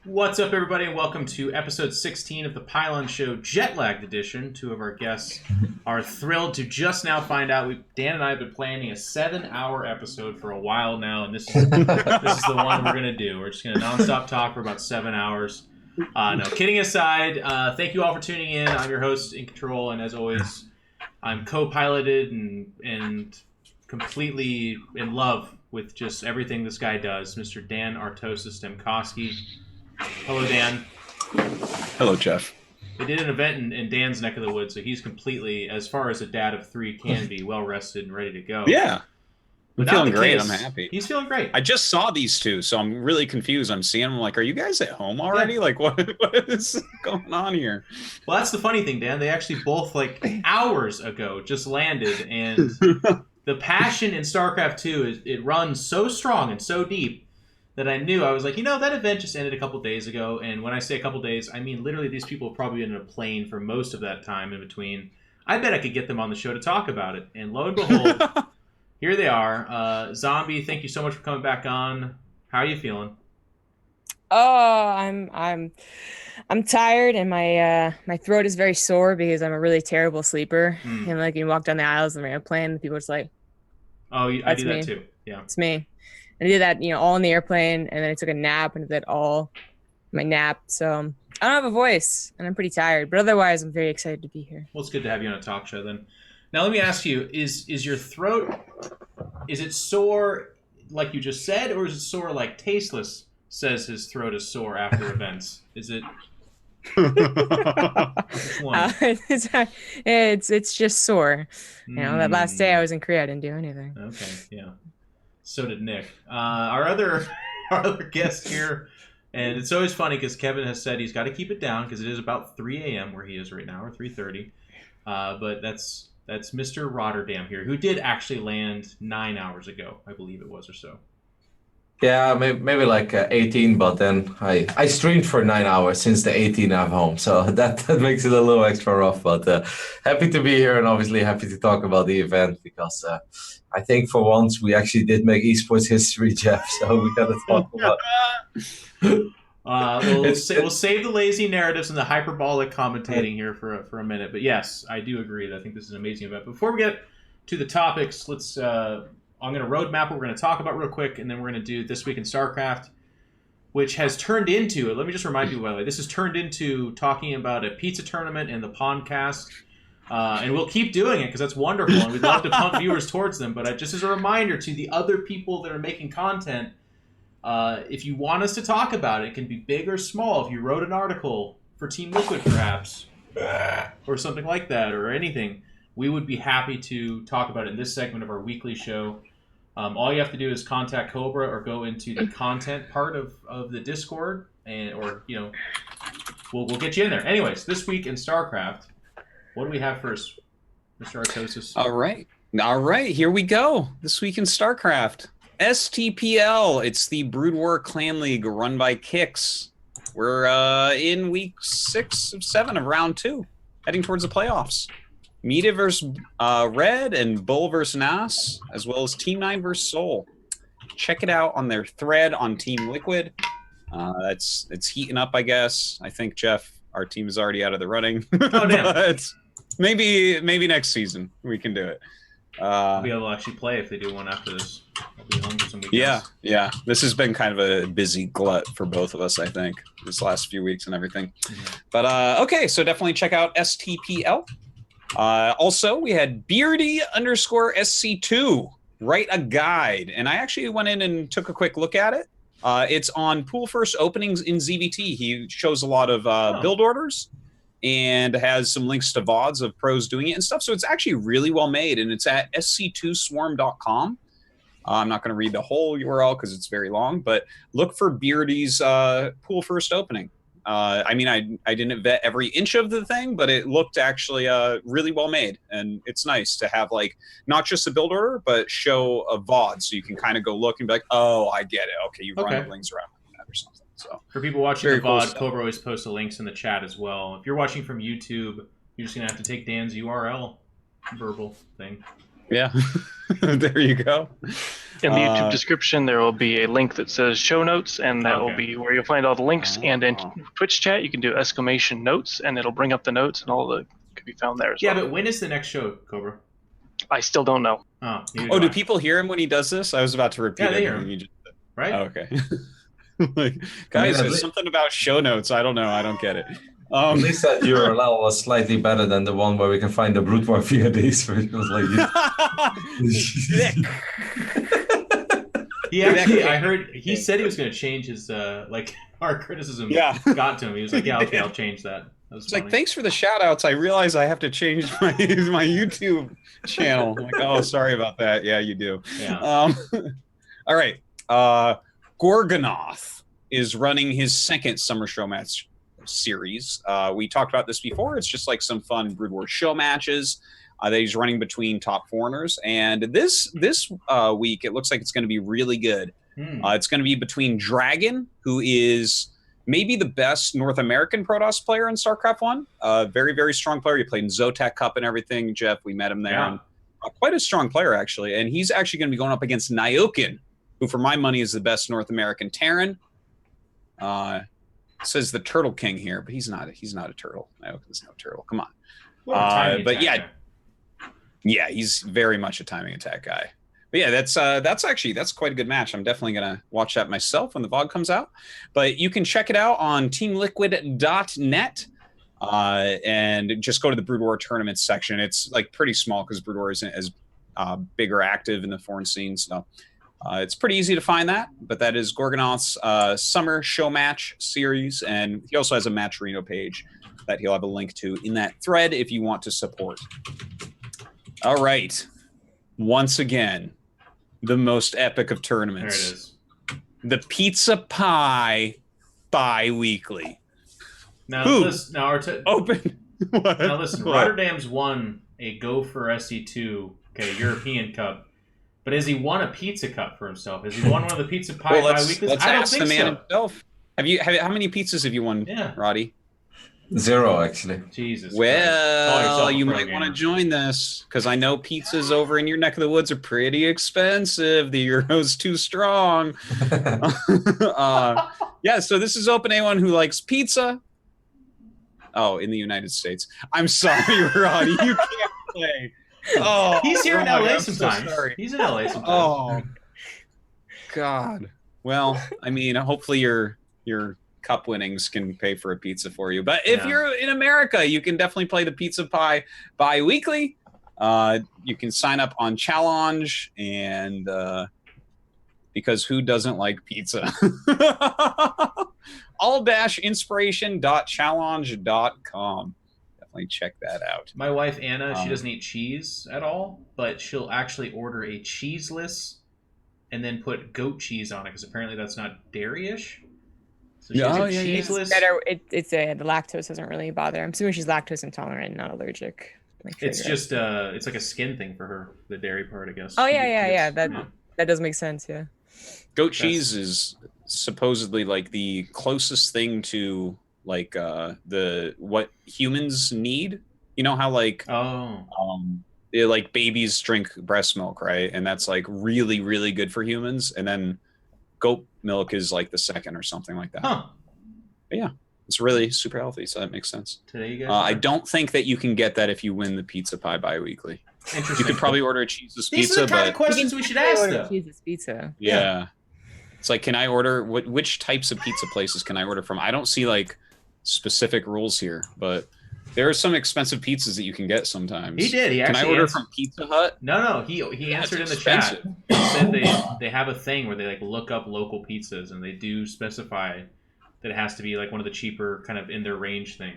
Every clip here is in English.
What's up, everybody, and welcome to episode 16 of the Pylon Show Jet-Lagged Edition. Two of our guests are thrilled to just now find out. Dan and I have been planning a 7-hour episode for a while now, and this is the one we're going to do. We're just going to nonstop talk for about 7 hours. No, kidding aside, thank you all for tuning in. I'm your host, In Control, and as always, I'm co-piloted and completely in love with just everything this guy does, Mr. Dan Artosistv. Hello, Dan. Hello, Jeff. We did an event in Dan's neck of the woods, so he's completely, as far as a dad of three can be, well rested and ready to go. Yeah. I'm feeling great. I'm happy. He's feeling great. I just saw these two, so I'm really confused. I'm seeing them like, are you guys at home already? Yeah. Like, what is going on here? Well, that's the funny thing, Dan. They actually both, like, hours ago just landed, and the passion in Starcraft 2, it runs so strong and so deep that I knew. I was like, that event just ended a couple days ago, and when I say a couple days, I mean literally these people have probably been in a plane for most of that time in between. I bet I could get them on the show to talk about it, and lo and behold, here they are. Zombie, thank you so much for coming back on. How are you feeling? Oh, I'm tired, and my throat is very sore because I'm a really terrible sleeper. And like, you walk down the aisles of an airplane, and people are just like, "Oh, I do that too." Yeah, it's me. I did that, all in the airplane, and then I took a nap and did that all my nap. So I don't have a voice, and I'm pretty tired. But otherwise, I'm very excited to be here. Well, it's good to have you on a talk show then. Now, let me ask you: is your throat, is it sore like you just said, or is it sore like Tasteless says his throat is sore after events? Is it? Which one? It's just sore. That last day I was in Korea, I didn't do anything. Okay, yeah. So did Nick. Our other guest here, and it's always funny because Kevin has said he's got to keep it down because it is about 3 a.m. where he is right now, or 3:30. But that's Mr. Rotterdam here, who did actually land 9 hours ago, I believe it was, or so. Yeah, maybe like 18, but then I streamed for 9 hours since the 18 I'm home, so that makes it a little extra rough. But happy to be here, and obviously happy to talk about the event because I think for once we actually did make esports history, Jeff. So we got to talk about. We'll save the lazy narratives and the hyperbolic commentating here for a minute. But yes, I do agree that I think this is an amazing event. Before we get to the topics, let's. I'm going to roadmap what we're going to talk about real quick, and then we're going to do This Week in Starcraft, which has turned into, let me just remind you, by the way, this has turned into talking about a pizza tournament and the podcast, and we'll keep doing it because that's wonderful, and we'd love to pump viewers towards them, but just as a reminder to the other people that are making content, if you want us to talk about it, it can be big or small. If you wrote an article for Team Liquid, perhaps, or something like that, or anything, we would be happy to talk about it in this segment of our weekly show. All you have to do is contact Cobra or go into the content part of the Discord, or we'll get you in there. Anyways, This Week in Starcraft, what do we have first, Mr. Artosis? All right, here we go. This Week in Starcraft, STPL. It's the Brood War Clan League run by Kix. We're in week 6 of 7 of round 2, heading towards the playoffs. Meta versus Red and Bull versus Nas, as well as Team 9 versus Soul. Check it out on their thread on Team Liquid. It's heating up, I guess. I think, Jeff, our team is already out of the running. Oh, damn. But maybe next season we can do it. We'll be able to actually play if they do one after this. I'll be home for some weekends. Yeah. This has been kind of a busy glut for both of us, I think, this last few weeks and everything. Mm-hmm. But, okay, so definitely check out STPL. Also, we had Beardy_SC2 write a guide, and I actually went in and took a quick look at it. It's on pool first openings in ZVT. He shows a lot of build orders and has some links to VODs of pros doing it and stuff. So it's actually really well made, and it's at sc2swarm.com. I'm not going to read the whole URL because it's very long, but look for Beardy's pool first opening. I didn't vet every inch of the thing, but it looked actually really well made, and it's nice to have not just a build order, but show a VOD, so you can kind of go look and be like, oh, I get it. Okay, you run the links around that or something. So for people watching the VOD, Cobra always posts the links in the chat as well. If you're watching from YouTube, you're just gonna have to take Dan's URL verbal thing. Yeah, there you go. In the YouTube description, there will be a link that says show notes, and that will be where you'll find all the links. And in Twitch chat, you can do !notes, and it'll bring up the notes, and all the can be found there as well. Yeah, but when is the next show, Cobra? I still don't know. Oh, do people hear him when he does this? I was about to repeat everything you just said. Right? Oh, okay. Like, guys, there's something about show notes. I don't know. I don't get it. At least that URL was slightly better than the one where we can find the Brood War VODs, where it was like... He actually, I heard, he said he was going to change his, our criticism got to him. He was like, yeah, okay, I'll change that. It's like, thanks for the shout outs. I realize I have to change my YouTube channel. I'm like, oh, sorry about that. Yeah, you do. Yeah. All right. Gorgonoth is running his second Summer Show Match series. We talked about this before. It's just like some fun Brood War show matches that he's running between top foreigners. And this week, it looks like it's going to be really good. It's going to be between Dragon, who is maybe the best North American Protoss player in StarCraft 1. Very, very strong player. He played in Zotac Cup and everything. Jeff, we met him there. Yeah. And, quite a strong player, actually. And he's actually going to be going up against Nyokin, who, for my money, is the best North American Terran. Says the Turtle King here, but he's not. He's not a turtle. Nyokin's no turtle. Come on. But yeah, he's very much a timing attack guy. But yeah, that's quite a good match. I'm definitely gonna watch that myself when the VOD comes out. But you can check it out on teamliquid.net. And just go to the Brood War tournament section. It's like pretty small because Brood War isn't as big or active in the foreign scene. So it's pretty easy to find that. But that is Gorgonoth's Summer Show Match series. And he also has a Matcherino page that he'll have a link to in that thread if you want to support. All right. Once again, the most epic of tournaments. There it is. The Pizza Pie Bi-Weekly. Now, Open. What? Now listen, Rotterdam's won a Go for SE2, European Cup. But has he won a pizza cup for himself? Has he won one of the Pizza Pie Bi-Weeklies? Let's ask the man himself. How many pizzas have you won, Roddy? 0, actually. Jesus. Well, you might want to join this because I know pizzas over in your neck of the woods are pretty expensive. The euro's too strong. Yeah, so this is open anyone who likes pizza. Oh, in the United States. I'm sorry, Roddy. You can't play. Oh, he's here in LA sometimes. He's in LA sometimes. Oh, God. Well, I mean, hopefully your cup winnings can pay for a pizza for you. But if you're in America, you can definitely play the Pizza Pie Bi-Weekly. You can sign up on Challenge, and because who doesn't like pizza? all-inspiration.challenge.com. Definitely check that out. My wife, Anna, she doesn't eat cheese at all, but she'll actually order a cheeseless and then put goat cheese on it because apparently that's not dairy-ish. So she has cheeseless. It's better. The lactose doesn't really bother. I'm assuming she's lactose intolerant, not allergic. It's just it's like a skin thing for her, the dairy part, I guess. Oh yeah. That does make sense. Yeah. Goat cheese is supposedly like the closest thing to like what humans need. You know how like like babies drink breast milk, right? And that's like really, really good for humans. And then goat milk is like the second or something like that. But yeah, it's really super healthy, so that makes sense. Today you guys I don't think that you can get that if you win the Pizza Pie Bi-Weekly. Interesting. You could probably order a cheeseless These pizza, are the kind of questions we should ask, though. Cheeseless pizza. Yeah. It's like, can I order which types of pizza places can I order from? I don't see like specific rules here, but there are some expensive pizzas that you can get sometimes. He did. Can I order from Pizza Hut? No. He answered in the chat. He said they have a thing where they like look up local pizzas, and they do specify that it has to be like one of the cheaper, kind of in their range thing.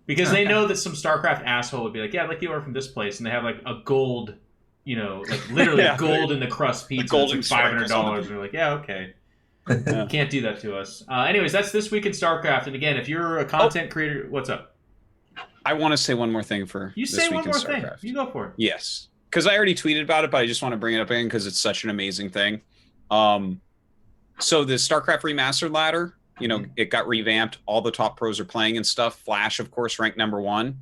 Because they know that some StarCraft asshole would be like, yeah, I'd like to order from this place, and they have like a gold, like literally gold in the crust pizza. It's like $500. And they're like, yeah, okay. You can't do that to us. Anyways, that's This Week in StarCraft. And again, if you're a content creator, what's up? I want to say one more thing for you This say Week one in more StarCraft. thing. You go for it. Yes, because I already tweeted about it, but I just want to bring it up again because it's such an amazing thing. So the StarCraft Remastered ladder, it got revamped. All the top pros are playing and stuff. Flash, of course, ranked #1.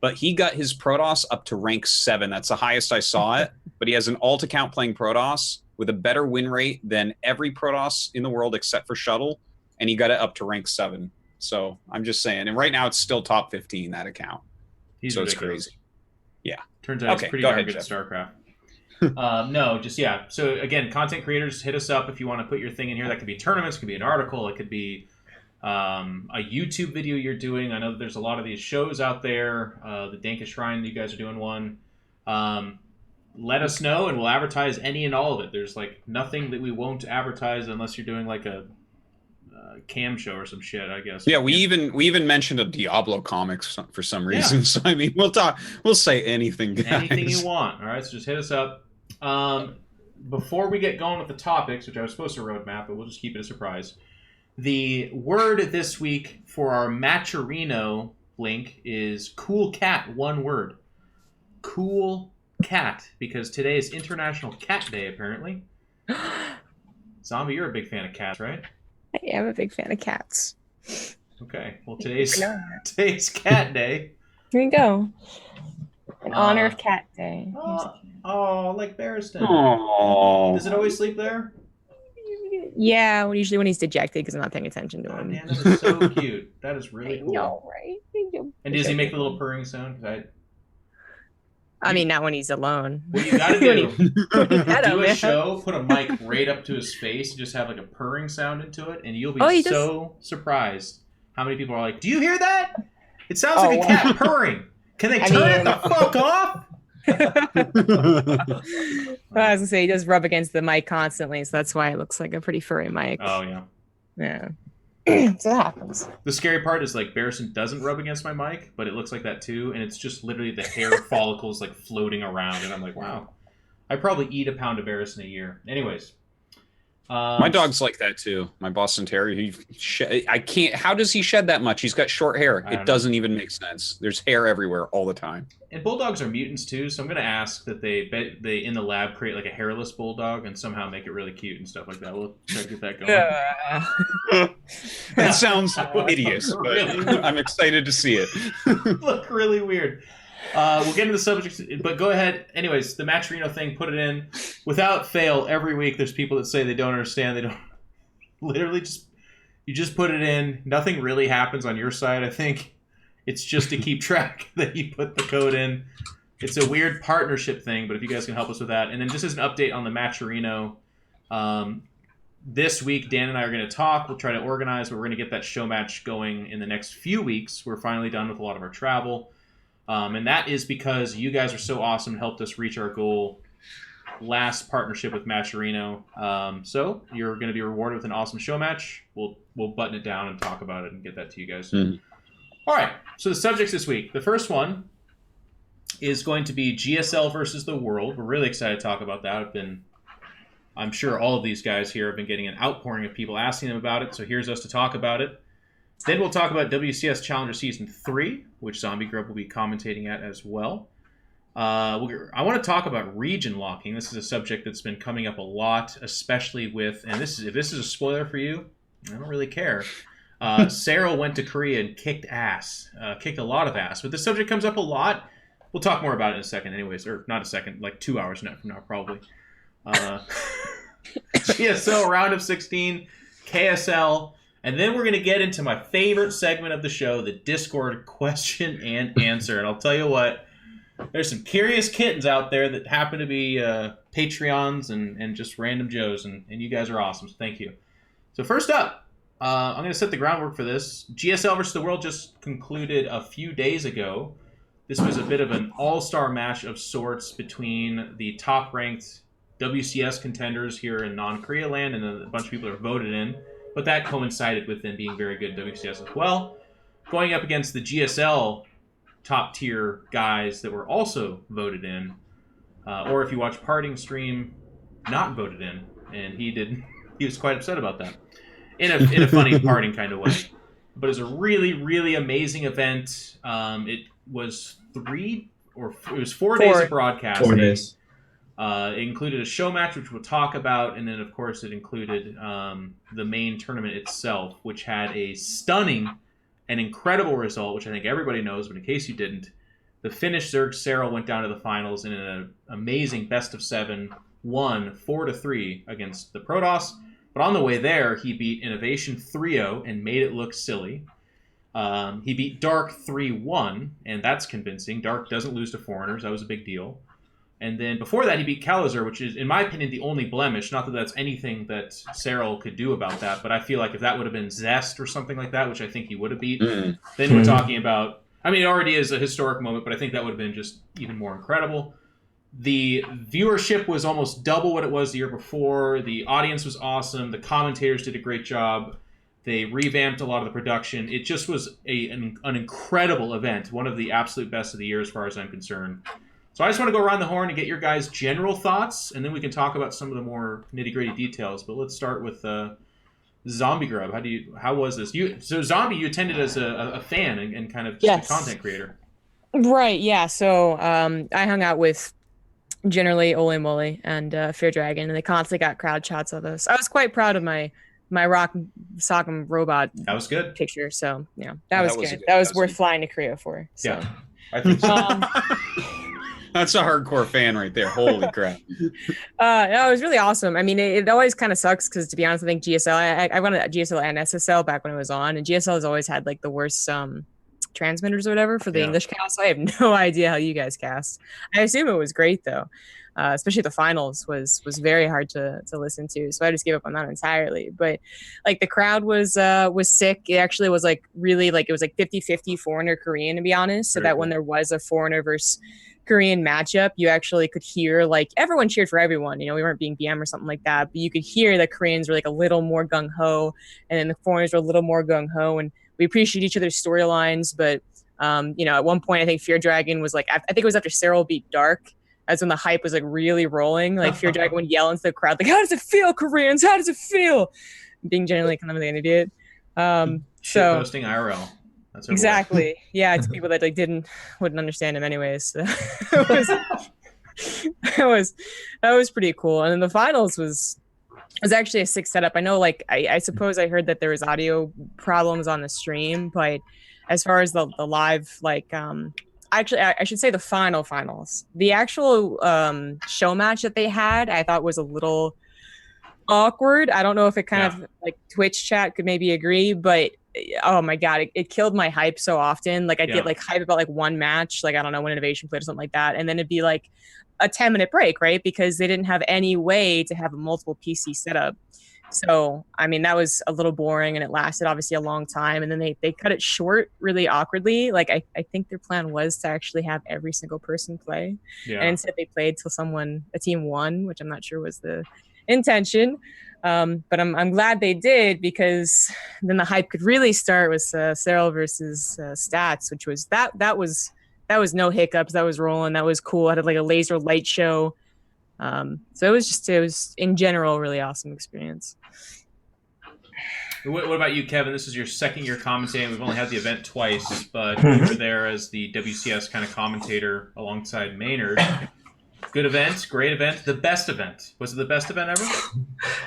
but he got his Protoss up to rank 7. That's the highest I saw it. But he has an alt account playing Protoss with a better win rate than every Protoss in the world except for Shuttle, and he got it up to rank 7. So I'm just saying. And right now it's still top 15, that account. He's so ridiculous. It's crazy. Yeah. Turns out Okay, he's pretty go darn ahead, good at Jeff. StarCraft. No, just, yeah. So, again, content creators, hit us up if you want to put your thing in here. That could be tournaments, it could be an article, it could be a YouTube video you're doing. I know that there's a lot of these shows out there. The Danka Shrine, you guys are doing one. Let us know, and we'll advertise any and all of it. There's, like, nothing that we won't advertise unless you're doing, like, a cam show or some shit, I guess. Yeah, we even mentioned a Diablo comics for some reason. Yeah. So I mean, we'll say anything, guys. Anything you want. All right, so just hit us up. Before we get going with the topics, which I was supposed to roadmap, but we'll just keep it a surprise. The word this week for our Matcherino link is CoolCat, one word. CoolCat, because today is International Cat Day, apparently. Zombie, you're a big fan of cats, right? I am a big fan of cats. Okay, well, today's Cat Day. Here you go. In honor of Cat Day. Like Barristan. Aww. Does it always sleep there? Yeah, usually when he's dejected because I'm not paying attention to him. Man, that is so cute. That is really cool. I know, right? And does he make the little purring sound? I mean, not when he's alone. What you gotta do, do a show, put a mic right up to his face, and just have like a purring sound into it, and you'll be so surprised how many people are like, "Do you hear that? It sounds like a cat purring. Can they turn it the fuck off?" Well, I was gonna say he does rub against the mic constantly, so that's why it looks like a pretty furry mic. Oh yeah. Yeah. So that happens. The scary part is like Barristan doesn't rub against my mic, but it looks like that too, and it's just literally the hair follicles like floating around, and I'm like, wow, I probably eat a pound of Barristan a year. Anyways, my dog's like that too. My Boston Terrier. I can't. How does he shed that much? He's got short hair. It doesn't even make sense. There's hair everywhere all the time. And bulldogs are mutants too, so I'm gonna ask that they in the lab create like a hairless bulldog and somehow make it really cute and stuff like that. We'll try to get that going. That sounds hideous, but really I'm excited to see it. Look really weird. We'll get into the subject, but go ahead. Anyways, the Matcherino thing, put it in. Without fail, every week there's people that say they don't understand. They don't. Literally, you just put it in. Nothing really happens on your side, I think. It's just to keep track that you put the code in. It's a weird partnership thing, but if you guys can help us with that. And then just as an update on the Matcherino, this week Dan and I are going to talk. We'll try to organize, but we're going to get that show match going in the next few weeks. We're finally done with a lot of our travel. And that is because you guys are so awesome and helped us reach our goal last partnership with Matcherino. So you're going to be rewarded with an awesome show match. We'll button it down and talk about it and get that to you guys. Mm-hmm. All right, so the subjects this week. The first one is going to be GSL versus the world. We're really excited to talk about that. I'm sure all of these guys here have been getting an outpouring of people asking them about it, so here's us to talk about it. Then we'll talk about WCS Challenger Season 3, which Zombie Grub will be commentating at as well. I want to talk about region locking. This is a subject that's been coming up a lot, especially with, and if this is a spoiler for you, I don't really care. Cyril went to Korea and kicked a lot of ass. But the subject comes up a lot. We'll talk more about it in a second anyways, or not a second, like 2 hours from now probably. GSL round of 16, KSL, and then we're going to get into my favorite segment of the show, the Discord question and answer. And I'll tell you what, there's some curious kittens out there that happen to be Patreons and just random Joes, and you guys are awesome, so thank you. So first up, I'm going to set the groundwork for this. GSL versus the World just concluded a few days ago. This was a bit of an all-star match of sorts between the top-ranked WCS contenders here in non-Korea land, and a bunch of people are voted in. But that coincided with them being very good in WCS as well. Going up against the GSL top-tier guys that were also voted in. Or if you watch Parting stream, not voted in. And he was quite upset about that. In a funny Parting kind of way. But it was a really, really amazing event. It was 4 days of broadcasting. 4 days. It included a show match, which we'll talk about, and then, of course, it included the main tournament itself, which had a stunning and incredible result, which I think everybody knows, but in case you didn't, The Finnish Zerg Serral went down to the finals in an amazing best-of-7, won 4-3 against the Protoss. But on the way there, he beat Innovation 3-0 and made it look silly. He beat Dark 3-1, and that's convincing. Dark doesn't lose to foreigners. That was a big deal. And then before that, he beat Kalazar, which is, in my opinion, the only blemish. Not that that's anything that Serral could do about that, but I feel like if that would have been Zest or something like that, which I think he would have beat, then we're talking about... I mean, it already is a historic moment, but I think that would have been just even more incredible. The viewership was almost double what it was the year before. The audience was awesome. The commentators did a great job. They revamped a lot of the production. It just was an incredible event, one of the absolute best of the year as far as I'm concerned. So I just want to go around the horn and get your guys' general thoughts, and then we can talk about some of the more nitty-gritty details. But let's start with Zombie Grub. How was this? So Zombie, you attended as a fan and kind of just a content creator. Right, yeah. So I hung out with generally Ole Moly and Fear Dragon, and they constantly got crowd shots of us. I was quite proud of my Rock Sock'em robot that was good picture. So yeah, that was good. That was worth flying to Korea for. So. Yeah, I think so. That's a hardcore fan right there. Holy crap. No, it was really awesome. I mean, it always kind of sucks because, to be honest, I think GSL, I went to GSL and SSL back when it was on, and GSL has always had like the worst transmitters or whatever for the English cast. So I have no idea how you guys cast. I assume it was great though. Especially the finals was very hard to listen to. So I just gave up on that entirely. But like the crowd was sick. It actually was like really like, it was like 50-50 foreigner Korean, to be honest. So that when there was a foreigner versus Korean matchup, you actually could hear like everyone cheered for everyone. You know, we weren't being BM or something like that, but you could hear the Koreans were like a little more gung ho, and then the foreigners were a little more gung ho, and we appreciate each other's storylines. But you know, at one point, I think Fear Dragon was like, I think it was after Serral beat Dark. That's when the hype was like really rolling. Like Fear Dragon would yell into the crowd, like, "How does it feel, Koreans? How does it feel?" Being generally kind of an idiot. So posting IRL. That's exactly. Yeah, it's people that like wouldn't understand him anyways. So that was pretty cool. And then the finals was actually a sick setup. I know, like I suppose I heard that there was audio problems on the stream, but as far as the live, like actually I should say the finals. The actual show match that they had, I thought was a little awkward. I don't know if it kind of like Twitch chat could maybe agree, but oh my god, it killed my hype so often. Like I'd get like hype about like one match, like I don't know, when Innovation played or something like that, and then it'd be like a 10-minute break, right? Because they didn't have any way to have a multiple PC setup. So I mean, that was a little boring, and it lasted obviously a long time, and then they cut it short really awkwardly. Like I think their plan was to actually have every single person play, and instead they played till a team won, which I'm not sure was the intention. But I'm glad they did, because then the hype could really start with Serral versus Stats, which was that was no hiccups. That was rolling. That was cool. I had like a laser light show. So it was in general a really awesome experience. What about you, Kevin? This is your second year commentating. We've only had the event twice, but you were there as the WCS kind of commentator alongside Maynard. Good event, great event, the best event. Was it the best event ever?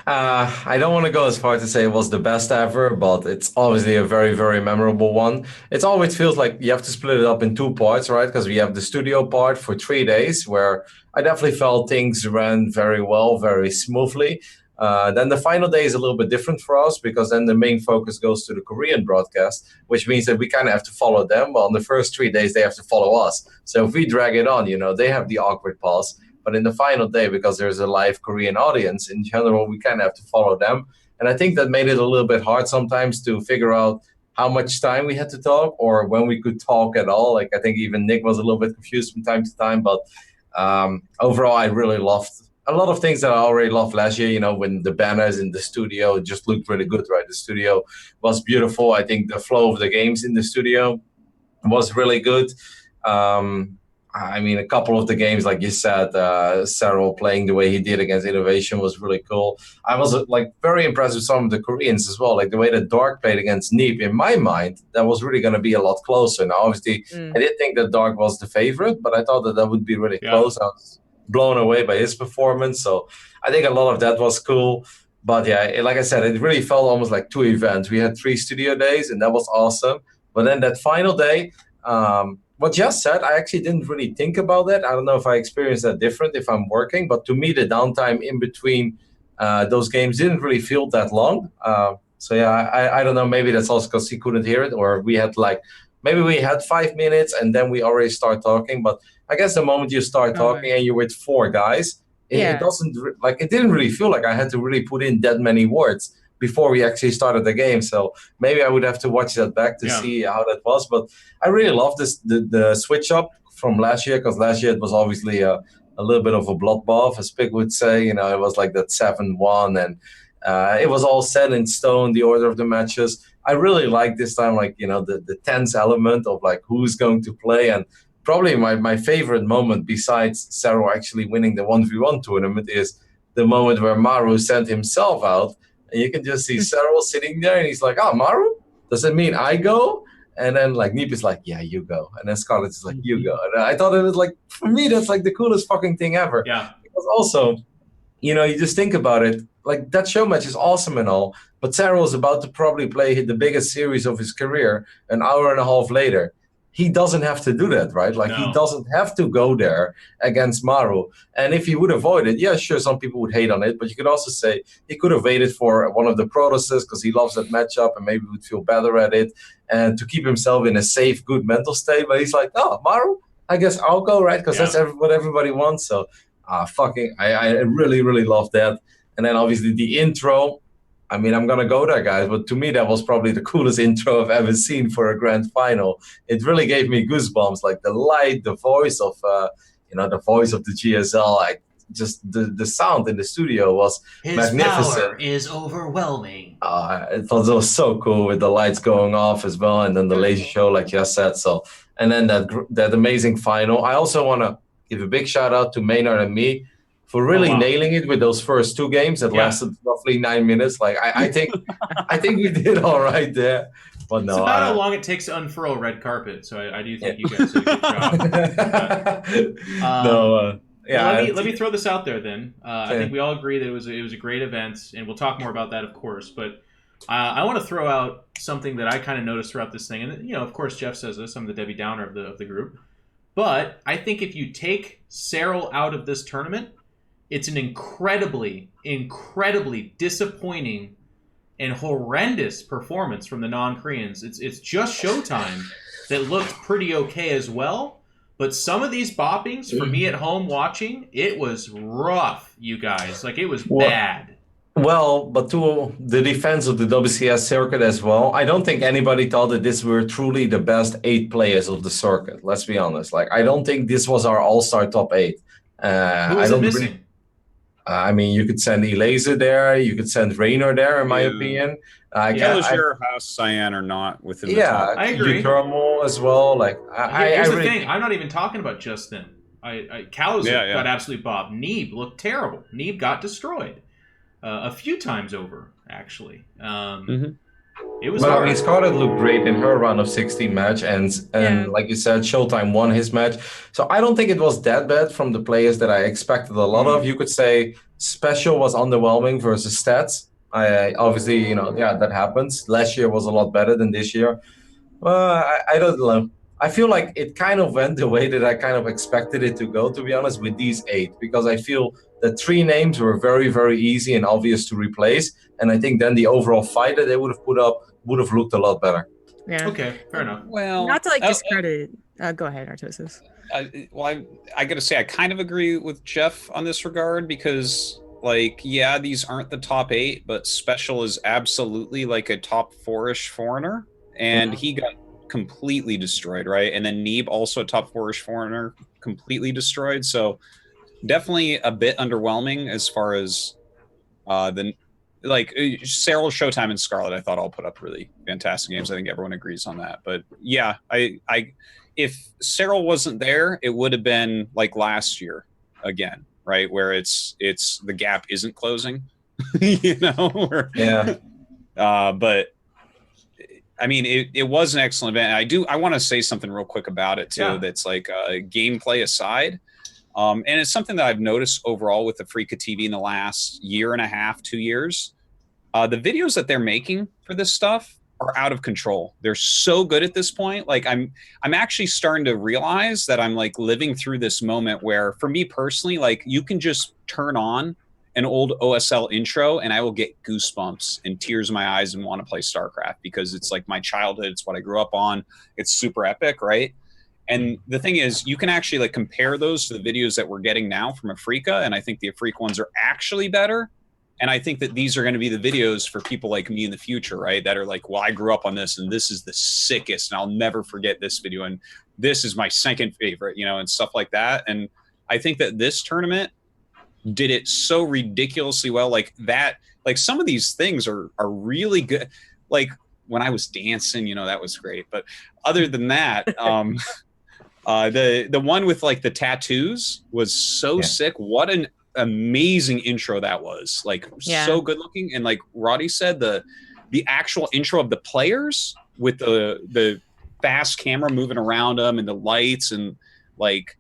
I don't want to go as far to say it was the best ever, but it's obviously a very, very memorable one. It always feels like you have to split it up in two parts, right? Because we have the studio part for 3 days, where I definitely felt things ran very well, very smoothly. Then the final day is a little bit different for us, because then the main focus goes to the Korean broadcast, which means that we kind of have to follow them. Well, in the first 3 days, they have to follow us. So if we drag it on, they have the awkward pause. But in the final day, because there's a live Korean audience, in general, we kind of have to follow them. And I think that made it a little bit hard sometimes to figure out how much time we had to talk, or when we could talk at all. Like, I think even Nick was a little bit confused from time to time. But overall, I really loved a lot of things that I already loved last year. When the banners in the studio just looked really good, right? The studio was beautiful. I think the flow of the games in the studio was really good. I mean, a couple of the games, like you said, Serral playing the way he did against Innovation was really cool. I was very impressed with some of the Koreans as well. Like the way that Dark played against Neep, in my mind, that was really going to be a lot closer. Now, obviously, I did think that Dark was the favorite, but I thought that would be really close. I was blown away by his performance. So I think a lot of that was cool. But yeah, like I said, it really felt almost like two events. We had 3 studio days, and that was awesome. But then that final day, what Jess said, I actually didn't really think about that. I don't know if I experienced that different if I'm working, but to me, the downtime in between those games didn't really feel that long. So yeah, I don't know. Maybe that's also because he couldn't hear it, or we had maybe we had 5 minutes and then we already start talking. But I guess the moment you start talking and you're with 4 guys, it doesn't it didn't really feel like I had to really put in that many words before we actually started the game. So maybe I would have to watch that back to see how that was. But I really love the switch up from last year, because last year it was obviously a little bit of a bloodbath, as Pig would say. It was like that 7-1, and it was all set in stone, the order of the matches. I really like this time, the tense element of who's going to play. And probably my favorite moment, besides Cyril actually winning the 1v1 tournament, is the moment where Maru sent himself out. And you can just see Cyril sitting there, and he's like, "Oh, Maru? Does it mean I go?" And then Neep is like, "Yeah, you go." And then Scarlett is like, "You go." And I thought it was for me, that's the coolest fucking thing ever. Yeah. Because also, you just think about it, that show match is awesome and all, but Cyril is about to probably play the biggest series of his career an hour and a half later. He doesn't have to do that, right? He doesn't have to go there against Maru. And if he would avoid it, yeah, sure, some people would hate on it, but you could also say he could have waited for one of the Protoses because he loves that matchup and maybe would feel better at it, and to keep himself in a safe, good mental state. But he's like, "Oh, Maru, I guess I'll go," right? Because that's what everybody wants. So, I really, really love that. And then obviously the intro. I mean, I'm going to go there, guys, but to me, that was probably the coolest intro I've ever seen for a grand final. It really gave me goosebumps, the light, the voice of, the voice of the GSL, just the sound in the studio was magnificent. His power is overwhelming. It was so cool with the lights going off as well, and then the laser show, like Jess said. So, and then that amazing final. I also want to give a big shout out to Maynard and me for really nailing it with those first 2 games that lasted roughly 9 minutes. I think we did all right there. But no, it's about how long it takes to unfurl a red carpet. So I do think you guys did a good job. Let me throw this out there then. I think we all agree that it was a great event, and we'll talk more about that, of course. But I want to throw out something that I kind of noticed throughout this thing, and of course Jeff says this. I'm the Debbie Downer of the group, but I think if you take Cyril out of this tournament, it's an incredibly, incredibly disappointing and horrendous performance from the non-Koreans. It's just Showtime that looked pretty okay as well. But some of these boppings, for me at home watching, it was rough, you guys. It was bad. Well, but to the defense of the WCS circuit as well, I don't think anybody thought that this were truly the best 8 players of the circuit. Let's be honest. I don't think this was our all-star top 8. Who is it missing? I mean, you could send Elaser there. You could send Raynor there, in my opinion. Elaser, House, Cyan are not within the top. I agree. Thermal as well. Here's the thing. I'm not even talking about just them. Cows got absolutely bobbed. Neeb looked terrible. Neeb got destroyed a few times over, actually. It was hard. I mean, Scarlett looked great in her round of 16 match, and like you said, Showtime won his match. So I don't think it was that bad from the players that I expected a lot of. You could say Special was underwhelming versus Stats. Obviously, that happens. Last year was a lot better than this year. I don't know. I feel like it kind of went the way that I kind of expected it to go, to be honest, with these 8, because I feel the 3 names were very, very easy and obvious to replace. And I think then the overall fight that they would have put up would have looked a lot better. Yeah. Okay, fair enough. Well, not to discredit. Go ahead, Artosis. I got to say, I kind of agree with Jeff on this regard, because these aren't the top 8, but Special is absolutely a top 4-ish foreigner, and he got completely destroyed, right? And then Neeb, also a top 4-ish foreigner, completely destroyed. So definitely a bit underwhelming as far as Cyril, Showtime, and Scarlett. I thought all put up really fantastic games. I think everyone agrees on that. But yeah, if Cyril wasn't there, it would have been like last year again, right? Where it's the gap isn't closing, but I mean, it was an excellent event. I want to say something real quick about it too. Yeah. That's gameplay aside. And it's something that I've noticed overall with the Freaka TV in the last year and a half, 2 years. The videos that they're making for this stuff are out of control. They're so good at this point. Like I'm actually starting to realize that I'm like living through this moment where, for me personally, like you can just turn on an old OSL intro and I will get goosebumps and tears in my eyes and want to play StarCraft, because it's like my childhood. It's what I grew up on. It's super epic, right? And the thing is, you can actually like compare those to the videos that we're getting now from Afrika, and I think the Afrika ones are actually better. And I think that these are going to be the videos for people like me in the future, right? That are like, well, I grew up on this and this is the sickest and I'll never forget this video. And this is my second favorite, you know, and stuff like that. And I think that this tournament did it so ridiculously well. Like that, like some of these things are really good. Like when I was dancing, you know, that was great. But other than that, the one with like the tattoos was so sick. What an amazing intro that was. Like so good looking. And like Roddy said, the actual intro of the players with the fast camera moving around them and the lights and like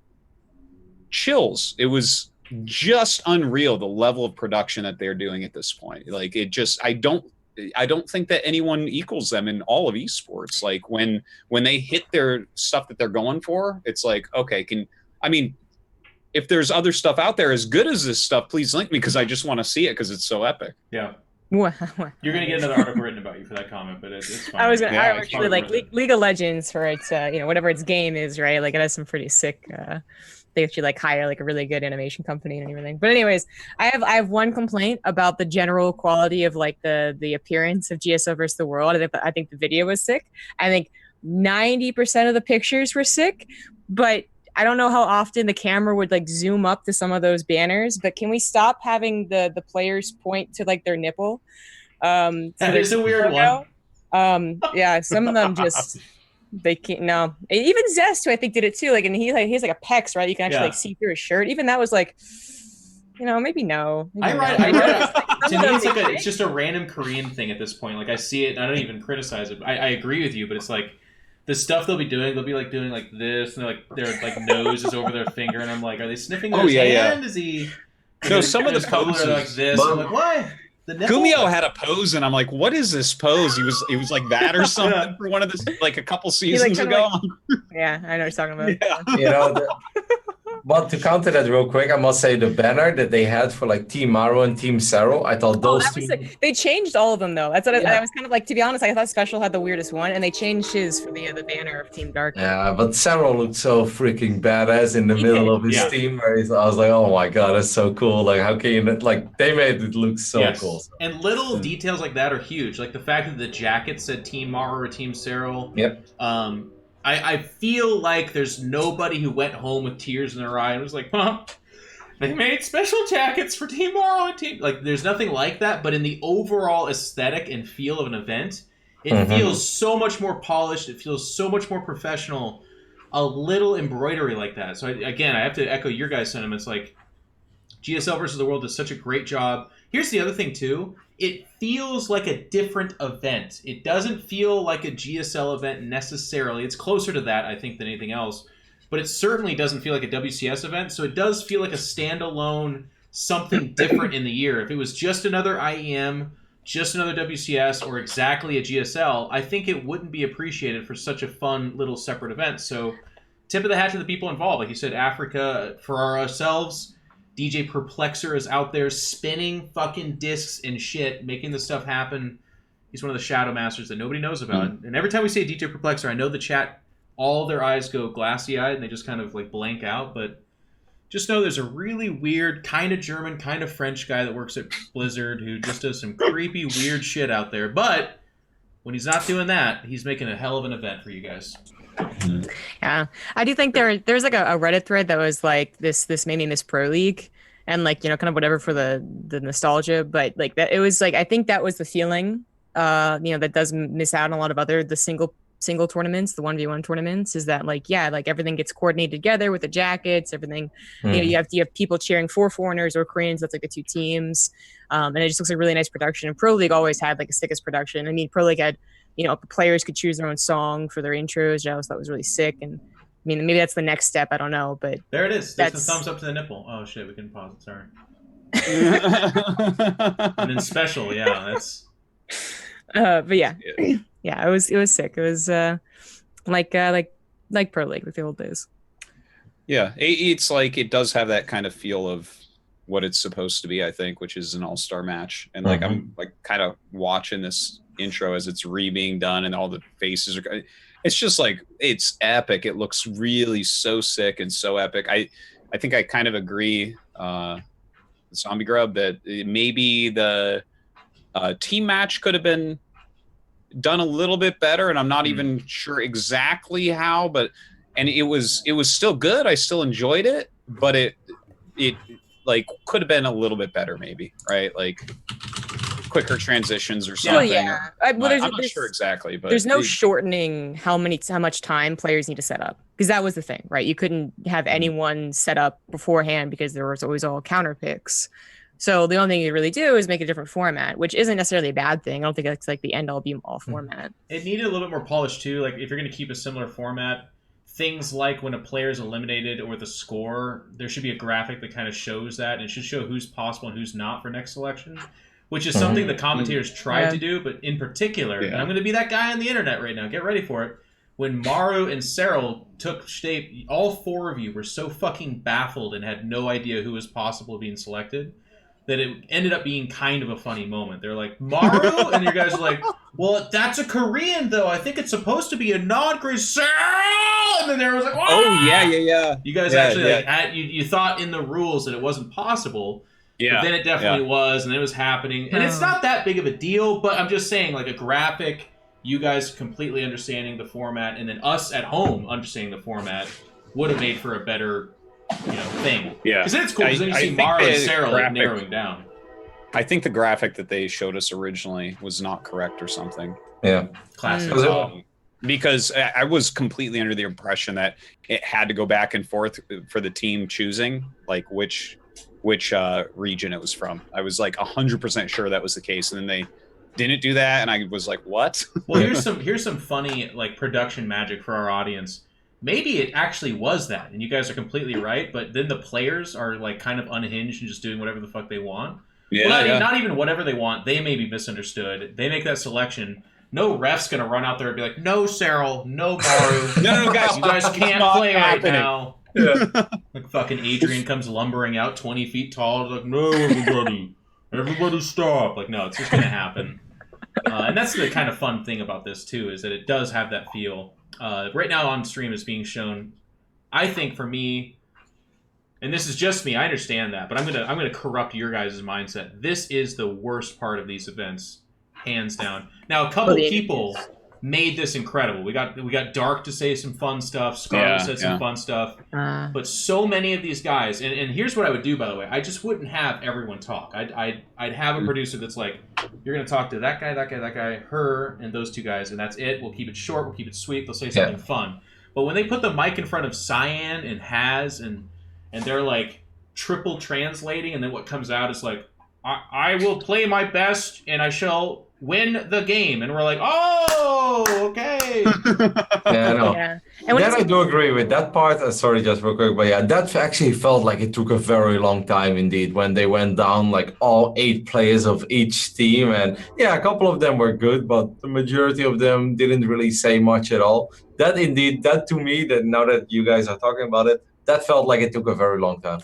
chills. It was just unreal, the level of production that they're doing at this point. Like it just, I don't think that anyone equals them in all of esports. Like when they hit their stuff that they're going for, it's like, okay, if there's other stuff out there as good as this stuff, please link me, because I just want to see it because it's so epic. Yeah. You're going to get another article written about you for that comment, but it's fine. I actually like League of Legends for its, whatever its game is, right? Like it has some pretty sick, they actually like hire like a really good animation company and everything. But anyways, I have one complaint about the general quality of like the appearance of GSO versus the World. I think the video was sick. I think 90% of the pictures were sick, but I don't know how often the camera would like zoom up to some of those banners, but can we stop having the players point to like their nipple? That is a weird one. Yeah, some of them just they can't. No, even Zest, who I think did it too. Like, and he's like a pecs, right? You can actually like see through his shirt. Even that was like, maybe no. Maybe I read to me, it's just a random Korean thing at this point. Like I see it, and I don't even criticize it. I agree with you, but it's like, the stuff they'll be like doing like this, and their like nose is over their finger, and I'm like, are they sniffing his hand? Is he? No, some of the poses are like this. I'm like, why? Gumio had a pose, and I'm like, what is this pose? He was like that or something for one of this, like a couple seasons ago. Yeah, I know what you're talking about. Yeah. But to counter that real quick, I must say the banner that they had for like Team Maro and Team Cero, I thought those two... They changed all of them though. That's what I was kind of like, to be honest, I thought Special had the weirdest one, and they changed his for the banner of Team Dark. Yeah, but Cero looked so freaking badass in the middle of his team. Where I was like, oh my god, that's so cool. Like, how can you... Like, they made it look so cool. And little details like that are huge. Like the fact that the jacket said Team Maro or Team Cero. Yep. I feel like there's nobody who went home with tears in their eye and was like, huh, they made special jackets for Team Maro and Team... Like, there's nothing like that, but in the overall aesthetic and feel of an event, it feels so much more polished. It feels so much more professional. A little embroidery like that. So, again, I have to echo your guys' sentiments. Like, GSL versus the World does such a great job. Here's the other thing, too. It feels like a different event. It doesn't feel like a GSL event necessarily. It's closer to that, I think, than anything else. But it certainly doesn't feel like a WCS event. So it does feel like a standalone something different in the year. If it was just another IEM, just another WCS, or exactly a GSL, I think it wouldn't be appreciated for such a fun little separate event. So tip of the hat to the people involved. Like you said, Afrika, for ourselves... DJ Perplexer is out there spinning fucking discs and shit, making this stuff happen. He's one of the shadow masters that nobody knows about. And every time we say DJ Perplexer, I know the chat, all their eyes go glassy-eyed and they just kind of like blank out. But just know there's a really weird, kind of German, kind of French guy that works at Blizzard who just does some creepy, weird shit out there. But when he's not doing that, he's making a hell of an event for you guys. Yeah, I do think there's like a Reddit thread that was like this made me miss Pro League, and like, kind of whatever for the nostalgia, but like that, it was like, I think that was the feeling that does miss out on a lot of the single tournaments, the 1v1 tournaments, is that like, like everything gets coordinated together with the jackets, everything. You have people cheering for foreigners or Koreans. That's like the two teams, and it just looks like really nice production. And Pro League always had like the sickest production. I mean, Pro League had, players could choose their own song for their intros. I always thought was really sick. And I mean, maybe that's the next step. I don't know, but there it is. There's the thumbs up to the nipple. Oh shit, we can pause it. Sorry. And then special, that's. But yeah, yeah, it was sick. It was like Pro League, like the old days. Yeah, it's like it does have that kind of feel of what it's supposed to be, I think, which is an all-star match. And like I'm like kind of watching this intro as it's being done, and all the faces are. It's just like it's epic. It looks really so sick and so epic. I think I kind of agree, Zombie Grub, that maybe the team match could have been done a little bit better, and I'm not even sure exactly how, but it was still good. I still enjoyed it, but it like could have been a little bit better, maybe, right? Like quicker transitions or something. Well, yeah. I'm not sure exactly, but there's no shortening how much time players need to set up, because that was the thing, right? You couldn't have anyone set up beforehand because there was always all counter picks. So the only thing you really do is make a different format, which isn't necessarily a bad thing. I don't think that's like the end all be all format. It needed a little bit more polish too. Like if you're going to keep a similar format, things like when a player is eliminated or the score, there should be a graphic that kind of shows that, and it should show who's possible and who's not for next selection, which is something the commentators tried to do. But in particular, and I'm going to be that guy on the internet right now, get ready for it. When Maru and Cyril took shape, all four of you were so fucking baffled and had no idea who was possible being selected that it ended up being kind of a funny moment. They're like, Maru? And you guys are like, well, that's a Korean, though. I think it's supposed to be a non-Korean. Cyril! And then there was like, oh, yeah. You guys actually, like, you thought in the rules that it wasn't possible. Yeah. But then it definitely was, and it was happening. And it's not that big of a deal, but I'm just saying, like, a graphic, you guys completely understanding the format, and then us at home understanding the format would have made for a better, thing. Yeah. Because then it's cool, because then you see Maru and Cyril like, narrowing down. I think the graphic that they showed us originally was not correct or something. Yeah. Classic. Because I was completely under the impression that it had to go back and forth for the team choosing, like, which region it was from. I was like 100% sure that was the case, and then they didn't do that, and I was like, what? Well, here's some funny like production magic for our audience. Maybe it actually was that, and you guys are completely right, but then the players are like kind of unhinged and just doing whatever the fuck they want. Yeah, well, not even whatever they want. They may be misunderstood. They make that selection. No ref's gonna run out there and be like, no, Cyril, no, Maru. no, guys, you guys can't play happening right now. Yeah. Like fucking Adrian comes lumbering out 20 feet tall. Like, no, everybody stop. Like, no, it's just gonna happen. And that's the kind of fun thing about this too, is that it does have that feel. Right now on stream is being shown. I think for me, and this is just me, I understand that, but I'm gonna corrupt your guys' mindset. This is the worst part of these events, hands down. Now a couple people made this incredible. We got Dark to say some fun stuff. Scarlet said some fun stuff. But so many of these guys, and here's what I would do, by the way. I just wouldn't have everyone talk. I'd have a producer that's like, you're going to talk to that guy, her, and those two guys, and that's it. We'll keep it short. We'll keep it sweet. They'll say something fun. But when they put the mic in front of Cyan and Haz, and they're like triple translating, and then what comes out is like, I will play my best, and I shall win the game. And we're like, oh, okay. Yeah, I know. Yeah. And that I do agree with that part. Sorry, just real quick, but yeah, that actually felt like it took a very long time indeed when they went down like all 8 players of each team. And yeah, a couple of them were good, but the majority of them didn't really say much at all. That to me, that now that you guys are talking about it, that felt like it took a very long time.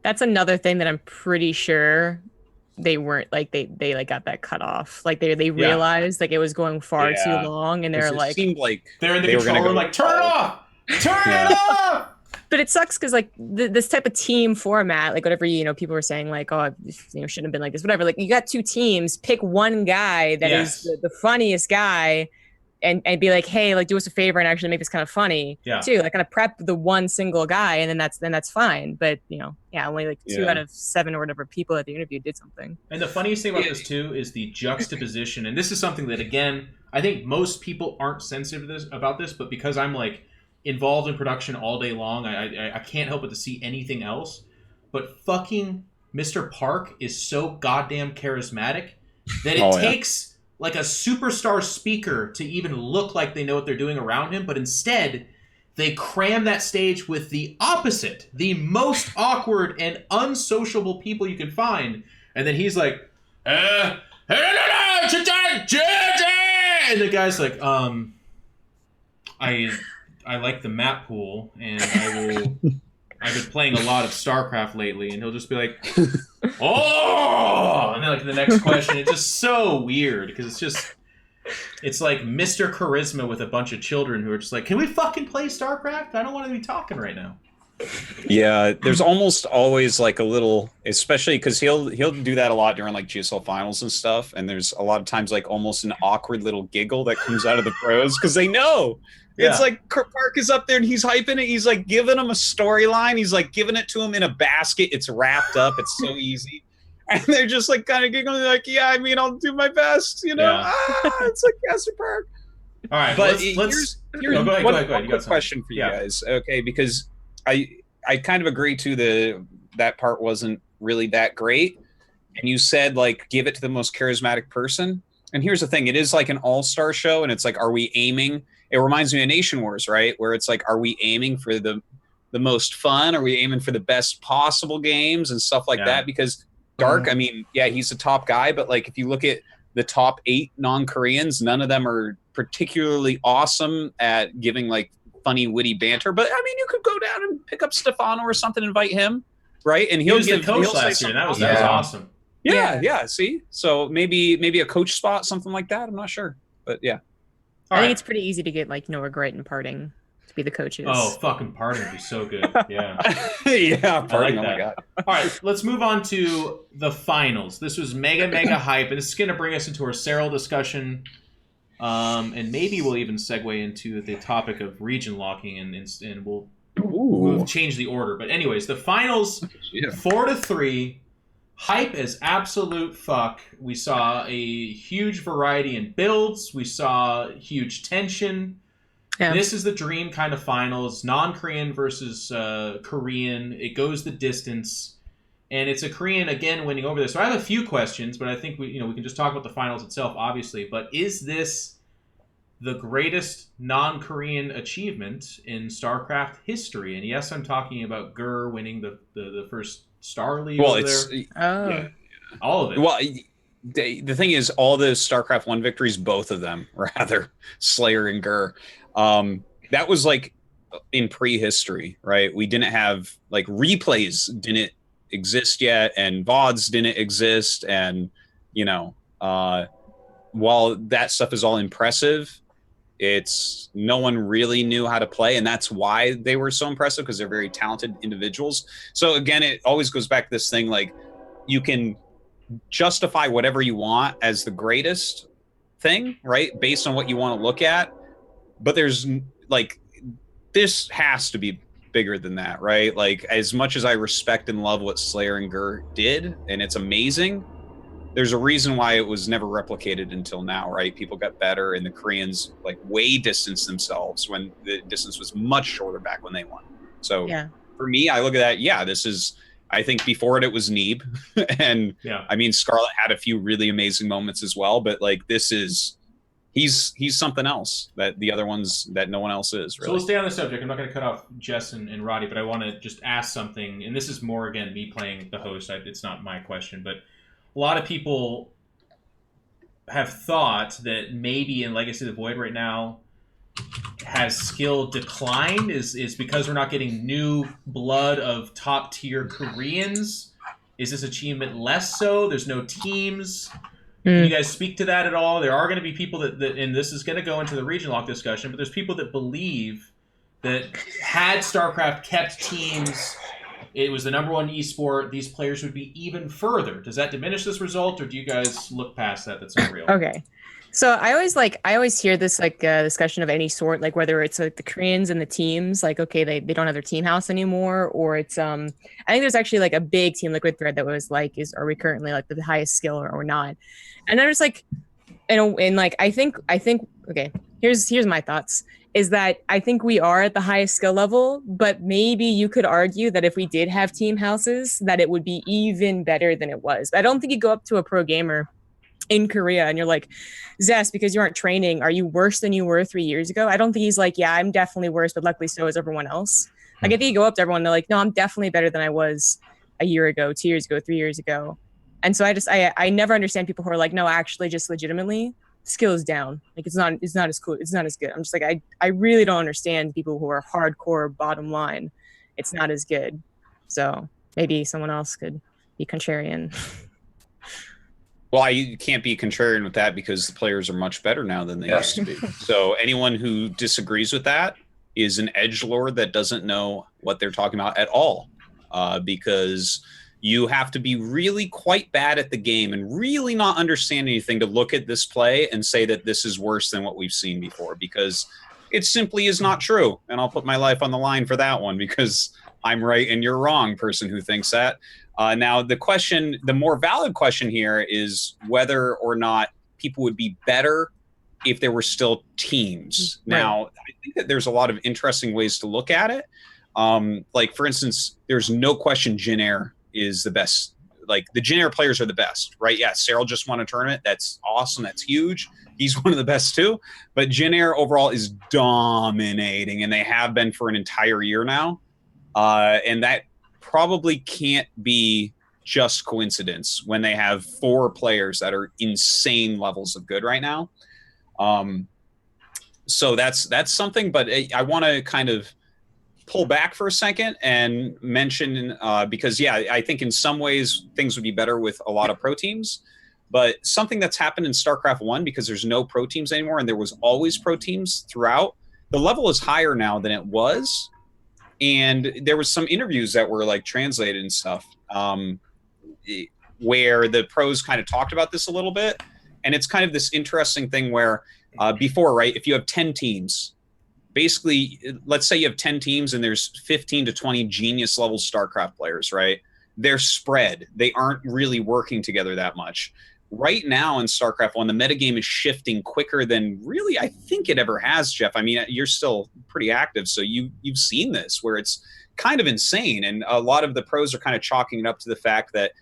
That's another thing that I'm pretty sure they weren't like they like got that cut off. Like they realized like it was going far too long, and they're like, it seemed like they're in the control room like, turn it off, it off. But it sucks because like this type of team format, like whatever people were saying, like, oh, shouldn't have been like this, whatever. Like you got 2 teams, pick one guy that is the funniest guy. And be like, hey, like do us a favor and actually make this kind of funny too. Like kind of prep the one single guy, and then that's fine. But only like 2 out of 7 or whatever people at the interview did something. And the funniest thing about this too is the juxtaposition, and this is something that again I think most people aren't sensitive about this, but because I'm like involved in production all day long, I can't help but to see anything else. But fucking Mr. Park is so goddamn charismatic that it takes like a superstar speaker to even look like they know what they're doing around him, but instead they cram that stage with the opposite, the most awkward and unsociable people you can find, and then he's like, and the guy's like, I like the map pool, and I've been playing a lot of Starcraft lately, and he'll just be like, oh, and then like the next question, it's just so weird because it's like Mr. Charisma with a bunch of children who are just like, can we fucking play Starcraft? I don't want to be talking right now. Yeah, there's almost always like a little, especially because he'll do that a lot during like GSL finals and stuff, and there's a lot of times like almost an awkward little giggle that comes out of the pros because they know. Yeah. It's like Park is up there and he's hyping it. He's like giving him a storyline. He's like giving it to him in a basket. It's wrapped up. It's so easy. And they're just like kind of giggling like, yeah, I mean, I'll do my best, you know? Yeah. It's like Caster Park. All right, but let's here's go ahead. One quick question for you guys. Okay, because I kind of agree too that part wasn't really that great. And you said like give it to the most charismatic person. And here's the thing, it is like an all-star show, and it's like, are we aiming? It reminds me of Nation Wars, right? Where it's like, are we aiming for the most fun? Are we aiming for the best possible games and stuff like that? Because Dark, I mean, yeah, he's a top guy, but like if you look at the top 8 non-Koreans, none of them are particularly awesome at giving like funny, witty banter. But I mean, you could go down and pick up Stefano or something, invite him, right? And he was the coach last year. That was awesome. Yeah. See, so maybe a coach spot, something like that. I'm not sure, but yeah. I think it's pretty easy to get like Noah Great and Parting to be the coaches. Oh, fucking Parting would be so good. Yeah. Yeah, Parting. Like oh my god. All right, let's move on to the finals. This was mega hype, and this is going to bring us into our Serral discussion. And maybe we'll even segue into the topic of region locking, and we'll change the order. But anyways, the finals, 4-3. Hype as absolute fuck. We saw a huge variety in builds. We saw huge tension. Yeah. This is the dream kind of finals. Non-Korean versus Korean. It goes the distance. And it's a Korean, again, winning over this. So I have a few questions, but I think we can just talk about the finals itself, obviously. But is this the greatest non-Korean achievement in StarCraft history? And yes, I'm talking about Gur winning the first Star League over there. All of it. Well, the thing is, all the StarCraft 1 victories, both of them, rather, Slayer and Gur, that was like in prehistory, right? We didn't have, like, replays didn't exist yet, and VODs didn't exist, and, while that stuff is all impressive, no one really knew how to play, and that's why they were so impressive, because they're very talented individuals. So again, it always goes back to this thing, like, you can justify whatever you want as the greatest thing, right, based on what you want to look at, but there's like, this has to be bigger than that, right? Like, as much as I respect and love what Slayer and Gur did, and it's amazing, there's a reason why it was never replicated until now, right? People got better, and the Koreans like way distanced themselves when the distance was much shorter back when they won. So for me, I look at that. Yeah, this is, I think before it was Neeb. And I mean, Scarlet had a few really amazing moments as well, but like, this is, he's something else that the other ones that no one else is, really. So we'll stay on the subject. I'm not going to cut off Jess and Roddy, but I want to just ask something. And this is more, again, me playing the host. It's not my question, but a lot of people have thought that maybe in Legacy of the Void right now has skill declined is because we're not getting new blood of top tier Koreans. Is this achievement less so? There's no teams. Can you guys speak to that at all? There are going to be people that and this is going to go into the region lock discussion, but there's people that believe that had StarCraft kept teams, it was the #1 esport, these players would be even further. Does that diminish this result, or do you guys look past that? That's not real. Okay. So I always hear this discussion of any sort, like whether it's like the Koreans and the teams, like, okay, they don't have their team house anymore, or it's I think there's actually like a big team Liquid thread that was like, are we currently like the highest skill or not? And then it's like, and like I think okay, here's my thoughts. Is that I think we are at the highest skill level, but maybe you could argue that if we did have team houses, that it would be even better than it was. I don't think you go up to a pro gamer in Korea and you're like, Zest, because you aren't training, are you worse than you were 3 years ago? I don't think he's like, yeah, I'm definitely worse, but luckily so is everyone else. Like, I think you go up to everyone, they're like, no, I'm definitely better than I was a year ago, 2 years ago, 3 years ago. And so I never understand people who are like, no, actually, just legitimately, skill is down. Like it's not as cool. It's not as good. I'm just like, I really don't understand people who are hardcore bottom line. It's not as good. So maybe someone else could be contrarian. Well, I can't be contrarian with that because the players are much better now than they used to be. So anyone who disagrees with that is an edgelord that doesn't know what they're talking about at all, because you have to be really quite bad at the game and really not understand anything to look at this play and say that this is worse than what we've seen before, because it simply is not true. And I'll put my life on the line for that one because I'm right and you're wrong, person who thinks that. Now, the more valid question here is whether or not people would be better if there were still teams. Right. Now, I think that there's a lot of interesting ways to look at it. Like, for instance, there's no question Jin Air is the best. Like, the Jin Air players are the best, right? Yeah, Cyril just won a tournament. That's awesome. That's huge. He's one of the best too. But Jin Air overall is dominating, and they have been for an entire year now. And that probably can't be just coincidence when they have 4 players that are insane levels of good right now. So that's something, but I want to kind of pull back for a second and mention, because I think in some ways things would be better with a lot of pro teams, but something that's happened in StarCraft 1, because there's no pro teams anymore and there was always pro teams throughout, the level is higher now than it was. And there was some interviews that were like translated and stuff, where the pros kind of talked about this a little bit. And it's kind of this interesting thing where before, right, if you have 10 teams, basically, let's say you have 10 teams and there's 15 to 20 genius level StarCraft players, right? They're spread. They aren't really working together that much. Right now in StarCraft 1, the metagame is shifting quicker than really I think it ever has, Jeff. I mean, you're still pretty active, so you've seen this where it's kind of insane. And a lot of the pros are kind of chalking it up to the fact that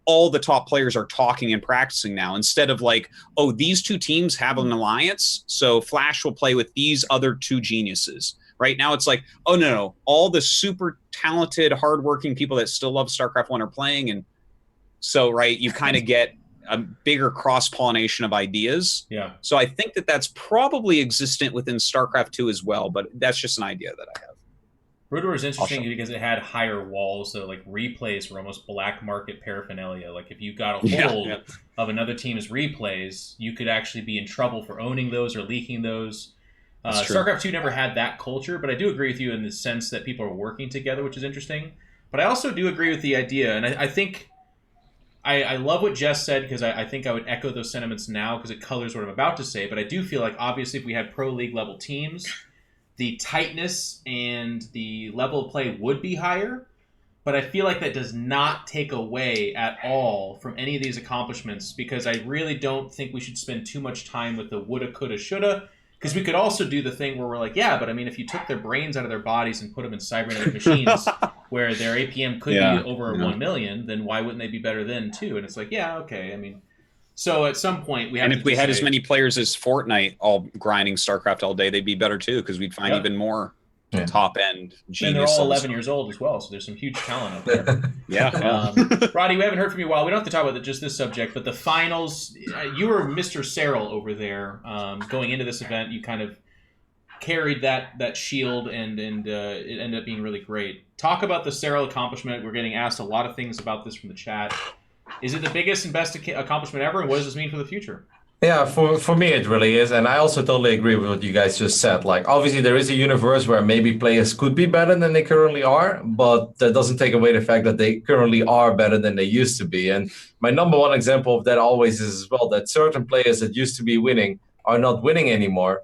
all the top players are talking and practicing now, instead of like, oh, these 2 teams have an alliance, so Flash will play with these other 2 geniuses. Right now it's like, oh, no, all the super talented, hardworking people that still love StarCraft 1 are playing. And so, right, you kind of get a bigger cross-pollination of ideas. Yeah. So I think that that's probably existent within StarCraft 2 as well, but that's just an idea that I have. Brood is interesting because it had higher walls, so like replays were almost black market paraphernalia. Like if you got a hold of another team's replays, you could actually be in trouble for owning those or leaking those. StarCraft 2 never had that culture, but I do agree with you in the sense that people are working together, which is interesting. But I also do agree with the idea, and I think I love what Jess said, because I think I would echo those sentiments now because it colors what I'm about to say. But I do feel like obviously if we had pro league level teams, the tightness and the level of play would be higher, but I feel like that does not take away at all from any of these accomplishments, because I really don't think we should spend too much time with the woulda, coulda, shoulda, because we could also do the thing where we're like, yeah, but I mean, if you took their brains out of their bodies and put them in cybernetic machines where their APM could be over 1 million, then why wouldn't they be better then too? And it's like, yeah, okay, I mean... So at some point we have to. And if we had as many players as Fortnite all grinding StarCraft all day, they'd be better too, because we'd find even more top end genius. And they're all 11 years old as well, so there's some huge talent out there. Roddy, we haven't heard from you a while. We don't have to talk about just this subject, but the finals. You were Mr. Cyril over there going into this event. You kind of carried that shield, and it ended up being really great. Talk about the Cyril accomplishment. We're getting asked a lot of things about this from the chat. Is it the biggest and best accomplishment ever, and what does this mean for the future? Yeah, for me it really is, and I also totally agree with what you guys just said. Like, obviously there is a universe where maybe players could be better than they currently are, but that doesn't take away the fact that they currently are better than they used to be. And my number one example of that always is as well that certain players that used to be winning are not winning anymore.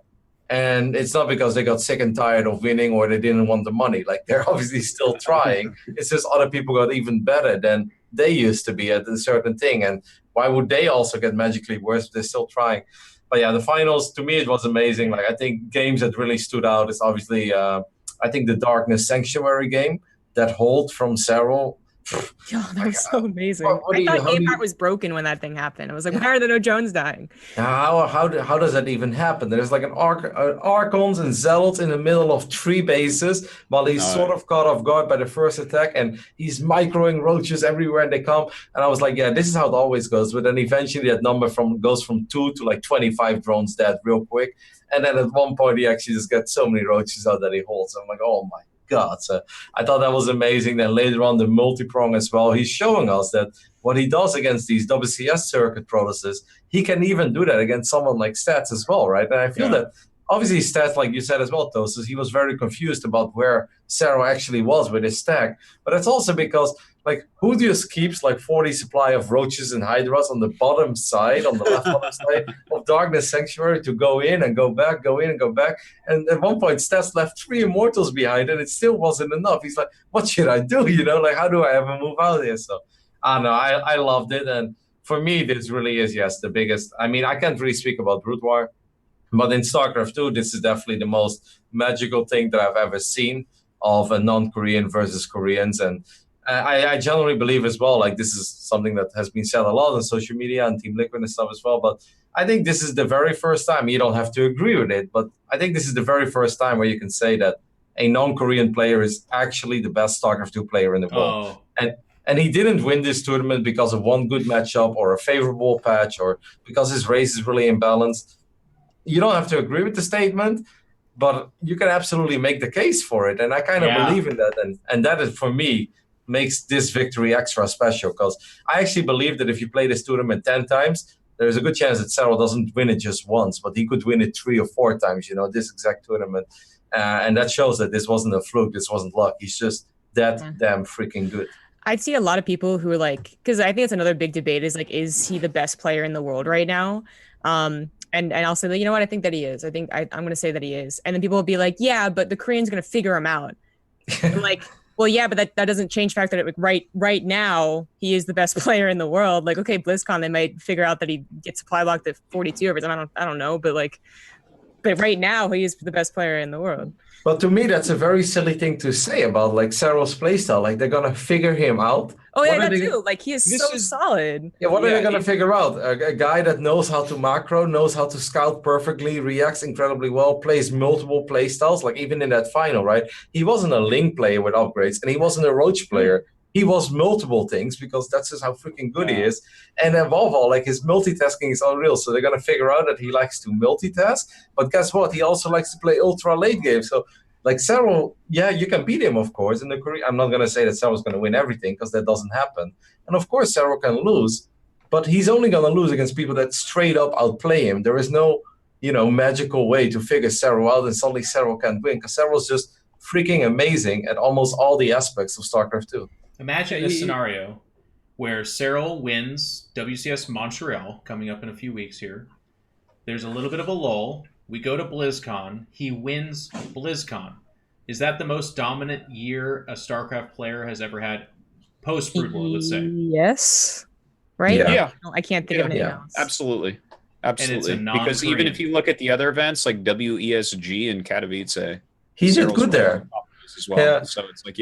And it's not because they got sick and tired of winning or they didn't want the money. Like, they're obviously still trying. It's just other people got even better than they used to be at a certain thing. And why would they also get magically worse if they're still trying? But yeah, the finals, to me, it was amazing. Like, I think games that really stood out is obviously, I think the Darkness Sanctuary game, that hold from Cyril Yeah, that was so amazing. what do I you- thought how do you- Gamepart was broken when that thing happened. I was like, why are there no Jones dying? How does that even happen? There's like an Archons and Zealots in the middle of 3 bases while he's sort of caught off guard by the first attack, and he's microing roaches everywhere and they come. And I was like, yeah, this is how it always goes. But then eventually that number goes from 2 to like 25 drones dead real quick. And then at one point he actually just got so many roaches out that he holds. I'm like, oh my God. So I thought that was amazing. Then later on the multi-prong as well, he's showing us that what he does against these WCS circuit Protoses, he can even do that against someone like Stats as well, right? And I feel that obviously Stats, like you said as well, Toasters, he was very confused about where Sero actually was with his stack. But it's also because, like, who just keeps like 40 supply of roaches and hydras on the bottom side, on the left bottom side of Darkness Sanctuary to go in and go back, go in and go back? And at one point, Stats left 3 Immortals behind, and it still wasn't enough. He's like, what should I do? You know, like, how do I ever move out of here? So, I don't know, I loved it. And for me, this really is, yes, the biggest. I mean, I can't really speak about Brood War, but in StarCraft 2, this is definitely the most magical thing that I've ever seen of a non-Korean versus Koreans. And I generally believe as well, like, this is something that has been said a lot on social media and Team Liquid and stuff as well. But I think this is the very first time, you don't have to agree with it, but I think this is the very first time where you can say that a non-Korean player is actually the best StarCraft 2 player in the world. And he didn't win this tournament because of one good matchup or a favorable patch or because his race is really imbalanced. You don't have to agree with the statement, but you can absolutely make the case for it. And I kind of believe in that. And that is, for me, makes this victory extra special, because I actually believe that if you play this tournament 10 times, there's a good chance that Cero doesn't win it just once, but he could win it 3 or 4 times, you know, this exact tournament. And that shows that this wasn't a fluke, this wasn't luck. He's just that damn freaking good. I'd see a lot of people who are like, because I think it's another big debate is like, is he the best player in the world right now? And I'll say that, you know what, I think that he is. I think I'm going to say that he is. And then people will be like, yeah, but the Korean's going to figure him out. I'm like, well, yeah, but that doesn't change the fact that right now he is the best player in the world. Like, okay, BlizzCon, they might figure out that he gets supply blocked at 42 every time. I don't know, but right now he is the best player in the world. But to me, that's a very silly thing to say about like Cero's playstyle. Like, they're gonna figure him out. Oh yeah, that too. Like, he is so solid. Yeah, what are they gonna figure out? A guy that knows how to macro, knows how to scout perfectly, reacts incredibly well, plays multiple playstyles. Like, even in that final, right? He wasn't a Link player with upgrades, and he wasn't a Roach player. He was multiple things, because that's just how freaking good he is. And above all, like, his multitasking is unreal. So they're gonna figure out that he likes to multitask. But guess what? He also likes to play ultra late game. So, like, Cero, yeah, you can beat him, of course. In the Korea, I'm not gonna say that Cero's gonna win everything, because that doesn't happen. And of course, Cero can lose, but he's only gonna lose against people that straight up outplay him. There is no, you know, magical way to figure Cero out and suddenly Cero can't win, because Cero's just freaking amazing at almost all the aspects of StarCraft 2. Imagine a scenario where Cyril wins WCS Montreal coming up in a few weeks here. There's a little bit of a lull. We go to BlizzCon. He wins BlizzCon. Is that the most dominant year a StarCraft player has ever had post Brood War, let's say? Yes. Right? Yeah. I can't think of anything else. Absolutely. And it's a Because even if you look at the other events like WESG and Katowice, he did good there as well. Yeah. So it's like,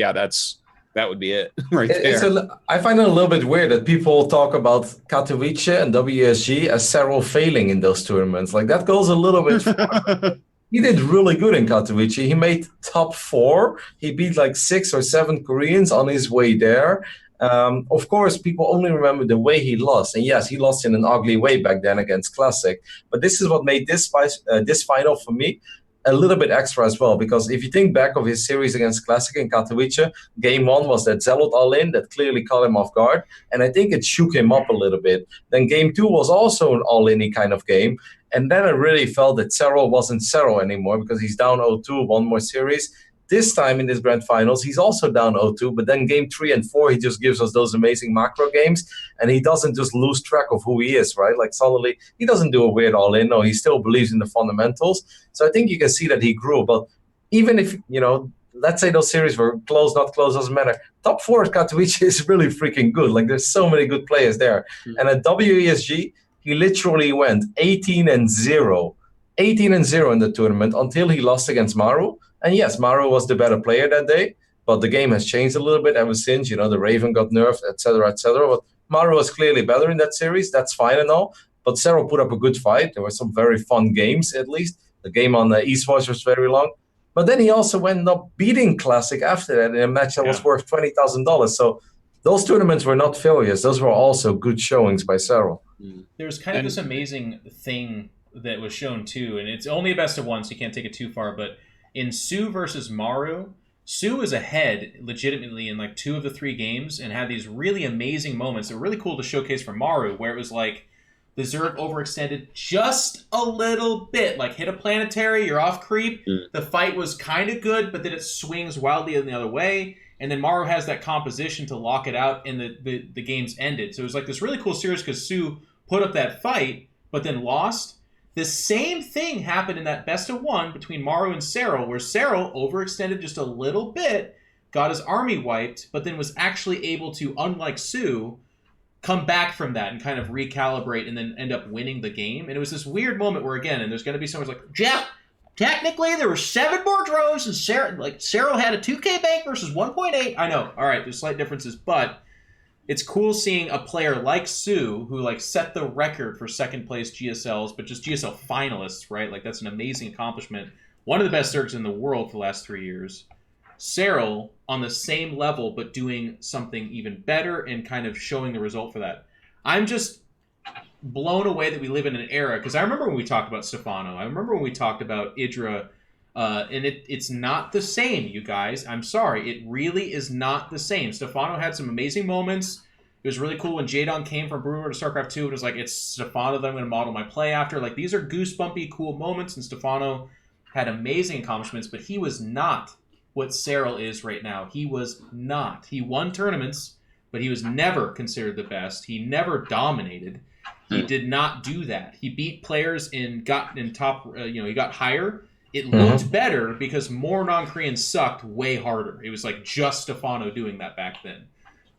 that would be it right there. I find it a little bit weird that people talk about Katowice and WSG as Cero failing in those tournaments. Like, that goes a little bit far. He did really good in Katowice. He made top 4. He beat like 6 or 7 Koreans on his way there. Of course, people only remember the way he lost. And yes, he lost in an ugly way back then against Classic. But this is what made this final for me a little bit extra as well, because if you think back of his series against Classic in Katowice, game 1 was that Zealot all-in that clearly caught him off guard, and I think it shook him up a little bit. Then game 2 was also an all-in kind of game, and then I really felt that Cero wasn't Cero anymore, because he's down 0-2, one more series. This time in this grand finals, he's also down 0-2, but then game 3 and 4, he just gives us those amazing macro games, and he doesn't just lose track of who he is, right? Like, suddenly, he doesn't do a weird all-in. No, he still believes in the fundamentals. So I think you can see that he grew. But even if, you know, let's say those series were close, not close, doesn't matter. Top 4 at Katowice is really freaking good. Like, there's so many good players there. And at WESG, he literally went 18-0. 18-0 in the tournament until he lost against Maru. And yes, Maru was the better player that day, but the game has changed a little bit ever since. You know, the Raven got nerfed, etc., etc. But Maru was clearly better in that series. That's fine and all. But Cyril put up a good fight. There were some very fun games, at least. The game on eSports was very long. But then he also went up beating Classic after that in a match that was worth $20,000. So those tournaments were not failures. Those were also good showings by Cyril. There's kind of this amazing thing that was shown too, and it's only a best of one, so you can't take it too far. But in Sue versus Maru, Sue is ahead legitimately in like 2 of the 3 games and had these really amazing moments that were really cool to showcase for Maru, where it was like the Zerg overextended just a little bit, like hit a planetary, you're off creep. The fight was kind of good, but then it swings wildly in the other way. And then Maru has that composition to lock it out, and the game's ended. So it was like this really cool series because Sue put up that fight, but then lost. The same thing happened in that best of one between Maru and Cyril, where Cyril overextended just a little bit, got his army wiped, but then was actually able to, unlike Sue, come back from that and kind of recalibrate and then end up winning the game. And it was this weird moment where, again, and there's going to be someone who's like, Jeff, technically there were 7 more drones and Cyril had a 2K bank versus 1.8. I know. All right, there's slight differences, but it's cool seeing a player like Sue who like set the record for second place GSLs, but just GSL finalists, right? Like that's an amazing accomplishment. One of the best Zergs in the world for the last 3 years. Cyril on the same level, but doing something even better and kind of showing the result for that. I'm just blown away that we live in an era, because I remember when we talked about Stefano. I remember when we talked about Idra, and it's not the same, you guys. I'm sorry. It really is not the same. Stefano had some amazing moments. It was really cool when Jadon came from Brewer to StarCraft 2. It was like, it's Stefano that I'm going to model my play after. Like, these are goosebumpy, cool moments, and Stefano had amazing accomplishments, but he was not what Cyril is right now. He was not. He won tournaments, but he was never considered the best. He never dominated. He did not do that. He beat players and got in top, he got higher. It looked better because more non-Koreans sucked way harder. It was like just Stefano doing that back then.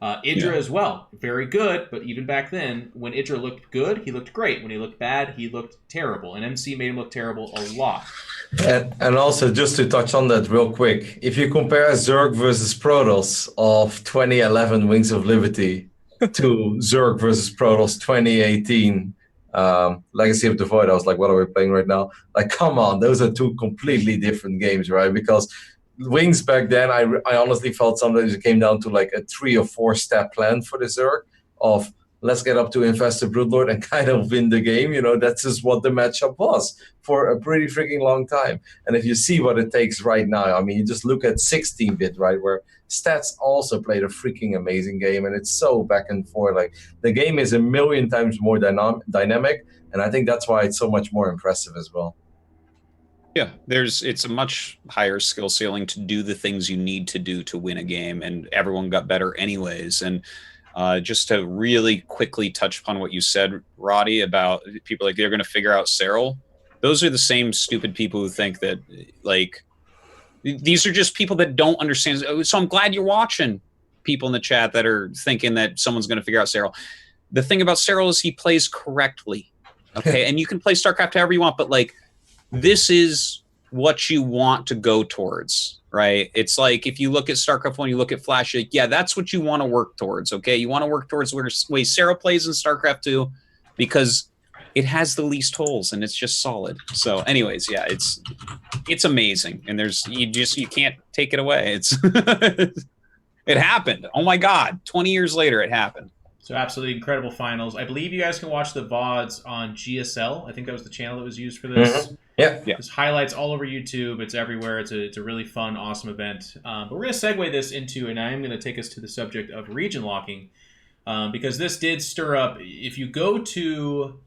Idra as well. Very good, but even back then, when Idra looked good, he looked great. When he looked bad, he looked terrible. And MC made him look terrible a lot. And also, just to touch on that real quick, if you compare Zerg versus Protoss of 2011 Wings of Liberty to Zerg versus Protoss 2018 Legacy of the Void, I was like, what are we playing right now? Like, come on, those are 2 completely different games, right? Because Wings back then, I honestly felt sometimes it came down to like a 3 or 4 step plan for the Zerg of let's get up to Infested Broodlord and kind of win the game. You know, that's just what the matchup was for a pretty freaking long time. And if you see what it takes right now, I mean, you just look at 16-bit, right, where Stats also played a freaking amazing game, and it's so back and forth. Like, the game is a million times more dynamic, and I think that's why it's so much more impressive as well. Yeah, it's a much higher skill ceiling to do the things you need to do to win a game, and everyone got better anyways. And just to really quickly touch upon what you said, Roddy, about people like they're going to figure out Cyril. Those are the same stupid people who think that, like, these are just people that don't understand. So I'm glad you're watching, people in the chat that are thinking that someone's going to figure out Cyril. The thing about Cyril is he plays correctly, okay? And you can play StarCraft however you want, but, like, this is what you want to go towards, right? It's like if you look at StarCraft 1, you look at Flash, like, yeah, that's what you want to work towards, okay? You want to work towards the way Cyril plays in StarCraft 2 because it has the least holes and it's just solid. So anyways, yeah, it's amazing. And you can't take it away. It's it happened. Oh my God. 20 years later, it happened. So absolutely incredible finals. I believe you guys can watch the VODs on GSL. I think that was the channel that was used for this. Yeah. There's highlights all over YouTube. It's everywhere. It's a really fun, awesome event. But we're going to segue this into, and I am going to take us to the subject of region locking, because this did stir up. If you go to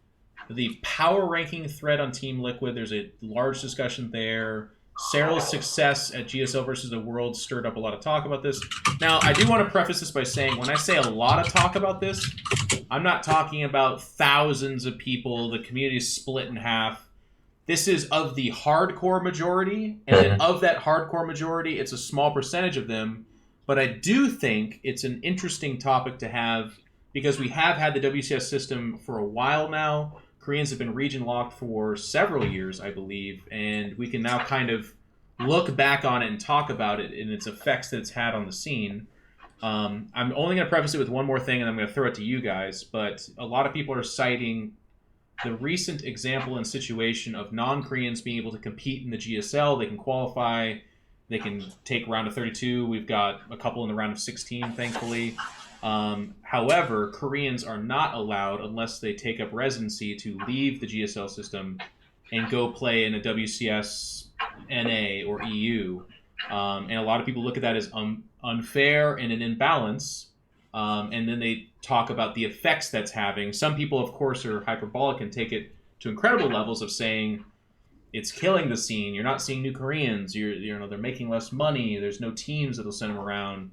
the power ranking thread on Team Liquid, there's a large discussion there. Cyril's success at GSL versus the World stirred up a lot of talk about this. Now, I do want to preface this by saying when I say a lot of talk about this, I'm not talking about thousands of people. The community is split in half. This is of the hardcore majority, and then of that hardcore majority, it's a small percentage of them. But I do think it's an interesting topic to have because we have had the WCS system for a while now. Koreans have been region locked for several years, I believe, and we can now kind of look back on it and talk about it and its effects that it's had on the scene. I'm only going to preface it with one more thing, and I'm going to throw it to you guys. But a lot of people are citing the recent example and situation of non-Koreans being able to compete in the GSL. They can qualify. They can take round of 32. We've got a couple in the round of 16, thankfully. However, Koreans are not allowed, unless they take up residency, to leave the GSL system and go play in a WCS NA or EU. And a lot of people look at that as unfair and an imbalance. And then they talk about the effects that's having. Some people, of course, are hyperbolic and take it to incredible levels of saying it's killing the scene. You're not seeing new Koreans. They're making less money. There's no teams that'll send them around.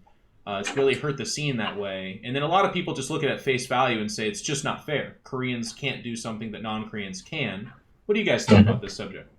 It's really hurt the scene that way. And then a lot of people just look at it at face value and say it's just not fair. Koreans can't do something that non-Koreans can. What do you guys think about this subject?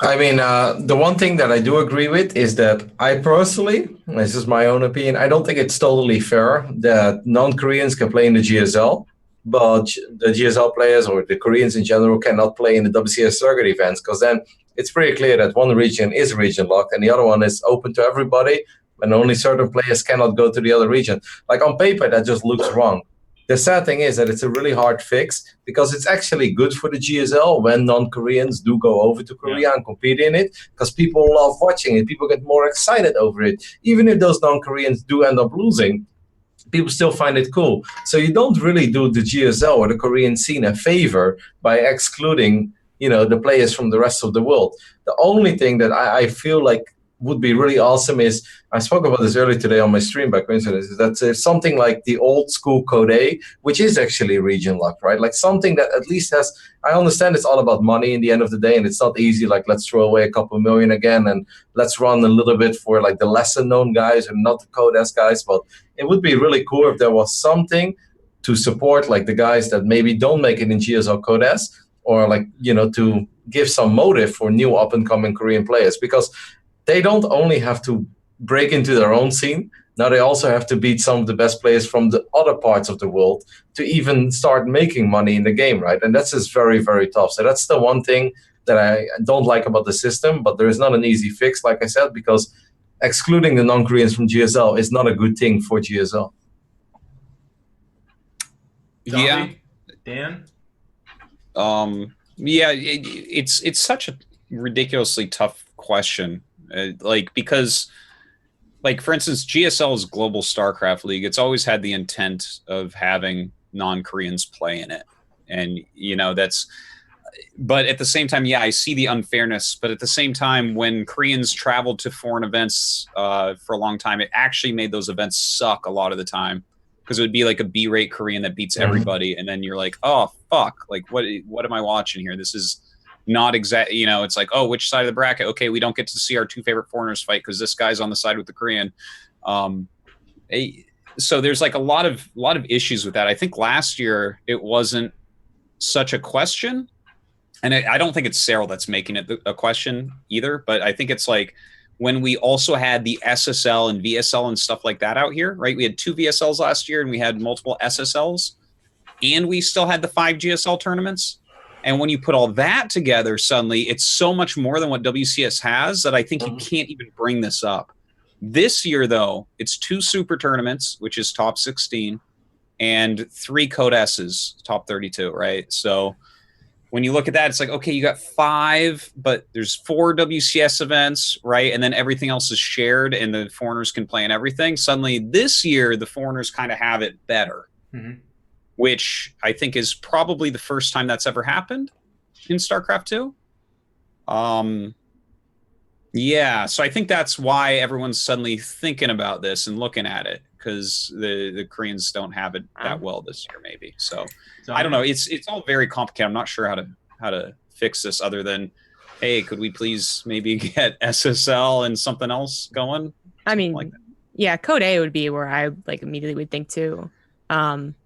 I mean, the one thing that I do agree with is that I personally, this is my own opinion, I don't think it's totally fair that non-Koreans can play in the GSL, but the GSL players or the Koreans in general cannot play in the WCS circuit events, because then it's pretty clear that one region is region locked and the other one is open to everybody, and only certain players cannot go to the other region. Like on paper, that just looks wrong. The sad thing is that it's a really hard fix, because it's actually good for the GSL when non-Koreans do go over to Korea and compete in it, because people love watching it. People get more excited over it. Even if those non-Koreans do end up losing, people still find it cool. So you don't really do the GSL or the Korean scene a favor by excluding, the players from the rest of the world. The only thing that I feel like would be really awesome is, I spoke about this earlier today on my stream by coincidence, is that there's something like the old school Code A, which is actually region locked, right? Like something that at least has, I understand it's all about money in the end of the day, and it's not easy, like let's throw away a couple million again and let's run a little bit for like the lesser known guys and not the Code S guys. But it would be really cool if there was something to support like the guys that maybe don't make it in GSL Code S, or like, to give some motive for new up and coming Korean players, because they don't only have to break into their own scene. Now they also have to beat some of the best players from the other parts of the world to even start making money in the game, right? And that's just very, very tough. So that's the one thing that I don't like about the system, but there is not an easy fix, like I said, because excluding the non-Koreans from GSL is not a good thing for GSL. Yeah. Dan? It's such a ridiculously tough question. Because, for instance, GSL's Global Starcraft League, it's always had the intent of having non-Koreans play in it. And, but at the same time, I see the unfairness. But at the same time, when Koreans traveled to foreign events for a long time, it actually made those events suck a lot of the time. Because it would be like a B-rate Korean that beats everybody. And then you're like, oh, fuck. Like, what am I watching here? This is not exact, it's like, oh, which side of the bracket? Okay, we don't get to see our two favorite foreigners fight because this guy's on the side with the Korean. So there's like a lot of issues with that. I think last year it wasn't such a question, and I don't think it's Cyril that's making it a question either. But I think it's like when we also had the SSL and VSL and stuff like that out here, right? We had 2 VSLs last year and we had multiple SSLs, and we still had the 5 GSL tournaments. And when you put all that together, suddenly it's so much more than what WCS has that I think you can't even bring this up. This year, though, it's 2 super tournaments, which is top 16, and 3 Code S's, top 32, right? So when you look at that, it's like, okay, you got 5, but there's 4 WCS events, right? And then everything else is shared and the foreigners can play in everything. Suddenly this year, the foreigners kind of have it better. Mm-hmm. Which I think is probably the first time that's ever happened in StarCraft 2. So I think that's why everyone's suddenly thinking about this and looking at it, because the Koreans don't have it that well this year, maybe. So I don't know. It's all very complicated. I'm not sure how to fix this other than, hey, could we please maybe get SSL and something else going? I mean, like that. Code A would be where I immediately would think too.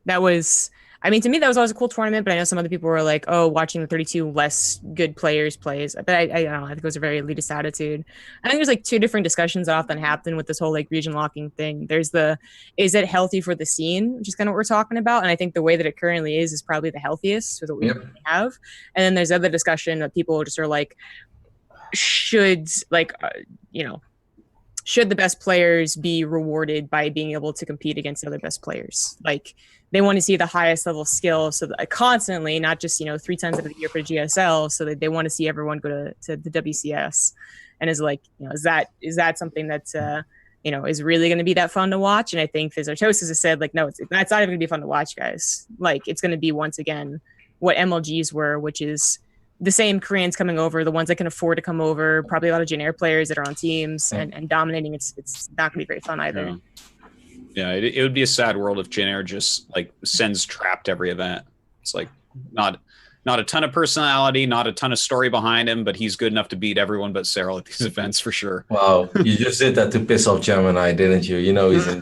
That was, to me, that was always a cool tournament, but I know some other people were like, oh, watching the 32 less good players plays. But I don't know, I think it was a very elitist attitude. I think there's 2 different discussions that often happen with this whole region locking thing. There's is it healthy for the scene, which is kind of what we're talking about. And I think the way that it currently is probably the healthiest with what we have. And then there's other discussion that people just are like, should should the best players be rewarded by being able to compete against other best players? Like, they want to see the highest level skill, so that constantly, not just 3 times out of the year for GSL, so that they want to see everyone go to the WCS. And is is that something that's is really going to be that fun to watch? And I think, as Artosistv has said, no, that's not even going to be fun to watch, guys. Like, it's going to be, once again, what MLGs were, which is the same Koreans coming over, the ones that can afford to come over, probably a lot of Jin Air players that are on teams and dominating. It's not going to be very fun either. Yeah, it would be a sad world if Jin Air just sends trapped every event. It's not a ton of personality, not a ton of story behind him, but he's good enough to beat everyone but Cyril at these events for sure. Wow, you just did that to piss off Gemini, didn't you? He's in.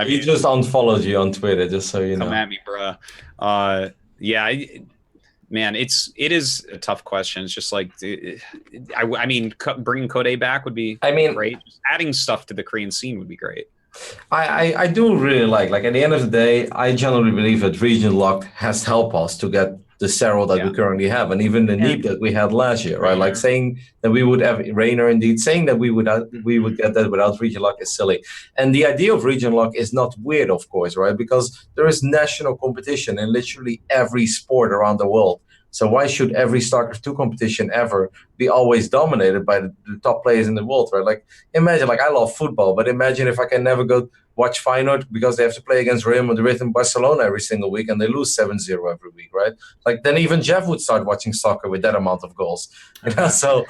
He just unfollowed you on Twitter, just so you know. Come at me, bruh. Man, it is a tough question. It's just I mean, bringing Code back would be great. Just adding stuff to the Korean scene would be great. I do really like at the end of the day, I generally believe that region lock has helped us to get the Cyril that we currently have, and even the Neep that we had last year, right? Like, saying that we would have Rainer, indeed, saying that we would get that without region lock is silly. And the idea of region lock is not weird, of course, right? Because there is national competition in literally every sport around the world. So why should every StarCraft 2 competition ever be always dominated by the top players in the world, right? Like, imagine, I love football, but imagine if I can never go watch Feyenoord because they have to play against Real Madrid and Barcelona every single week and they lose 7-0 every week, right? Then even Jeff would start watching soccer with that amount of goals. So,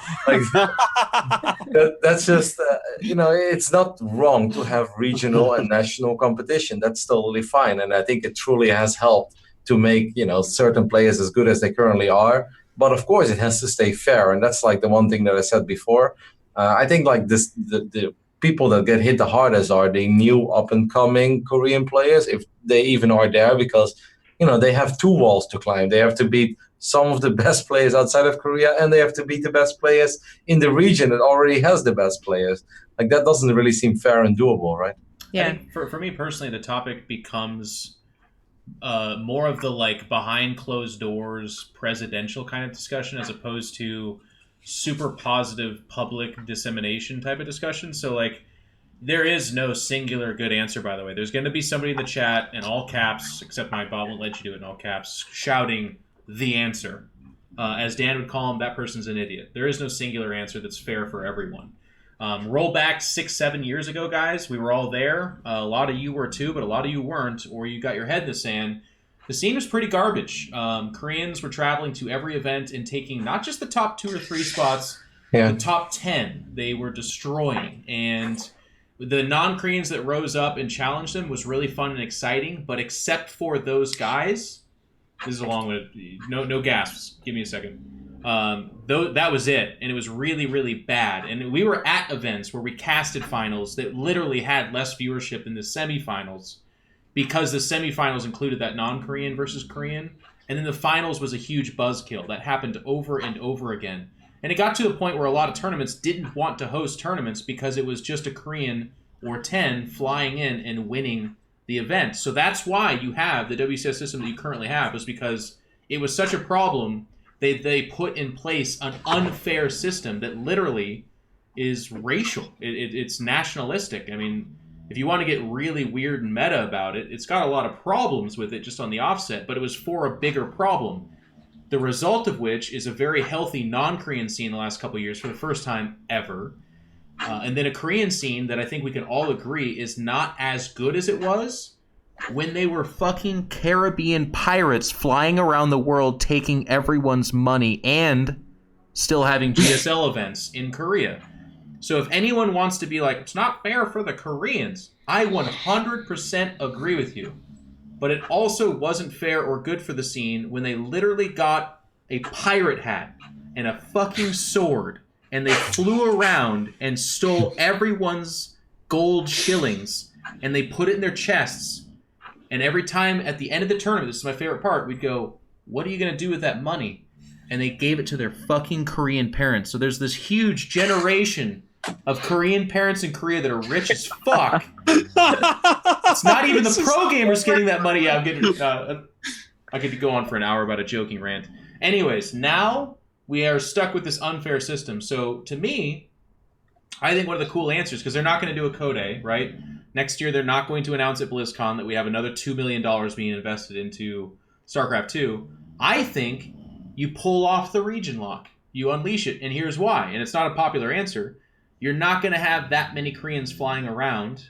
that's just, it's not wrong to have regional and national competition. That's totally fine. And I think it truly has helped to make certain players as good as they currently are, but of course it has to stay fair, and that's the one thing that I said before. I think the people that get hit the hardest are the new up and coming Korean players, if they even are there, because they have 2 walls to climb. They have to beat some of the best players outside of Korea, and they have to beat the best players in the region that already has the best players. That doesn't really seem fair and doable, right? Yeah. I think for me personally, the topic becomes more of the behind closed doors presidential kind of discussion, as opposed to super positive public dissemination type of discussion. So there is no singular good answer, by the way. There's going to be somebody in the chat in all caps, except my bot won't let you do it in all caps, shouting the answer. As Dan would call him, that person's an idiot. There is no singular answer that's fair for everyone. Roll back 6-7 years ago, guys. We were all there. A lot of you were too, but a lot of you weren't, or you got your head in the sand. The scene was pretty garbage. Koreans were traveling to every event and taking not just the top 2 or 3 spots, the top 10. They were destroying. And the non-Koreans that rose up and challenged them was really fun and exciting, but except for those guys, this is a long way. No gasps. Give me a second. That was it, and it was really, really bad. And we were at events where we casted finals that literally had less viewership than the semifinals, because the semifinals included that non-Korean versus Korean, and then the finals was a huge buzzkill that happened over and over again. And it got to the point where a lot of tournaments didn't want to host tournaments because it was just a Korean or 10 flying in and winning the event. So that's why you have the WCS system that you currently have, is because it was such a problem. They put in place an unfair system that literally is racial. It's nationalistic. I mean, if you want to get really weird and meta about it, it's got a lot of problems with it just on the offset, but it was for a bigger problem. The result of which is a very healthy non-Korean scene the last couple of years for the first time ever. And then a Korean scene that I think we can all agree is not as good as it was when they were fucking Caribbean pirates flying around the world taking everyone's money and still having GSL events in Korea. So if anyone wants to be like, it's not fair for the Koreans, I 100% agree with you. But it also wasn't fair or good for the scene when they literally got a pirate hat and a fucking sword and they flew around and stole everyone's gold shillings and they put it in their chests. And every time at the end of the tournament, this is my favorite part, we'd go, what are you going to do with that money? And they gave it to their fucking Korean parents. So there's this huge generation of Korean parents in Korea that are rich as fuck. It's not even the pro gamers getting that money. Yeah, I get to go on for an hour about a joking rant. Anyways, now we are stuck with this unfair system. So to me, I think one of the cool answers, because they're not going to do a Code, right? Next year, they're not going to announce at BlizzCon that we have another $2 million being invested into StarCraft 2. I think you pull off the region lock. You unleash it, and here's why. And it's not a popular answer. You're not going to have that many Koreans flying around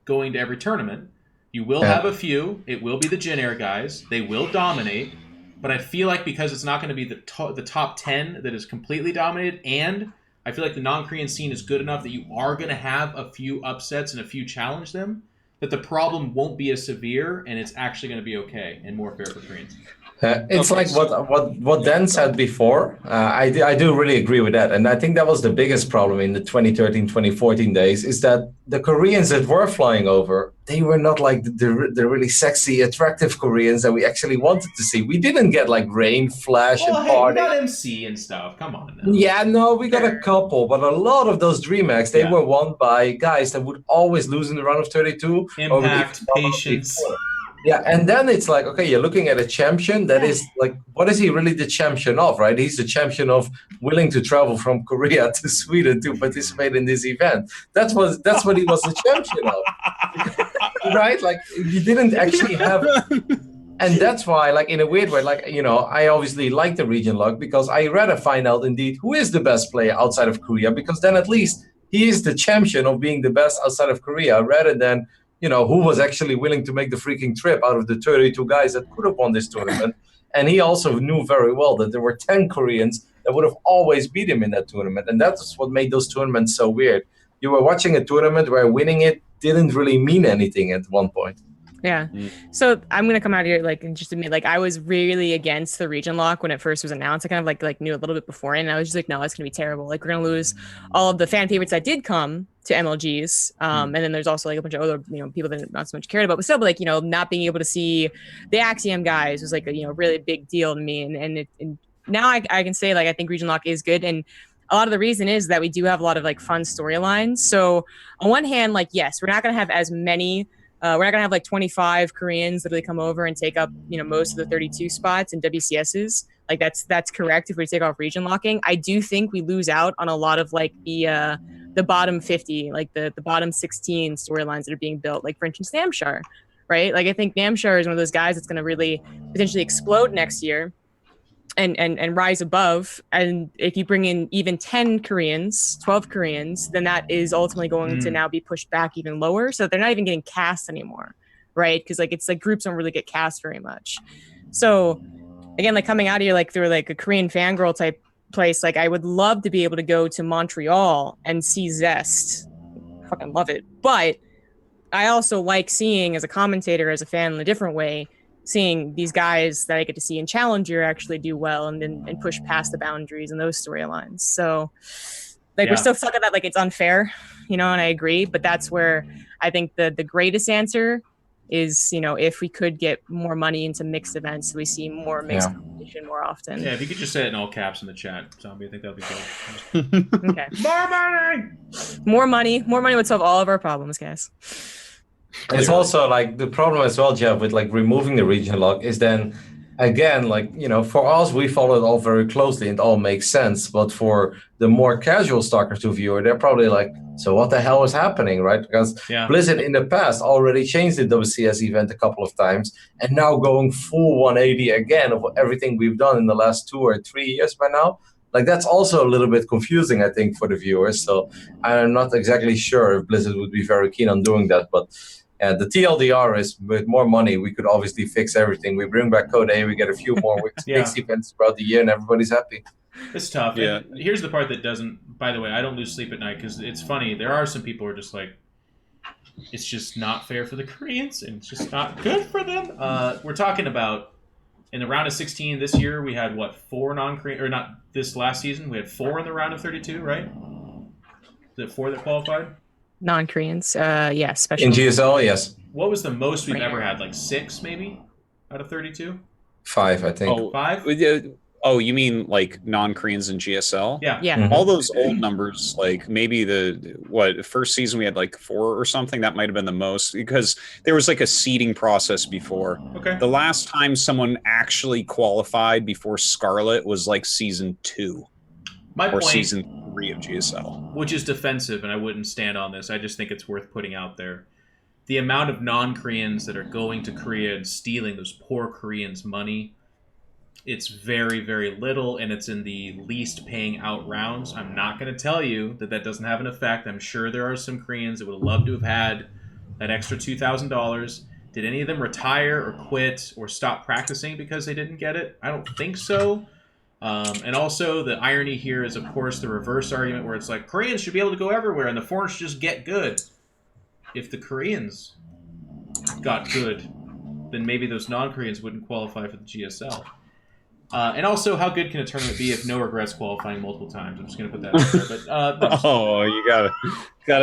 going to every tournament. You will have a few. It will be the Jin Air guys. They will dominate. But I feel like because it's not going to be the top 10 that is completely dominated, and I feel like the non-Korean scene is good enough that you are going to have a few upsets and a few challenge them, that the problem won't be as severe, and it's actually going to be okay and more fair for Koreans. It's like what Dan said before. I do really agree with that. And I think that was the biggest problem in the 2013, 2014 days, is that the Koreans that were flying over, they were not like the really sexy, attractive Koreans that we actually wanted to see. We didn't get like rain, flash, and party. We got MC and stuff. Come on now. Yeah, no, we got a couple. But a lot of those DreamHacks, they were won by guys that would always lose in the round of 32. Impact, patience. Yeah, and then it's like, okay, you're looking at a champion that is like, what is he really the champion of, right? He's the champion of willing to travel from Korea to Sweden to participate in this event. That's what he was the champion of, right? Like, you didn't actually have, and that's why, like, in a weird way, like, you know, I obviously like the region lock because I rather find out indeed who is the best player outside of Korea, because then at least he is the champion of being the best outside of Korea, rather than, you know, who was actually willing to make the freaking trip out of the 32 guys that could have won this tournament. And he also knew very well that there were 10 Koreans that would have always beat him in that tournament. And that's what made those tournaments so weird. You were watching a tournament where winning it didn't really mean anything at one point. Yeah. So I'm going to come out here like and just admit, like, I was really against the region lock when it first was announced. I kind of like knew a little bit before, and I was just like, no, it's going to be terrible. Like, we're going to lose all of the fan favorites that did come to MLGs. And then there's also like a bunch of other, you know, people that not so much cared about, but still, like, you know, not being able to see the Axiom guys was like a, you know, really big deal to me. And now I can say, like, I think region lock is good. And a lot of the reason is that we do have a lot of like fun storylines. So on one hand, like, yes, we're not going to have as many. We're not gonna have like 25 Koreans literally come over and take up, you know, most of the 32 spots in WCSs. Like, that's correct if we take off region locking. I do think we lose out on a lot of like the bottom 50, like the bottom 16 storylines that are being built. Like, for instance, Namshar, right? Like, I think Namshar is one of those guys that's gonna really potentially explode next year and rise above. And if you bring in even 10 Koreans, 12 Koreans, then that is ultimately going to now be pushed back even lower. So they're not even getting cast anymore, right? Because like, it's like groups don't really get cast very much. So again, like, coming out of here, like, through like a Korean fangirl type place, like, I would love to be able to go to Montreal and see Zest. I fucking love it. But I also like seeing, as a commentator, as a fan in a different way, seeing these guys that I get to see in Challenger actually do well and push past the boundaries and those storylines. So like, we're still stuck at that, like, it's unfair, you know, and I agree, but that's where I think the greatest answer is, you know, if we could get more money into mixed events, so we see more mixed competition more often. Yeah, if you could just say it in all caps in the chat, Zombie, I think that would be good. Okay. More money! More money would solve all of our problems, guys. It's also like the problem as well, Jeff, with like removing the region lock is then again, like, you know, for us, we follow it all very closely and it all makes sense. But for the more casual Starcraft 2 viewer, they're probably like, so what the hell is happening, right? Because Blizzard in the past already changed the WCS event a couple of times, and now going full 180 again of everything we've done in the last 2 or 3 years by now. Like, that's also a little bit confusing, I think, for the viewers. So I'm not exactly sure if Blizzard would be very keen on doing that. But the TLDR is, with more money, we could obviously fix everything. We bring back Code A, we get a few more mixed events throughout the year, and everybody's happy. It's tough. Yeah. And here's the part that doesn't, by the way, I don't lose sleep at night because it's funny. There are some people who are just like, it's just not fair for the Koreans and it's just not good for them. We're talking about in the round of 16 this year, we had, what, 4 non-Korean, or not this last season, we had 4 in the round of 32, right? Is it 4 that qualified? Non-Koreans, yeah, especially in GSL, yes. What was the most we've ever had? Like 6, maybe, out of 32? 5, I think. Oh, 5? Oh, you mean like non-Koreans in GSL? Yeah. Yeah. All those old numbers, like maybe first season we had like 4 or something. That might have been the most because there was like a seeding process before. Okay. The last time someone actually qualified before Scarlet was like season 2 My or point, season 3 of GSL. which is defensive, and I wouldn't stand on this. I just think it's worth putting out there. The amount of non-Koreans that are going to Korea and stealing those poor Koreans' money, it's very, very little, and it's in the least paying out rounds. I'm not going to tell you that doesn't have an effect. I'm sure there are some Koreans that would have loved to have had that extra $2,000. Did any of them retire or quit or stop practicing because they didn't get it? I don't think so. And also, the irony here is, of course, the reverse argument where it's like, Koreans should be able to go everywhere, and the foreigners should just get good. If the Koreans got good, then maybe those non-Koreans wouldn't qualify for the GSL. And also, how good can a tournament be if no regrets qualifying multiple times? I'm just going to put that out there. But, Oh, you gotta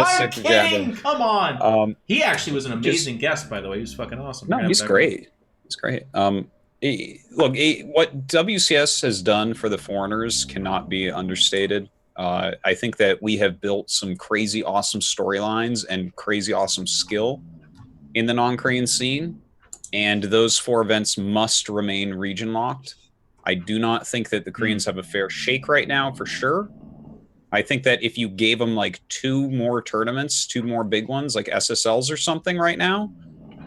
I'm stick together. kidding! Come on! He actually was an amazing guest, by the way. He was fucking awesome. No, he's great. He's great. Look, what WCS has done for the foreigners cannot be understated. I think that we have built some crazy awesome storylines and crazy awesome skill in the non-Korean scene, and those 4 events must remain region locked. I do not think that the Koreans have a fair shake right now, for sure. I think that if you gave them like 2 more tournaments, 2 more big ones, like SSLs or something right now,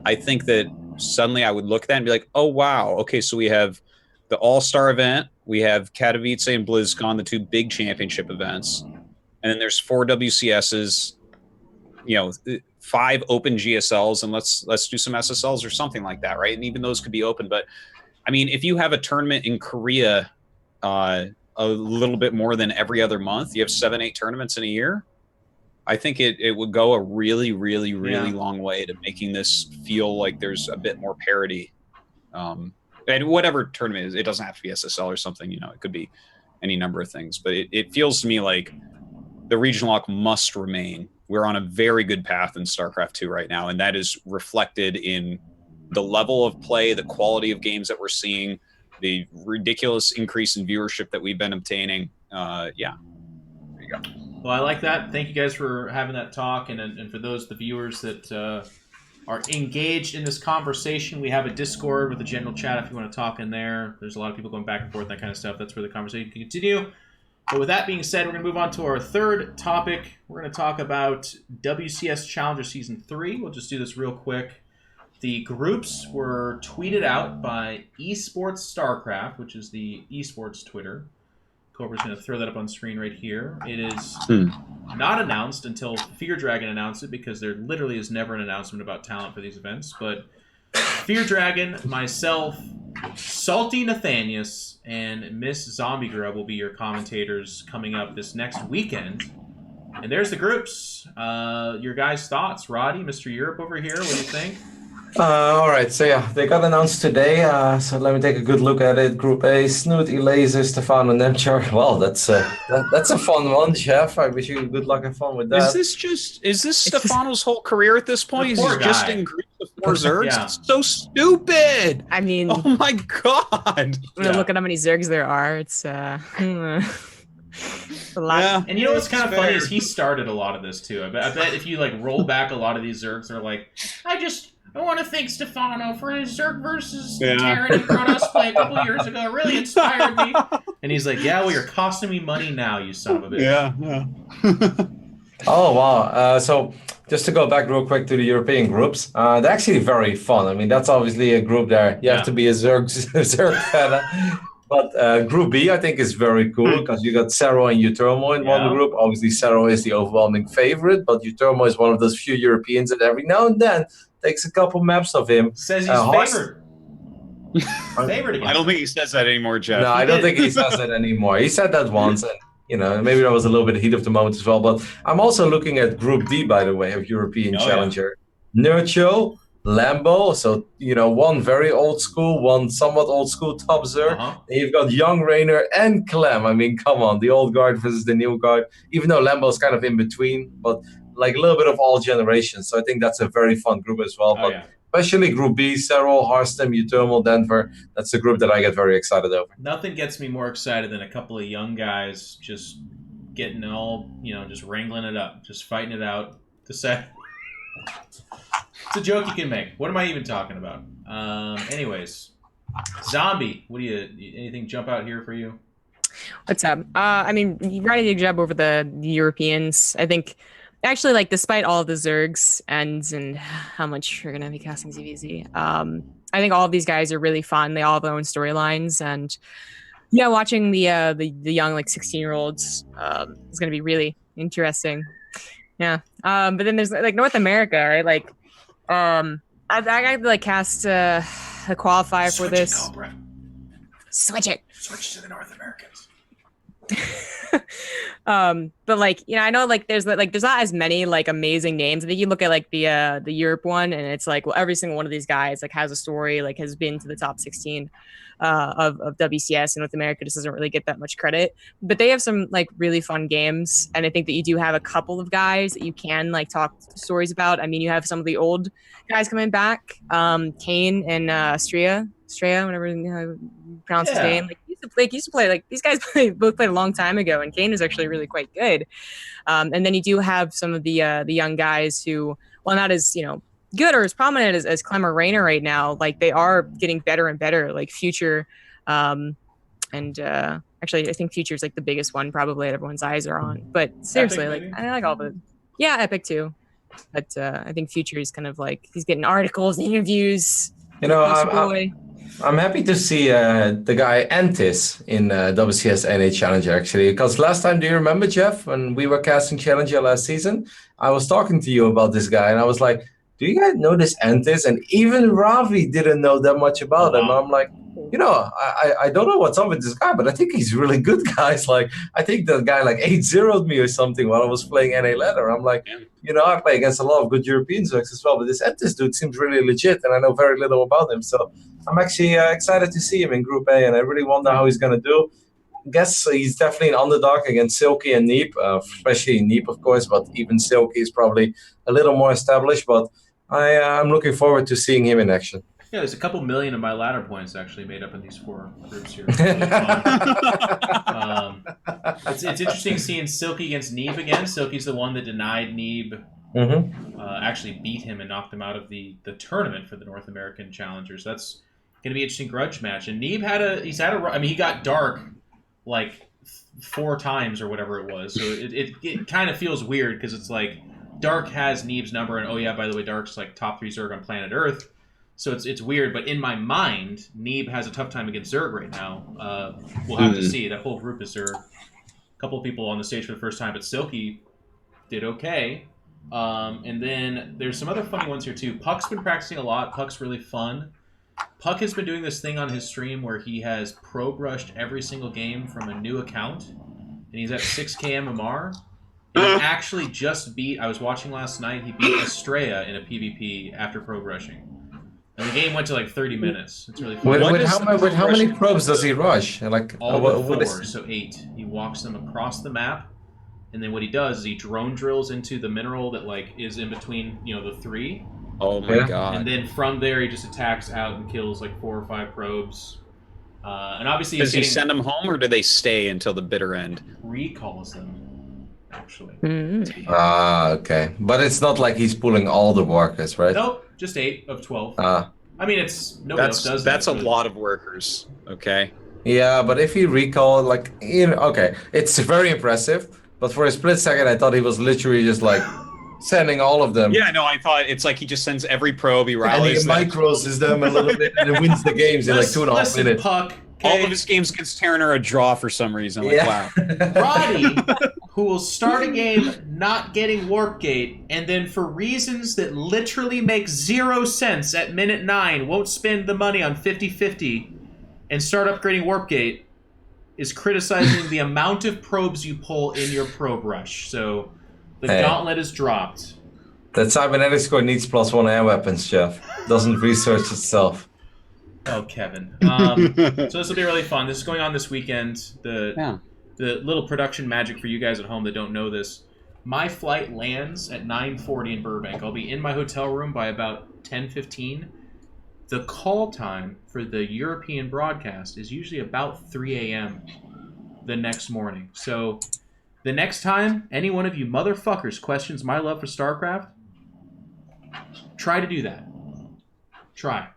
I think that suddenly I would look at that and be like, oh, wow. Okay, so we have the All-Star event, we have Katowice and BlizzCon, the 2 big championship events, and then there's 4 WCSs, 5 open GSLs, and let's do some SSLs or something like that, right? And even those could be open, but I mean, if you have a tournament in Korea a little bit more than every other month, you have 7-8 tournaments in a year, I think it would go a really, really, really long way to making this feel like there's a bit more parity. And whatever tournament it is, it doesn't have to be SSL or something, it could be any number of things. But it feels to me like the regional lock must remain. We're on a very good path in StarCraft 2 right now, and that is reflected in the level of play, the quality of games that we're seeing, the ridiculous increase in viewership that we've been obtaining. There you go. Well, I like that. Thank you guys for having that talk, and for the viewers that are engaged in this conversation, we have a Discord with a general chat if you want to talk in there. There's a lot of people going back and forth, that kind of stuff. That's where the conversation can continue. But with that being said, we're going to move on to our third topic. We're going to talk about WCS Challenger Season 3. We'll just do this real quick. The groups were tweeted out by Esports Starcraft, which is the esports Twitter. Cobra's going to throw that up on screen right here. It is not announced until Fear Dragon announced it, because there literally is never an announcement about talent for these events. But Fear Dragon, myself, Salty Nathanius, and Miss Zombie Grub will be your commentators coming up this next weekend. And there's the groups. Your guys' thoughts. Roddy, Mr. Europe over here, what do you think? All right, so yeah, they got announced today. So let me take a good look at it. Group A: Snoot, Elaser, Stefano, Nemchar. Well, that's a fun one, Chef. I wish you good luck and fun with that. Is this Stefano's whole career at this point? He's just in groups of 4 Zergs? Yeah. It's so stupid. I mean, oh my god. Look at how many Zergs there are. It's a lot. Yeah. And you know what's kind of funny is he started a lot of this too. I bet if you roll back a lot of these Zergs, they're like, I want to thank Stefano for his Zerg versus Terran and Kronos play a couple years ago. It really inspired me. And he's like, yeah, well, you're costing me money now, you son of a bitch. Yeah. Oh, wow. So just to go back real quick to the European groups, they're actually very fun. I mean, that's obviously a group there. You have to be a Zerg fan. But Group B, I think, is very cool because you got Cerro and Utermo in one group. Obviously, Cerro is the overwhelming favorite, but Utermo is one of those few Europeans that every now and then takes a couple maps of him. Says he's favored. Favored again. I don't think he says that anymore, Jeff. No, I don't think he says that anymore. He said that once, and maybe that was a little bit of heat of the moment as well. But I'm also looking at Group D, by the way, of European Challenger. Nercho, Lambo, so one very old school, one somewhat old school top Zerg. And you've got Young Rainer and Clem. I mean, come on, the old guard versus the new guard. Even though Lambo's kind of in between, but like a little bit of all generations. So I think that's a very fun group as well. But especially Group B, Serral, Harstem, Utermal, Denver. That's the group that I get very excited over. Nothing gets me more excited than a couple of young guys just getting all, just wrangling it up, just fighting it out. It's a joke you can make. What am I even talking about? Anyways, Zombie, anything jump out here for you? What's up? I mean, you did a good job over the Europeans. I think, actually, like, despite all of the Zergs and how much you're going to be casting ZVZ, I think all of these guys are really fun. They all have their own storylines. And, yeah, watching the young, like, 16-year-olds is going to be really interesting. Yeah. But then there's, like, North America, right? Like, I got to, like, cast a qualifier for this. Switch it. Switch to the North Americans. But like, I know like there's not as many like amazing names. I think you look at like the Europe one, and it's like, well, every single one of these guys like has a story, like has been to the top 16 of WCS, and North America just doesn't really get that much credit. But they have some like really fun games, and I think that you do have a couple of guys that you can like talk stories about. I mean, you have some of the old guys coming back, Kane and Strea, whatever you pronounce his name. Like, used to play like these guys both played a long time ago, and Kane is actually really quite good. And then you do have some of the young guys who, while not as good or as prominent as Clemmer Rayner right now, like they are getting better and better. Like Future, and actually I think Future's like the biggest one probably that everyone's eyes are on. But seriously, Epic, I like all the Epic too. But I think Future is kind of like he's getting articles, interviews. I'm happy to see the guy Antis in WCS NA Challenger, actually. Because last time, do you remember, Jeff, when we were casting Challenger last season? I was talking to you about this guy, and I was like, do you guys know this Antis? And even Ravi didn't know that much about him. I'm like, I don't know what's up with this guy, but I think he's really good, guys. Like, I think the guy like 8-0'd me or something while I was playing NA ladder. I'm like, I play against a lot of good European Zergs as well, but this Antis dude seems really legit, and I know very little about him. So I'm actually excited to see him in Group A, and I really wonder how he's going to do. I guess he's definitely an underdog against Silky and Neep, especially Neep, of course, but even Silky is probably a little more established. But I'm looking forward to seeing him in action. Yeah, there's a couple million of my ladder points actually made up in these 4 groups here. It's interesting seeing Silky against Neeb again. Silky's the one that denied Neeb, actually beat him and knocked him out of the tournament for the North American Challengers. That's going to be an interesting grudge match. And Neeb he got dark like 4 times or whatever it was. So it kind of feels weird because it's like Dark has Neeb's number, and by the way, Dark's like top 3 Zerg on planet Earth. So it's weird, but in my mind, Neeb has a tough time against Zerg right now. We'll have to see. That whole group is Zerg. A couple of people on the stage for the first time, but Silky did okay. And then there's some other funny ones here too. Puck's been practicing a lot. Puck's really fun. Puck has been doing this thing on his stream where he has pro-brushed every single game from a new account, and he's at 6k MMR. And he actually just beat, I was watching last night, he beat Estrella in a PvP after pro-brushing. And the game went to like 30 minutes. It's really fun. With how many probes does he rush? Like all but 4, so 8. He walks them across the map, and then what he does is he drone drills into the mineral that like is in between, the 3. Oh my god! And then from there he just attacks out and kills like 4 or 5 probes. And obviously, does he send them home, or do they stay until the bitter end? Recalls them. Actually. Okay. But it's not like he's pulling all the workers, right? Nope, just 8 of 12. I mean, it's nobody else does that. That's a lot of workers. Okay. Yeah, but if he recalled, okay, it's very impressive. But for a split second, I thought he was literally just like sending all of them. Yeah, no, I thought it's like he just sends every probe, he rallies and he micros them a little bit, and then wins the games in like 2.5 minutes. Puck, okay. All of his games against Terran are a draw for some reason. Like, wow. Roddy, who will start a game not getting Warp Gate, and then for reasons that literally make 0 sense at minute 9, won't spend the money on 50-50 and start upgrading Warp Gate, is criticizing the amount of probes you pull in your probe rush. So the gauntlet is dropped. That cybernetic score needs +1 air weapons, Jeff. Doesn't research itself. Oh, Kevin. So this will be really fun. This is going on this weekend. The little production magic for you guys at home that don't know this. My flight lands at 9:40 in Burbank. I'll be in my hotel room by about 10:15. The call time for the European broadcast is usually about 3 a.m. the next morning. So the next time any one of you motherfuckers questions my love for StarCraft, try to do that. Try.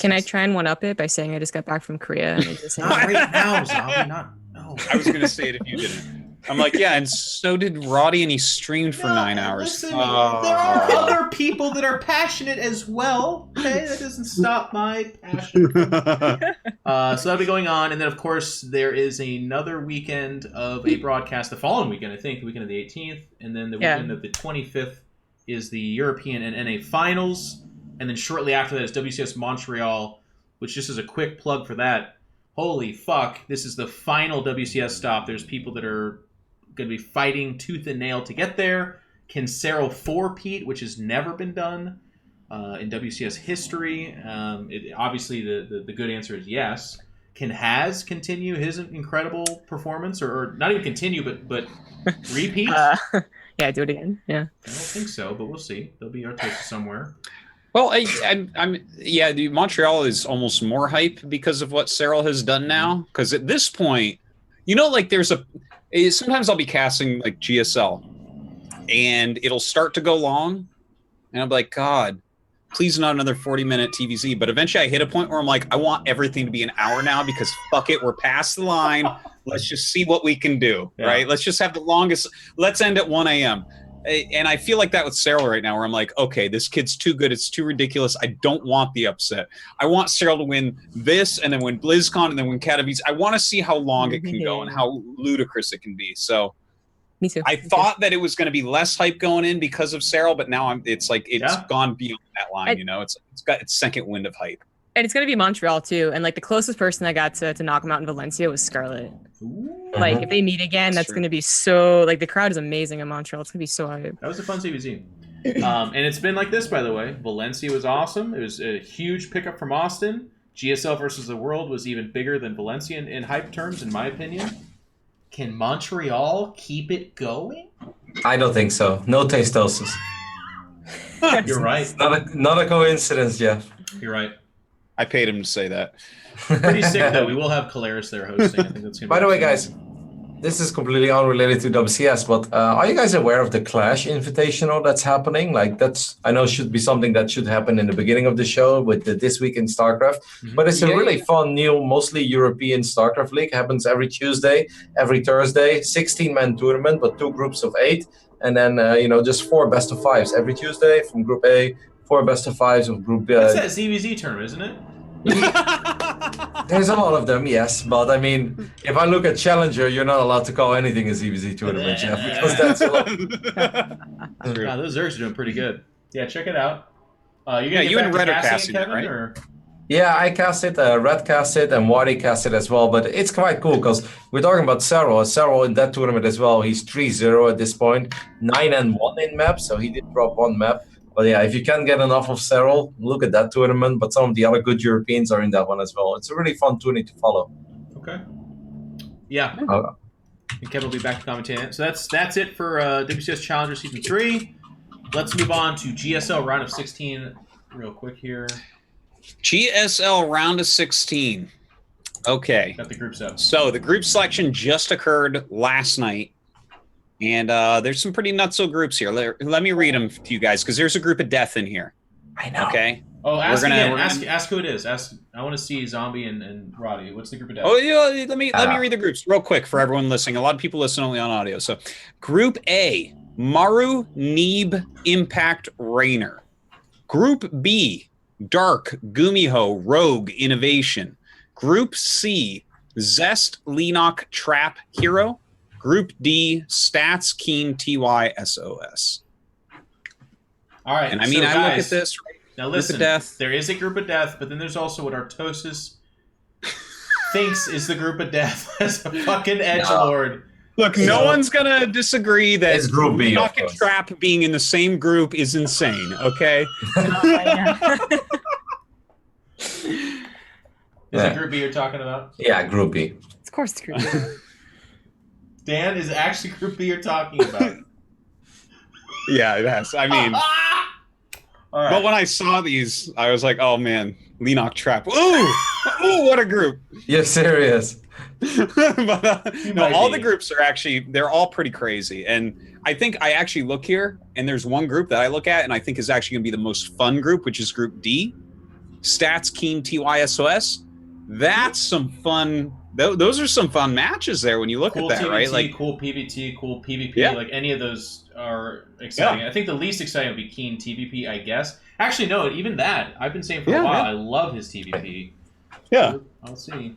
Can I try and one-up it by saying I just got back from Korea? And just Not right now, Zombie. No. I was going to say it if you didn't. I'm like, yeah, and so did Roddy, and he streamed for 9 hours. Listen, there are other people that are passionate as well. Okay, that doesn't stop my passion. So that'll be going on, and then of course there is another weekend of a broadcast. The following weekend, I think, the weekend of the 18th, and then the weekend of the 25th is the European and NA finals, and then shortly after that is WCS Montreal, which just is a quick plug for that. Holy fuck! This is the final WCS stop. There's people that are going to be fighting tooth and nail to get there. Can Serral 4-peat, which has never been done in WCS history? Obviously, the good answer is yes. Can Haz continue his incredible performance, or not even continue, but repeat? Yeah, do it again. Yeah, I don't think so, but we'll see. There'll be Artosistv somewhere. Well, the Montreal is almost more hype because of what Serral has done now. Because at this point, like sometimes I'll be casting like GSL, and it'll start to go long, and I'm like, God, please not another 40-minute TVZ. But eventually I hit a point where I'm like, I want everything to be an hour now because fuck it, we're past the line. Let's just see what we can do, right? Let's just have the longest. Let's end at 1 a.m. And I feel like that with Serral right now, where I'm like, okay, this kid's too good. It's too ridiculous. I don't want the upset. I want Serral to win this and then win BlizzCon and then win Katowice. I want to see how long it can go and how ludicrous it can be. So me too. I thought that it was going to be less hype going in because of Serral, but now it's gone beyond that line. It's got its second wind of hype. And it's going to be Montreal too. And like the closest person I got to knock him out in Valencia was Scarlet. Ooh. Like if they meet again, that's going to be so, like the crowd is amazing in Montreal. It's going to be so hype. That was a fun CBC. And it's been like this, by the way. Valencia was awesome. It was a huge pickup from Austin. GSL versus the World was even bigger than Valencia in hype terms, in my opinion. Can Montreal keep it going? I don't think so. No tastosis. You're right. Not a coincidence, Jeff. You're right. I paid him to say that. Pretty sick, though. We will have Colaris there hosting. I think that's gonna be By the way, guys, this is completely unrelated to WCS, but are you guys aware of the Clash Invitational that's happening? Like I know should be something that should happen in the beginning of the show with This Week in StarCraft. Mm-hmm. But it's a really fun, new, mostly European StarCraft league. Happens every Tuesday, every Thursday. 16-man tournament, but 2 groups of 8. And then, just 4 best of 5s every Tuesday from Group A, 4 best of 5s of Group B. That's that ZVZ tournament, isn't it? There's a lot of them, yes. But, I mean, if I look at Challenger, you're not allowed to call anything a ZVZ tournament, Jeff, because that's a lot. Wow, those Zergs are doing pretty good. Yeah, check it out. You and Red are casting it, right? Or? Yeah, I cast it, Red cast it, and Waddy cast it as well. But it's quite cool because we're talking about Serral. Serral in that tournament as well. He's 3-0 at this point, 9-1 in map, so he did drop 1 map. But yeah, if you can't get enough of Serral, look at that tournament. But some of the other good Europeans are in that one as well. It's a really fun tournament to follow. Okay. Yeah. And Kevin will be back to commentating. So that's it for WCS Challenger Season 3. Let's move on to GSL Round of 16 real quick here. GSL Round of 16. Okay. Got the groups up. So the group selection just occurred last night. And there's some pretty nutso groups here. Let me read them to you guys, because there's a group of death in here. I know. Okay. Oh, ask who it is. I want to see Zombie and Roddy. What's the group of death? Oh, yeah. Let me read the groups real quick for everyone listening. A lot of people listen only on audio. So, Group A: Maru, Neeb, Impact, Rainer. Group B: Dark, Gumiho, Rogue, Innovation. Group C: Zest, Lenok, Trap, Hero. Group D: Stats, Keen, TY, SOS. All right. And I mean, so I guys, look at this. Now listen, death. There is a group of death, but then there's also what Artosistv thinks is the group of death as a fucking edgelord. Look, no one's gonna disagree that it's Group B, Lenok and Trap being in the same group is insane. Okay. Is it Group B you're talking about? Yeah, Group B. Of course, it's Group B. Dan, is actually Group B you're talking about? Yeah, it has. I mean, All right. But when I saw these, I was like, oh man, Leenock Trap. Ooh, ooh, what a group. You're serious. But no, might all be. the groups are actually, they're all pretty crazy. And I think I actually look here, and there's one group that I look at, and I think is actually going to be the most fun group, which is Group D. Stats, Keen, TYSOS. That's some fun. Those are some fun matches there when you look Cool at that, TVT, right? Like, cool PvT, cool PvP. Yeah. Like any of those are exciting. Yeah. I think the least exciting would be Keen TVP, I guess. Actually, no, even that. I've been saying for Yeah, a while, yeah. I love his TVP. yeah. I'll see.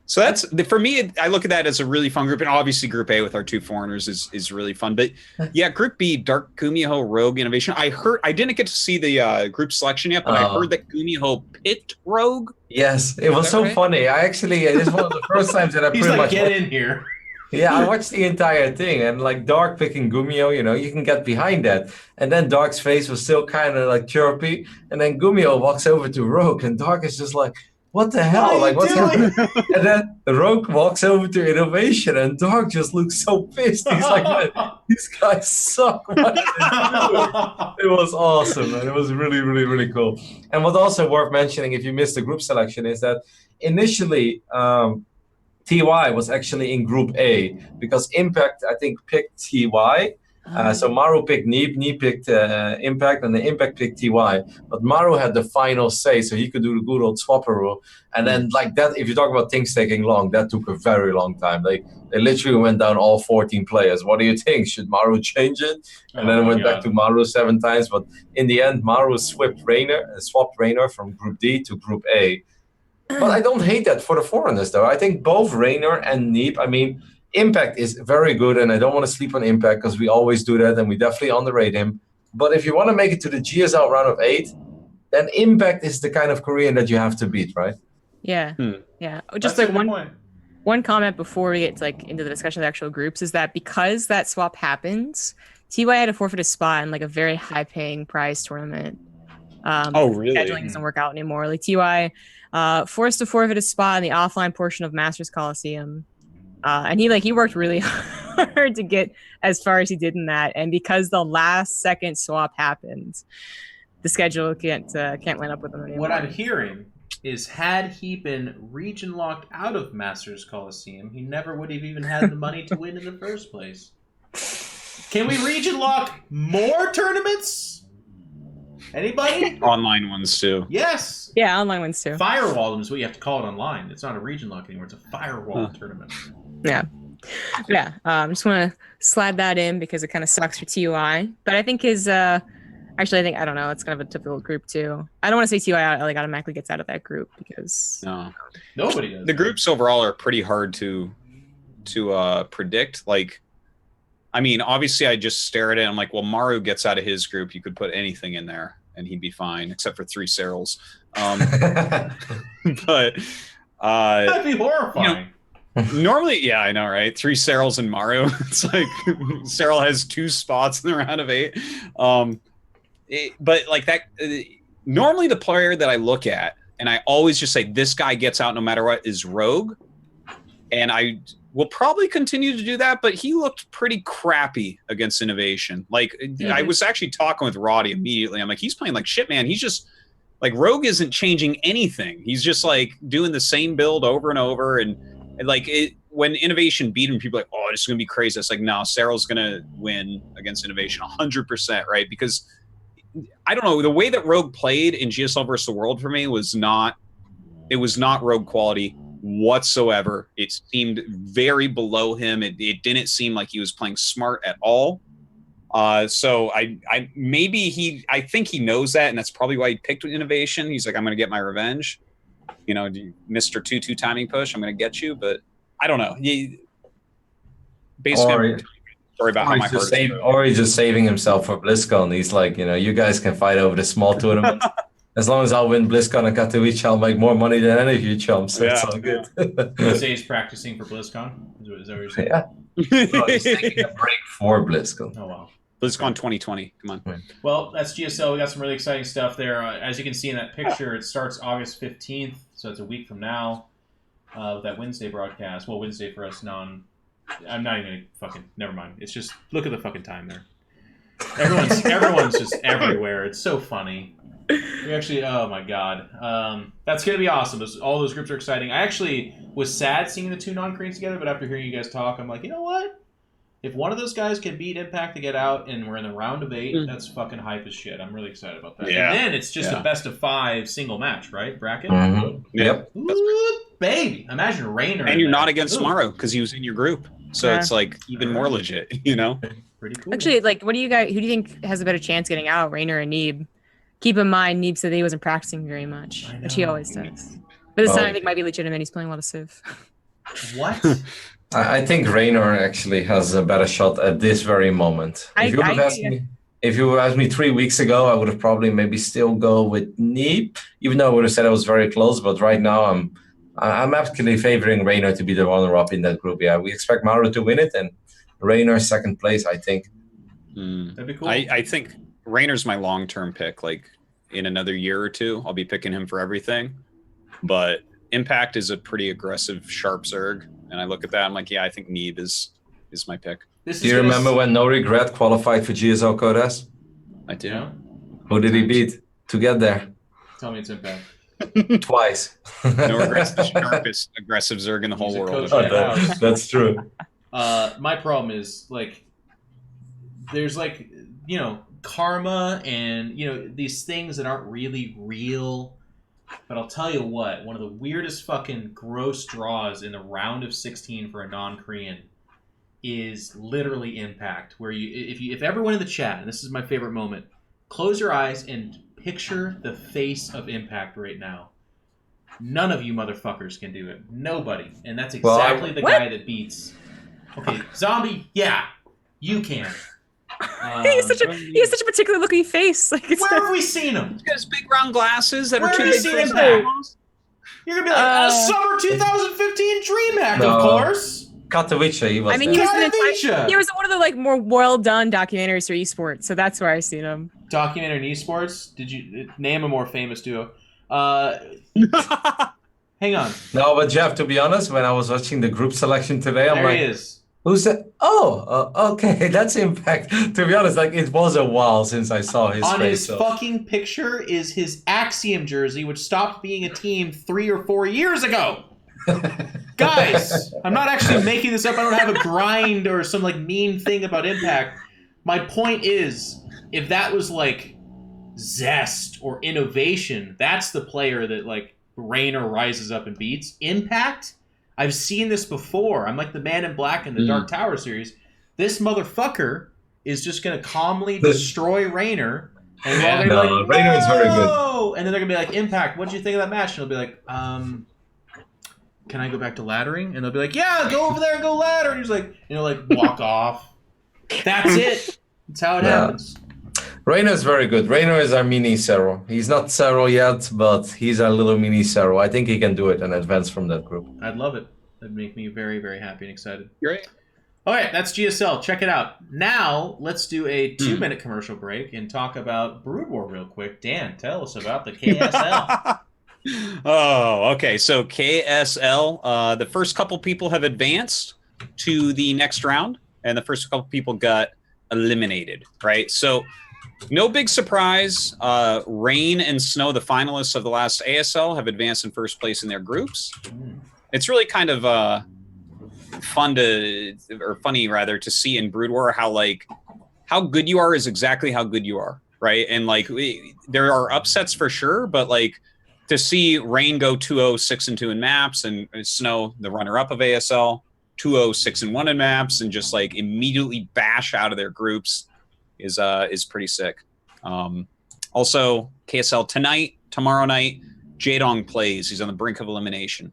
So that's for me. I look at that as a really fun group, and obviously Group A with our two foreigners is really fun. But yeah, Group B, Dark Gumiho, Rogue Innovation. I didn't get to see the group selection yet, but I heard that Gumiho picked Rogue. Yes, it was that so right? funny. I actually, it's one of the first times that I He's pretty like, much get in here. Yeah, I watched the entire thing, and like Dark picking Gumio, you can get behind that. And then Dark's face was still kind of like chirpy, and then Gumio walks over to Rogue, and Dark is just like, "What the hell? What are you What's doing?" happening?" And then Rogue walks over to Innovation, and Dark just looks so pissed. He's like, "Man, these guys suck. What are they doing?" It was awesome, and it was really, really, really cool. And what also worth mentioning, if you missed the group selection, is that initially. TY was actually in Group A because Impact, I think, picked TY. So Maru picked Neep, Neep picked Impact, and the Impact picked TY. But Maru had the final say, so he could do the good old swapper rule. And then, like that, if you talk about things taking long, that took a very long time. They literally went down all 14 players. What do you think? Should Maru change it? And then it went back to Maru 7 times. But in the end, Maru swapped Rainer from Group D to Group A. But I don't hate that for the foreigners, though. I think both Rainer and Neep, I mean, Impact is very good, and I don't want to sleep on Impact because we always do that, and we definitely underrate him. But if you want to make it to the GSL round of 8, then Impact is the kind of Korean that you have to beat, right? Yeah, yeah. Just That's a like good point. one comment before we get into the discussion of the actual groups is that because that swap happens, TY had to forfeit a spot in like a very high-paying prize tournament. Oh, really? Scheduling doesn't work out anymore. Like TY forced to forfeit a spot in the offline portion of Masters Coliseum, and he worked really hard to get as far as he did in that. And because the last second swap happened, the schedule can't line up with him anymore. What I'm hearing is, had he been region locked out of Masters Coliseum, he never would have even had the money to win in the first place. Can we region lock more tournaments? Anybody? Online ones too. Yes. Yeah, online ones too. Firewall is what you have to call it online. It's not a region lock anymore. It's a firewall tournament. Yeah. Just want to slide that in because it kind of sucks for TUI. But I think his actually, I don't know. It's kind of a typical group too. I don't want to say TUI automatically gets out of that group because Nobody does. The groups overall are pretty hard to predict. Like, I mean, obviously, I just stare at it. And I'm like, well, Maru gets out of his group. You could put anything in there, and he'd be fine, except for 3 Serals. But that'd be horrifying. Normally, yeah, I know, right? 3 Serals and Maru. It's like Seral has 2 spots in the round of 8. But like that, normally the player that I look at, and I always just say this guy gets out no matter what, is Rogue, and I will probably continue to do that. But he looked pretty crappy against Innovation. Like I was actually talking with Roddy immediately. I'm like, he's playing like shit, man. He's just like Rogue isn't changing anything. He's just like doing the same build over and over and like when Innovation beat him, people are like, oh, this is going to be crazy. It's like, no, Seral's going to win against Innovation 100%, right? Because, I don't know, the way that Rogue played in GSL versus the World for me was not Rogue quality whatsoever. It seemed very below him. It didn't seem like he was playing smart at all. So I think he knows that, and that's probably why he picked Innovation. He's like, I'm going to get my revenge. You know, Mr. 2-2 timing push, I'm going to get you, but I don't know. Basically, story about how my heart is. Or he's just saving himself for BlizzCon. He's like, you guys can fight over the small tournament. As long as I'll win BlizzCon and Katowice, I'll make more money than any of you chumps. So it's all good. You say he's practicing for BlizzCon? Is that what you're saying? Yeah. No, he's taking a break for BlizzCon. Oh, wow. BlizzCon 2020. Come on. Well, that's GSL. We got some really exciting stuff there. As you can see in that picture, it starts August 15th, so it's a week from now with that Wednesday broadcast. Well, Wednesday for us I'm not even going to never mind. It's just, look at the fucking time there. Everyone's just everywhere. It's so funny. We actually, oh my god, that's gonna be awesome. All those groups are exciting. I actually was sad seeing the two non-Koreans together, but after hearing you guys talk, I'm like, you know what? If one of those guys can beat Impact to get out, and we're in the round of 8, that's fucking hype as shit. I'm really excited about that. Yeah. And then it's just a best of 5 single match, right? Bracket. Yep. Ooh, baby, imagine Rainer. And you're not against Morrow because he was in your group, so it's like even more legit, you know. Pretty cool. Actually, like, who do you think has a better chance getting out, Rainer or Neeb? Keep in mind, Neeb said that he wasn't practicing very much, which he always does. But this time, I think might be legitimate. He's playing a lot of Civ. What? I think Raynor actually has a better shot at this very moment. If you would have asked me 3 weeks ago, I would have probably maybe still go with Neep, even though I would have said I was very close. But right now, I'm actually favoring Raynor to be the runner-up in that group. Yeah, we expect Mauro to win it, and Raynor second place, I think. That'd be cool. I think Raynor's my long-term pick. Like in another year or two, I'll be picking him for everything. But Impact is a pretty aggressive, sharp Zerg. And I look at that, I'm like, yeah, I think Neeb is my pick. Do you remember when No Regret qualified for GSL Codes? I do. Yeah. Who did he beat to get there? Tell me it's Impact. Twice. No Regret's the sharpest aggressive Zerg in the whole world. That's true. My problem is, like, there's, like, you know, karma and, you know, these things that aren't really real. But I'll tell you what, one of the weirdest fucking gross draws in the round of 16 for a non-Korean is literally Impact, where if everyone in the chat, and this is my favorite moment, close your eyes and picture the face of Impact right now. None of you motherfuckers can do it. Nobody. And that's exactly the guy that beats. Okay, Zombie, yeah, you can. He has such a particular looking face. Like, where have we seen him? He has big round glasses that are too big big for his him. You're gonna be like, summer 2015 DreamHack, of course. Katowice, he was. I mean, he was one of the like more well done documentaries for esports, so that's where I seen him. Documentary and esports? Did you name a more famous duo? Hang on. No, but Jeff, to be honest, when I was watching the group selection today, I'm like, he is. Who's that? Oh, okay, that's Impact. To be honest, like, it was a while since I saw his face. On his fucking picture is his Axiom jersey, which stopped being a team 3 or 4 years ago. Guys, I'm not actually making this up. I don't have a grind or some like mean thing about Impact. My point is, if that was like zest or innovation, that's the player that like Raynor rises up and beats. Impact? I've seen this before. I'm like the Man in Black in the Dark Tower series. This motherfucker is just going to calmly destroy Raynor. And they're going to be like, Raynor is very good. And then they're going to be like, Impact, what did you think of that match? And he'll be like, can I go back to laddering? And they'll be like, yeah, go over there and go ladder. And he's like, you know, like walk off. That's it. That's how it happens. Raynor is very good. Raynor is our mini Cero. He's not Cero yet, but he's our little mini Cero. I think he can do it and advance from that group. I'd love it. That'd make me very, very happy and excited. Great. All right, that's GSL. Check it out. Now, let's do a 2-minute commercial break and talk about Brood War real quick. Dan, tell us about the KSL. Oh, okay. So KSL, the first couple people have advanced to the next round, and the first couple people got eliminated, right? So no big surprise. Rain and Snow, the finalists of the last ASL, have advanced in first place in their groups. It's really kind of funny rather to see in Brood War how good you are is exactly how good you are, right? And like there are upsets for sure, but like to see Rain go 2-0, 6-2 in maps, and Snow, the runner-up of ASL, 2-0, 6-1 in maps, and just like immediately bash out of their groups is pretty sick. Also, KSL tonight, tomorrow night, Jaedong plays. He's on the brink of elimination.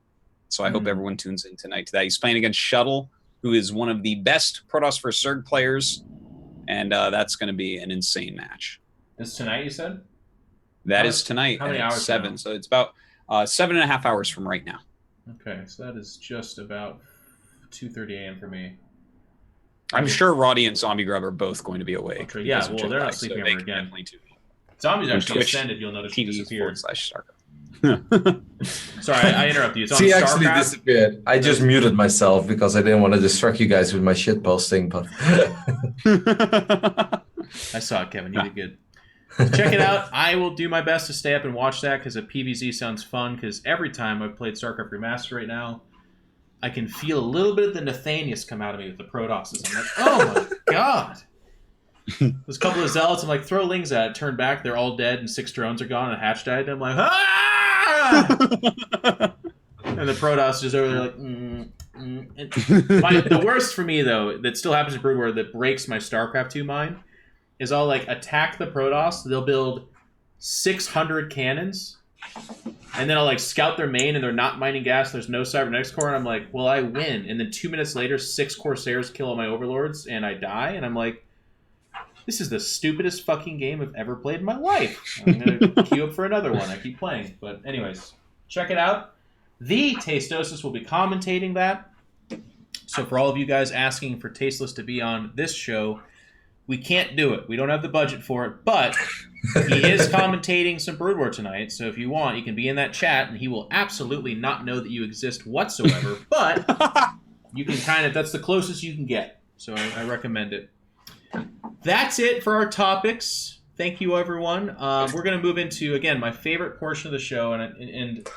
So I hope everyone tunes in tonight to that. He's playing against Shuttle, who is one of the best Protoss vs. Zerg players, and that's going to be an insane match. This tonight, you said? That is tonight. How many hours? 7. Now? So it's about 7.5 hours from right now. Okay, so that is just about 2:30 a.m. for me. I'm sure Roddy and Zombie Grub are both going to be awake. Okay, yeah, well, they're not sleeping ever again. Zombie's actually ascended. You'll notice he disappeared. /Starcraft. Sorry, I interrupted you. It's on She Starcraft. actually disappeared. I just muted myself because I didn't want to distract you guys with my shit posting. But I saw it, Kevin. You did good. So check it out. I will do my best to stay up and watch that because a PvZ sounds fun. Because every time I've played StarCraft Remastered right now, I can feel a little bit of the Nathanius come out of me with the Protosses. I'm like, oh my god. There's a couple of Zealots. I'm like, throw Lings at it. Turn back. They're all dead, and 6 drones are gone, and a hatch died. And I'm like, ah! And the Protoss is over there like, the worst for me, though, that still happens in Brood War that breaks my StarCraft 2 mind, is I'll like attack the Protoss. They'll build 600 cannons, and then I'll like scout their main, and they're not mining gas. There's no cybernetics core, and I'm like, well, I win. And then 2 minutes later, 6 Corsairs kill all my overlords, and I die. And I'm like, this is the stupidest fucking game I've ever played in my life. I'm gonna queue up for another one. I keep playing, but anyways, check it out. The Tastosis will be commentating that. So for all of you guys asking for Tasteless to be on this show, we can't do it. We don't have the budget for it, but he is commentating some Brood War tonight. So if you want, you can be in that chat, and he will absolutely not know that you exist whatsoever. But you can that's the closest you can get. So I recommend it. That's it for our topics. Thank you, everyone. We're going to move into, again, my favorite portion of the show, and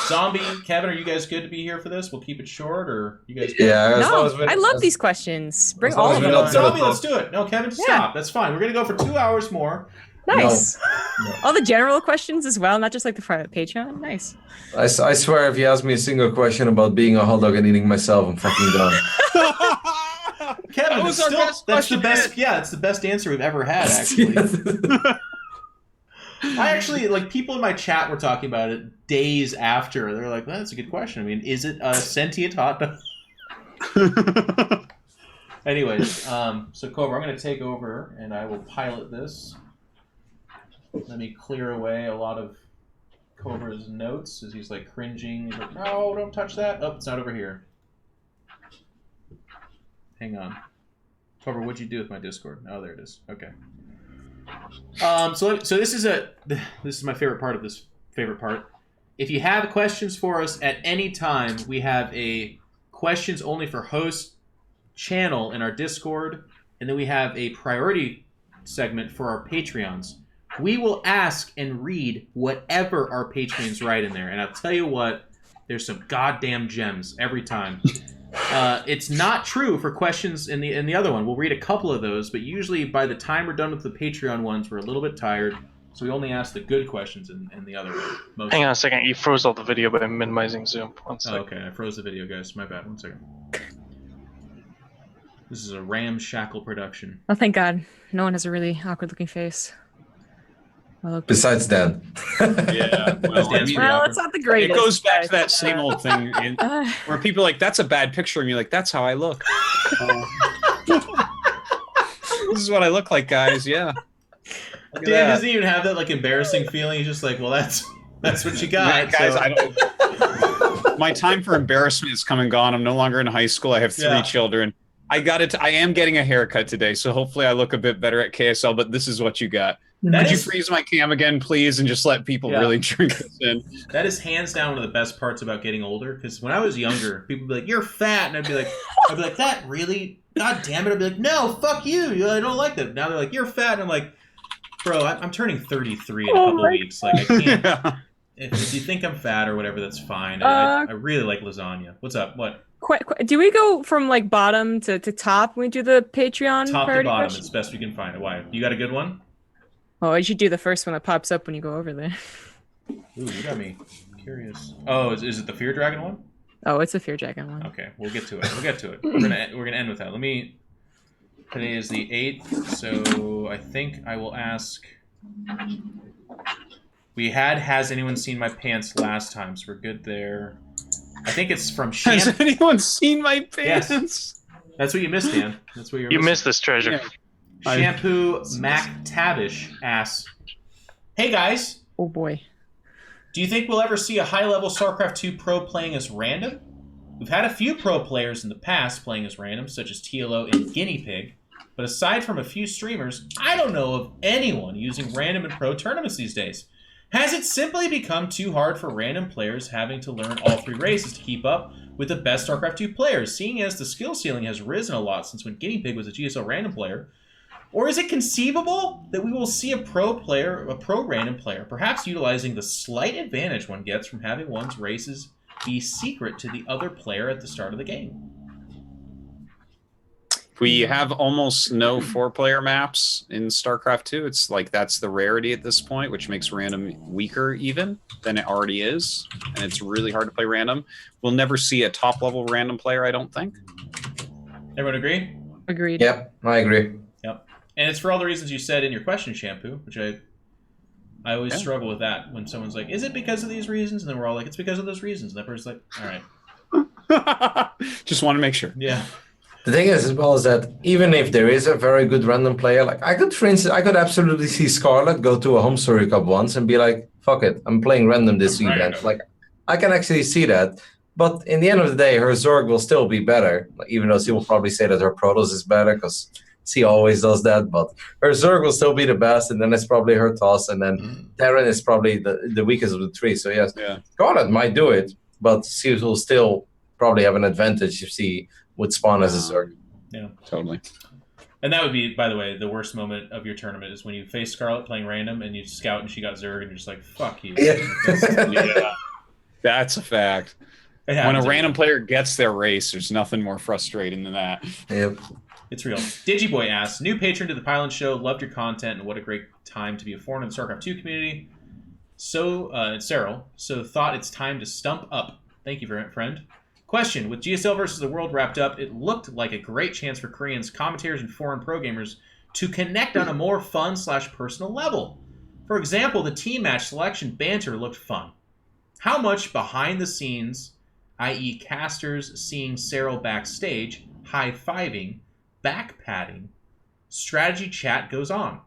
Zombie, Kevin, are you guys good to be here for this? We'll keep it short, or you guys good? Yeah. I love these questions. Bring all of them on. Zombie, let's do it. No, Kevin, stop. That's fine. We're going to go for 2 hours more. Nice. No. All the general questions as well, not just like the private Patreon. Nice. I swear, if you ask me a single question about being a hot dog and eating myself, I'm fucking done. Kevin, that's the best. Yeah, it's the best answer we've ever had, actually. I actually, like, people in my chat were talking about it days after. They're like, well, that's a good question. I mean, is it a sentient hot dog? Anyways, so Cobra, I'm going to take over, and I will pilot this. Let me clear away a lot of Cobra's notes as he's, like, cringing. He's like, no, don't touch that. Oh, it's not over here. Hang on. Cobra, what'd you do with my Discord? Oh, there it is. Okay. So this is my favorite part of this favorite part. If you have questions for us at any time, we have a questions only for host channel in our Discord, and then we have a priority segment for our Patreons. We will ask and read whatever our patrons write in there, and I'll tell you what, there's some goddamn gems every time. It's not true for questions in the other one. We'll read a couple of those, but usually by the time we're done with the Patreon ones, we're a little bit tired, so we only ask the good questions in the other one. Hang on a second. You froze all the video by minimizing Zoom. One second. Oh, okay, I froze the video, guys. My bad. 1 second. This is a ramshackle production. Oh, thank God. No one has a really awkward-looking face. Besides Dan. Yeah. Well, it's not the greatest. It goes back to that same old thing where people are like, that's a bad picture, and you're like, that's how I look. This is what I look like, guys. Yeah. Dan doesn't even have that like embarrassing feeling. He's just like, well, that's what you got, guys. So. I don't. My time for embarrassment is come and gone. I'm no longer in high school. I have 3 children. I am getting a haircut today, so hopefully I look a bit better at KSL. But this is what you got. Could you freeze my cam again, please, and just let people really drink this in? That is hands down one of the best parts about getting older. Because when I was younger, people would be like, "You're fat," and I'd be like, "That really? God damn it!" I'd be like, "No, fuck you! I don't like that." Now they're like, "You're fat," and I'm like, "Bro, I'm turning 33 in a couple weeks. Like, I can't. If you think I'm fat or whatever, that's fine. I really like lasagna. What's up? What? Do we go from like bottom to top when we do the Patreon? Top to bottom, it's best we can find. Why? You got a good one? Oh, you should do the first one that pops up when you go over there. Ooh, you got me curious. Oh, is it the Fear Dragon one? Oh, it's the Fear Dragon one. Okay, we'll get to it. We're gonna end with that. Today is the 8th, so I think I will ask. Has anyone seen my pants last time? So we're good there. I think it's from Shampoo. Has anyone seen my pants? Yes. That's what you missed, Dan. That's what you missed this treasure. Yeah. Shampoo MacTavish asks, "Hey guys, oh boy, do you think we'll ever see a high-level StarCraft 2 pro playing as random? We've had a few pro players in the past playing as random, such as TLO and Guinea Pig, but aside from a few streamers, I don't know of anyone using random in pro tournaments these days. Has it simply become too hard for random players having to learn all 3 races to keep up with the best StarCraft 2 players, seeing as the skill ceiling has risen a lot since when Guinea Pig was a GSL random player? Or is it conceivable that we will see a pro random player, perhaps utilizing the slight advantage one gets from having one's races be secret to the other player at the start of the game? We have almost no 4-player maps in StarCraft 2. It's like that's the rarity at this point, which makes random weaker even than it already is. And it's really hard to play random. We'll never see a top-level random player, I don't think. Everyone agree? Agreed. Yep, I agree. Yep. And it's for all the reasons you said in your question, Shampoo, which I always struggle with that when someone's like, is it because of these reasons? And then we're all like, it's because of those reasons. And that person's like, all right. Just want to make sure. Yeah. The thing is, as well, is that even if there is a very good random player, like for instance, I could absolutely see Scarlet go to a home story cup once and be like, fuck it, I'm playing random this event. Like, I can actually see that. But in the end of the day, her Zerg will still be better, even though she will probably say that her Protoss is better because she always does that. But her Zerg will still be the best, and then it's probably her Toss, and then Terran is probably the weakest of the three. So yes, Scarlet might do it, but she will still probably have an advantage if she would spawn as a Zerg. Yeah, totally. And that would be, by the way, the worst moment of your tournament is when you face Scarlet playing random and you scout and she got Zerg and you're just like, fuck you. Yeah. That's a fact. When a random player gets their race, there's nothing more frustrating than that. Yep. It's real. Digiboy asks, new patron to the Pylon Show, loved your content and what a great time to be a foreigner in the StarCraft 2 community. So, Cyril, thought it's time to stump up. Thank you, friend. Question, with GSL versus the world wrapped up, it looked like a great chance for Koreans, commentators, and foreign pro gamers to connect on a more fun/personal level. For example, the team match selection banter looked fun. How much behind the scenes, i.e. casters seeing Cyril backstage, high-fiving, back-patting, strategy chat goes on?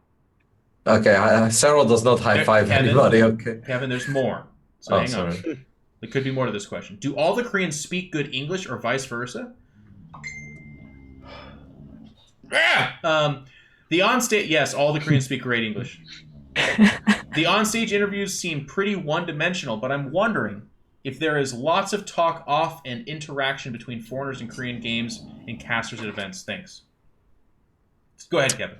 Okay, Cyril does not high-five anybody, okay. Kevin, there's more. So hang on. There could be more to this question. Do all the Koreans speak good English or vice versa? The onstage, yes, all the Koreans speak great English. The onstage interviews seem pretty one-dimensional, but I'm wondering if there is lots of talk off and interaction between foreigners and Korean games and casters at events. Thanks. Go ahead, Kevin.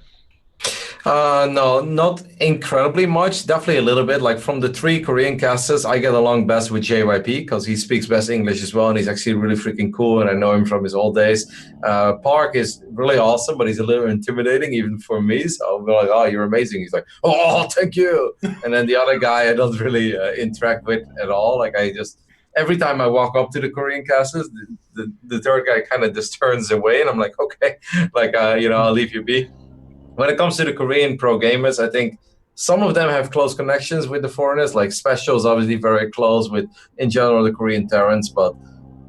No, not incredibly much. Definitely a little bit. Like from the 3 Korean casters, I get along best with JYP because he speaks best English as well, and he's actually really freaking cool, and I know him from his old days. Park is really awesome, but he's a little intimidating even for me. So I'll be like, "Oh, you're amazing." He's like, "Oh, thank you." And then the other guy, I don't really interact with at all. Like every time I walk up to the Korean casters, the third guy kind of just turns away, and I'm like, "Okay, like I'll leave you be." When it comes to the Korean pro gamers, I think some of them have close connections with the foreigners. Like Special is obviously very close with, in general, the Korean Terrans. But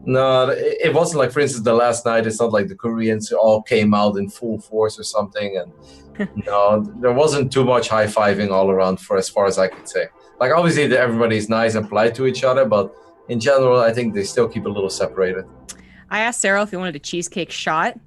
no, it wasn't like, for instance, the last night. It's not like the Koreans all came out in full force or something. And no, there wasn't too much high-fiving all around for as far as I could say. Like obviously everybody's nice and polite to each other, but in general, I think they still keep a little separated. I asked Cyril if he wanted a cheesecake shot,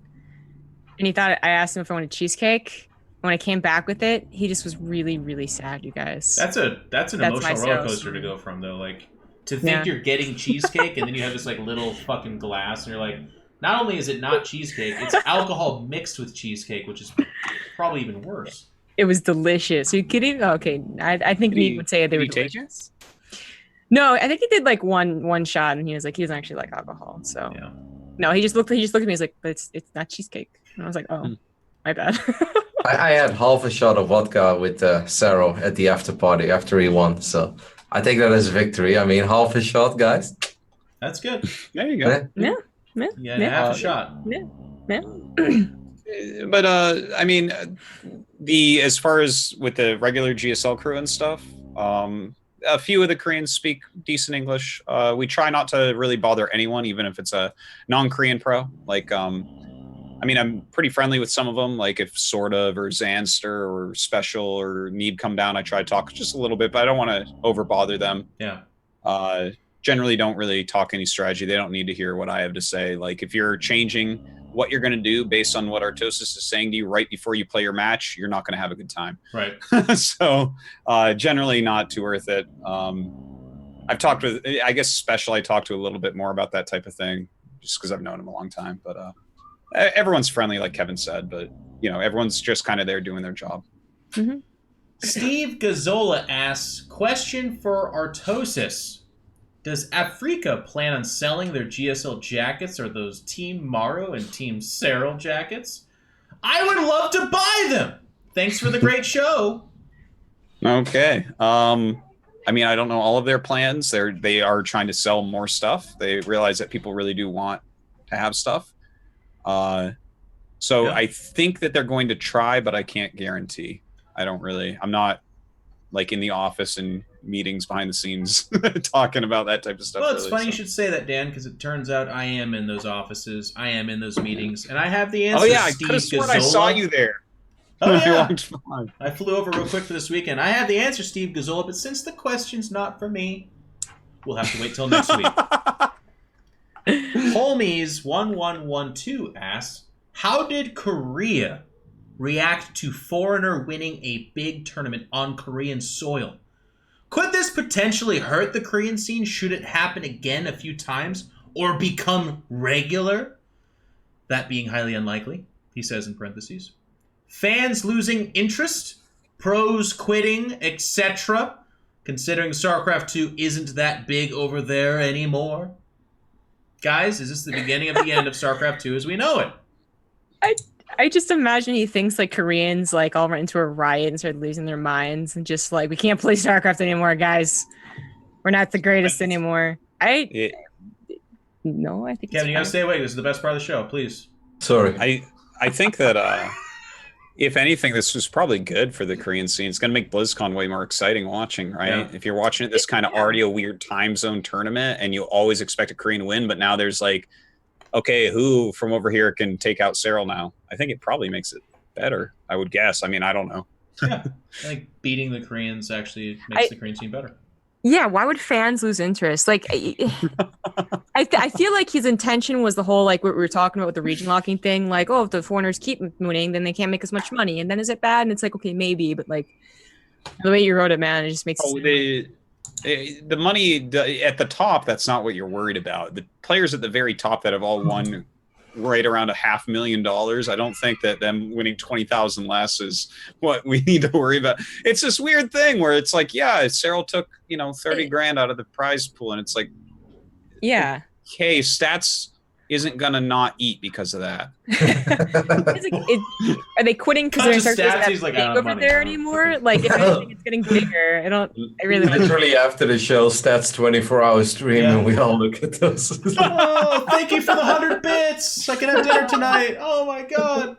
and he thought I asked him if I wanted cheesecake. When I came back with it, he just was really, really sad, you guys. That's an emotional roller coaster to go from, though. Like, to think you're getting cheesecake, and then you have this, like, little fucking glass, and you're like, not only is it not cheesecake, it's alcohol mixed with cheesecake, which is probably even worse. It was delicious. Are you kidding? Okay, I think he would say they were delicious. No, I think he did, like, one shot, and he was like, he doesn't actually like alcohol, so. Yeah. No, he just looked at me, he's like, but it's not cheesecake. And I was like, oh, my bad. I had half a shot of vodka with Cyril at the after party after he won, so I take that as a victory. I mean, half a shot, guys. That's good. There you go. Yeah. Half a shot. Yeah. But I mean, as far as with the regular GSL crew and stuff, a few of the Koreans speak decent English. We try not to really bother anyone, even if it's a non-Korean pro. Like, I mean, I'm pretty friendly with some of them. Like if Sort of or Zanster or Special or Need come down, I try to talk just a little bit, but I don't want to over bother them. Yeah. Generally don't really talk any strategy. They don't need to hear what I have to say. Like if you're changing what you're going to do based on what Artosis is saying to you right before you play your match, you're not going to have a good time. Right. So generally not too worth it. I've talked with, I guess Special I talked to a little bit more about that type of thing just because I've known him a long time, but everyone's friendly, like Kevin said, but everyone's just kind of there doing their job. Mm-hmm. Steve Gazzola asks, question for Artosis. Does Africa plan on selling their GSL jackets or those Team Maro and Team Serral jackets? I would love to buy them. Thanks for the great show. Okay. I mean, I don't know all of their plans. They are trying to sell more stuff. They realize that people really do want to have stuff. So I think that they're going to try, but I can't guarantee. I'm not like in the office and meetings behind the scenes talking about that type of stuff. Well, it's funny you should say that, Dan, because it turns out I am in those offices. I am in those meetings, and I have the answer. Oh yeah, Steve I could have sworn Gazzola. I saw you there. Oh yeah, I flew over real quick for this weekend. I have the answer, Steve Gazzola, but since the question's not for me, we'll have to wait till next week. Holmes1112 asks, how did Korea react to Foreigner winning a big tournament on Korean soil? Could this potentially hurt the Korean scene should it happen again a few times or become regular? That being highly unlikely, he says in parentheses. Fans losing interest, pros quitting, etc., considering StarCraft 2 isn't that big over there anymore. Guys, is this the beginning of the end of StarCraft 2 as we know it? I just imagine he thinks like Koreans like all went into a riot and started losing their minds and just like, we can't play StarCraft anymore, guys. We're not the greatest anymore. No, I think Kevin, you gotta stay awake. This is the best part of the show, please. Sorry. I think that if anything, this was probably good for the Korean scene. It's going to make BlizzCon way more exciting watching, right? Yeah. If you're watching it, this kind of already a weird time zone tournament, and you always expect a Korean win, but now there's like, okay, who from over here can take out Serral now? I think it probably makes it better, I would guess. I mean, I don't know. Yeah, I think beating the Koreans actually makes the Korean scene better. Yeah, why would fans lose interest? Like, I feel like his intention was the whole, like, what we were talking about with the region locking thing. Like, oh, if the foreigners keep winning, then they can't make as much money. And then is it bad? And it's like, okay, maybe. But, like, the way you wrote it, man, it just makes the money at the top, that's not what you're worried about. The players at the very top that have all won right around $500,000. I don't think that them winning 20,000 less is what we need to worry about. It's this weird thing where it's like, yeah, Serral took 30 grand out of the prize pool, and it's like, yeah, okay, Stats isn't gonna not eat because of that. Are they quitting because they're not like, over there anymore? Like, if anything, it's getting bigger. I really literally after the show, Stats 24-hour stream, and we all look at those. Oh, thank you for the 100 bits. I can have dinner tonight. Oh my god.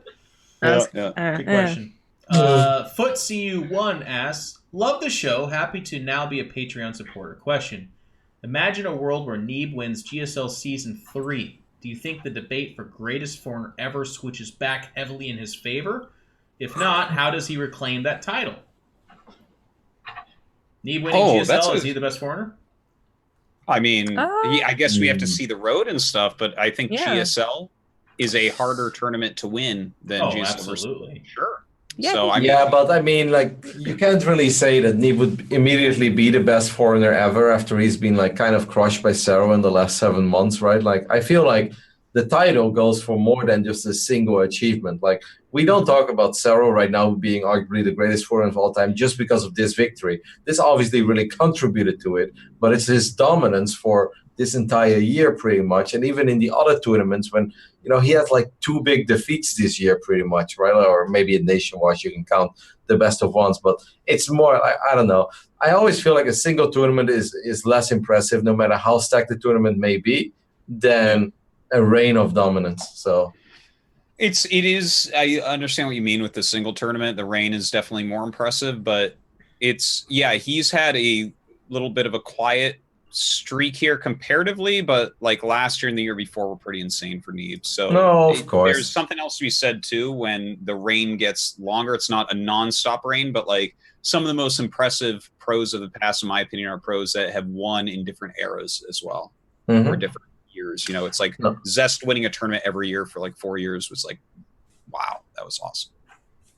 Good question. FootCU1 asks, love the show. Happy to now be a Patreon supporter. Question. Imagine a world where Neeb wins GSL Season 3. Do you think the debate for greatest foreigner ever switches back heavily in his favor? If not, how does he reclaim that title? Neeb winning GSL, is he the best foreigner? I mean, I guess we have to see the road and stuff, but I think GSL is a harder tournament to win than GSL. Absolutely. Sure. Yeah, so, but I mean, like, you can't really say that Neeb would immediately be the best foreigner ever after he's been like kind of crushed by Serral in the last 7 months, right? Like, I feel like the title goes for more than just a single achievement. Like, we don't talk about Serral right now being arguably the greatest foreigner of all time just because of this victory. This obviously really contributed to it, but it's his dominance for this entire year pretty much. And even in the other tournaments when, he had like 2 big defeats this year pretty much, right? Or maybe in nation-wise you can count the best of ones, but it's more, I don't know. I always feel like a single tournament is less impressive no matter how stacked the tournament may be than a reign of dominance. So it is, I understand what you mean with the single tournament. The reign is definitely more impressive, but he's had a little bit of a quiet streak here comparatively, but like last year and the year before were pretty insane for Neeb. So of course, there's something else to be said too. When the reign gets longer, it's not a non-stop reign, but like some of the most impressive pros of the past, in my opinion, are pros that have won in different eras as well, or different years. It's like Zest winning a tournament every year for like 4 years was like, wow, that was awesome.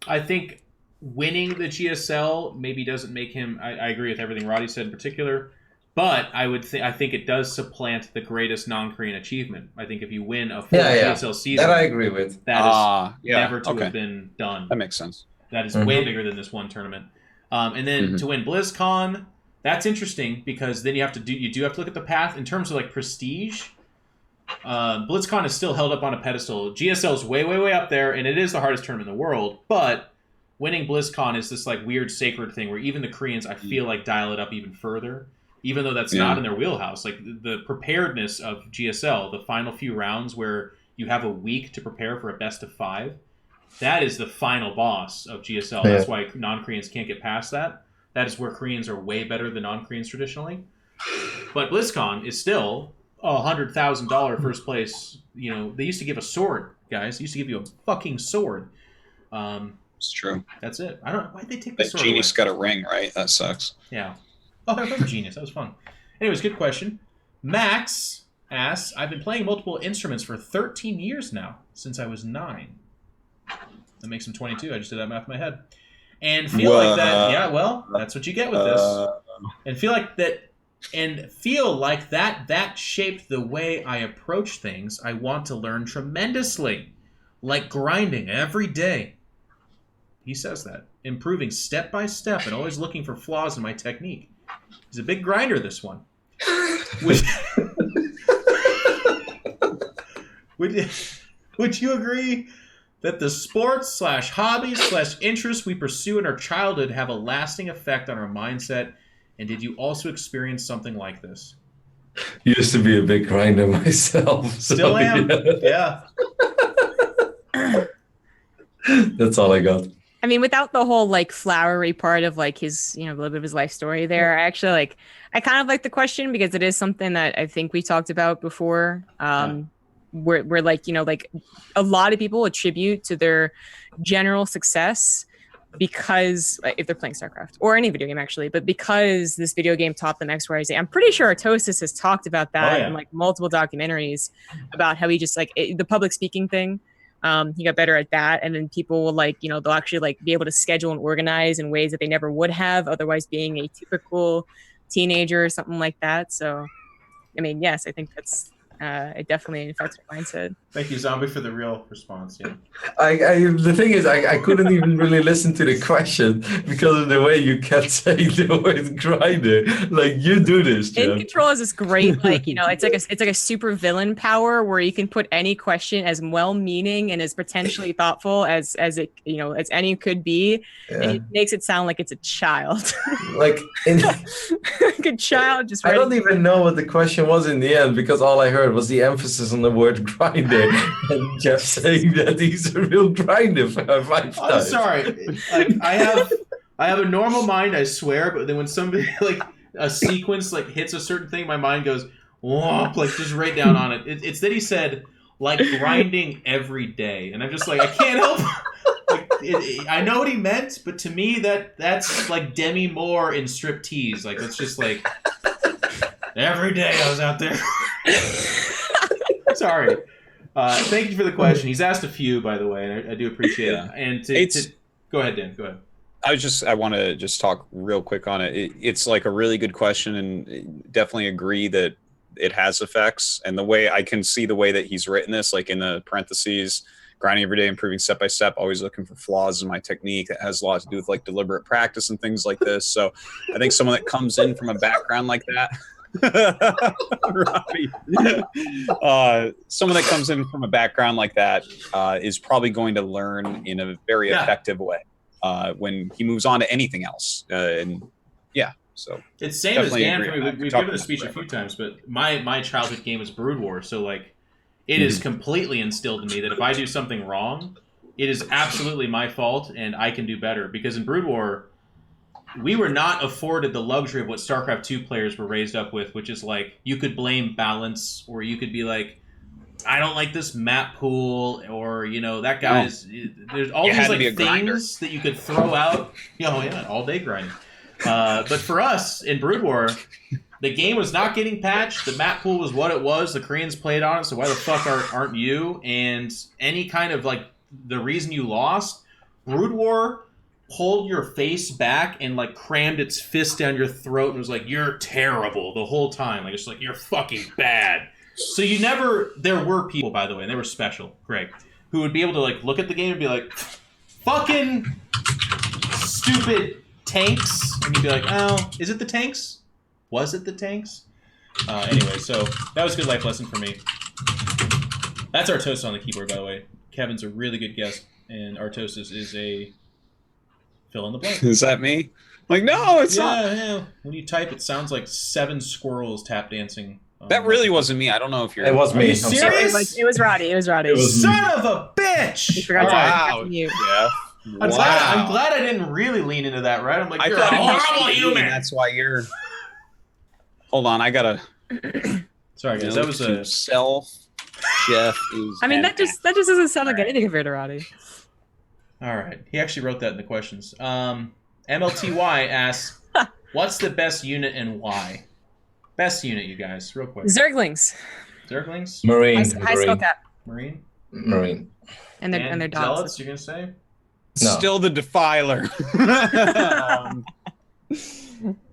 I think winning the GSL maybe doesn't make him. I agree with everything Roddy said in particular. But I think it does supplant the greatest non-Korean achievement. I think if you win a full Yeah, GSL season, that I agree with. that is never to have been done. That makes sense. That is way bigger than this one tournament. And then to win BlizzCon, that's interesting because then you do have to look at the path in terms of like prestige. BlizzCon is still held up on a pedestal. GSL is way, way, way up there, and it is the hardest tournament in the world. But winning BlizzCon is this like weird sacred thing where even the Koreans, I feel like, dial it up even further, even though that's not in their wheelhouse. Like the preparedness of GSL, the final few rounds where you have a week to prepare for a best of 5. That is the final boss of GSL. Yeah. That's why non-Koreans can't get past that. That is where Koreans are way better than non-Koreans traditionally. But BlizzCon is still $100,000 first place. You know, they used to give a sword, guys. They used to give you a fucking sword. It's true. That's it. I don't know. Why'd they take the sword Genius away? got a ring, right? That sucks. Yeah. Oh, I remember Genius. That was fun. Anyways, good question. Max asks, I've been playing multiple instruments for 13 years now, since I was 9. That makes him 22. I just did that math in my head. And feel like that, yeah, well, that's what you get with this. And feel like that shaped the way I approach things. I want to learn tremendously. Like grinding every day. He says that. Improving step by step and always looking for flaws in my technique. He's a big grinder, this one. Would you agree that the sports / hobbies / interests we pursue in our childhood have a lasting effect on our mindset? And did you also experience something like this? Used to be a big grinder myself. Still am. Yeah. That's all I got. I mean, without the whole like flowery part of like his, a little bit of his life story there, I kind of like the question because it is something that I think we talked about before. Where like, like a lot of people attribute to their general success because if they're playing Starcraft or any video game actually, but because this video game taught them X, Y, Z. I'm pretty sure Artosistv has talked about that in like multiple documentaries about how he just like the public speaking thing. He got better at that, and then people will like, they'll actually like be able to schedule and organize in ways that they never would have otherwise being a typical teenager or something like that. So, I mean, yes, I think that's it definitely affects your mindset. Thank you, Zombie, for the real response. Yeah. The thing is, I couldn't even really listen to the question because of the way you kept saying the word grinder. Like, you do this, Jeff. In Control is this great, like, it's like a super villain power where you can put any question as well-meaning and as potentially thoughtful as it, as any could be, and it makes it sound like it's a child. Like like a child just. I don't even know what the question was in the end because all I heard was the emphasis on the word grinder and Jeff saying that he's a real grinder for 5 times. I'm sorry. Like, I have a normal mind, I swear, but then when somebody like a sequence like hits a certain thing, my mind goes whomp, like just right down on it. It's that he said like grinding every day, and I'm just like I can't help. I know what he meant, but to me that's like Demi Moore in striptease. Like that's just like every day I was out there. Sorry. Thank you for the question. He's asked a few, by the way, and I do appreciate it. And go ahead, Dan. Go ahead. I want to just talk real quick on it. It's like a really good question, and definitely agree that it has effects. And the way I can see the way that he's written this, like in the parentheses, grinding every day, improving step by step, always looking for flaws in my technique. That has a lot to do with like deliberate practice and things like this. So I think someone that comes in from a background like that. Robbie. Someone that comes in from a background like that is probably going to learn in a very effective way when he moves on to anything else. So it's same as Dan for me. We've given a speech a few times, but my childhood game is Brood War, so like it is completely instilled in me that if I do something wrong, it is absolutely my fault and I can do better. Because in Brood War, we were not afforded the luxury of what StarCraft 2 players were raised up with, which is like you could blame balance, or you could be like, I don't like this map pool, or that guy's. There's all these like things that you could throw out. All day grinding. But for us in Brood War, the game was not getting patched. The map pool was what it was. The Koreans played on it, so why the fuck aren't you? And any kind of like the reason you lost, Brood War pulled your face back and like crammed its fist down your throat and was like, "You're terrible" the whole time. Like it's like you're fucking bad. So you never. There were people, by the way, and they were special, Greg, who would be able to like look at the game and be like, "Fucking stupid tanks," and you'd be like, "Oh, is it the tanks? Was it the tanks?" Anyway, so that was a good life lesson for me. That's Artosis on the keyboard, by the way. Kevin's a really good guest, and Artosis is a fill in the blank. Is that me? Like, no, it's not. Yeah. When you type, it sounds like 7 squirrels tap dancing. That really wasn't me. I don't know if you're. It was me. you I'm serious? sorry. It was Roddy. It was Roddy. It was Son of a bitch! You forgot Wow. to mute. Yeah. I'm glad I didn't really lean into that, right? I'm like, I you're a thought it was horrible me, human. and that's why you're. Hold on, I gotta. Sorry, guys. That was a. Self. Jeff is. I mean, that just doesn't sound like anything compared to Roddy. All right. He actually wrote that in the questions. MLTY asks, "What's the best unit and why?" Best unit, you guys, real quick. Zerglings. Zerglings, Marine. High skill cap. Marine, And their dogs. Zealots. You're gonna say? No. Still the Defiler.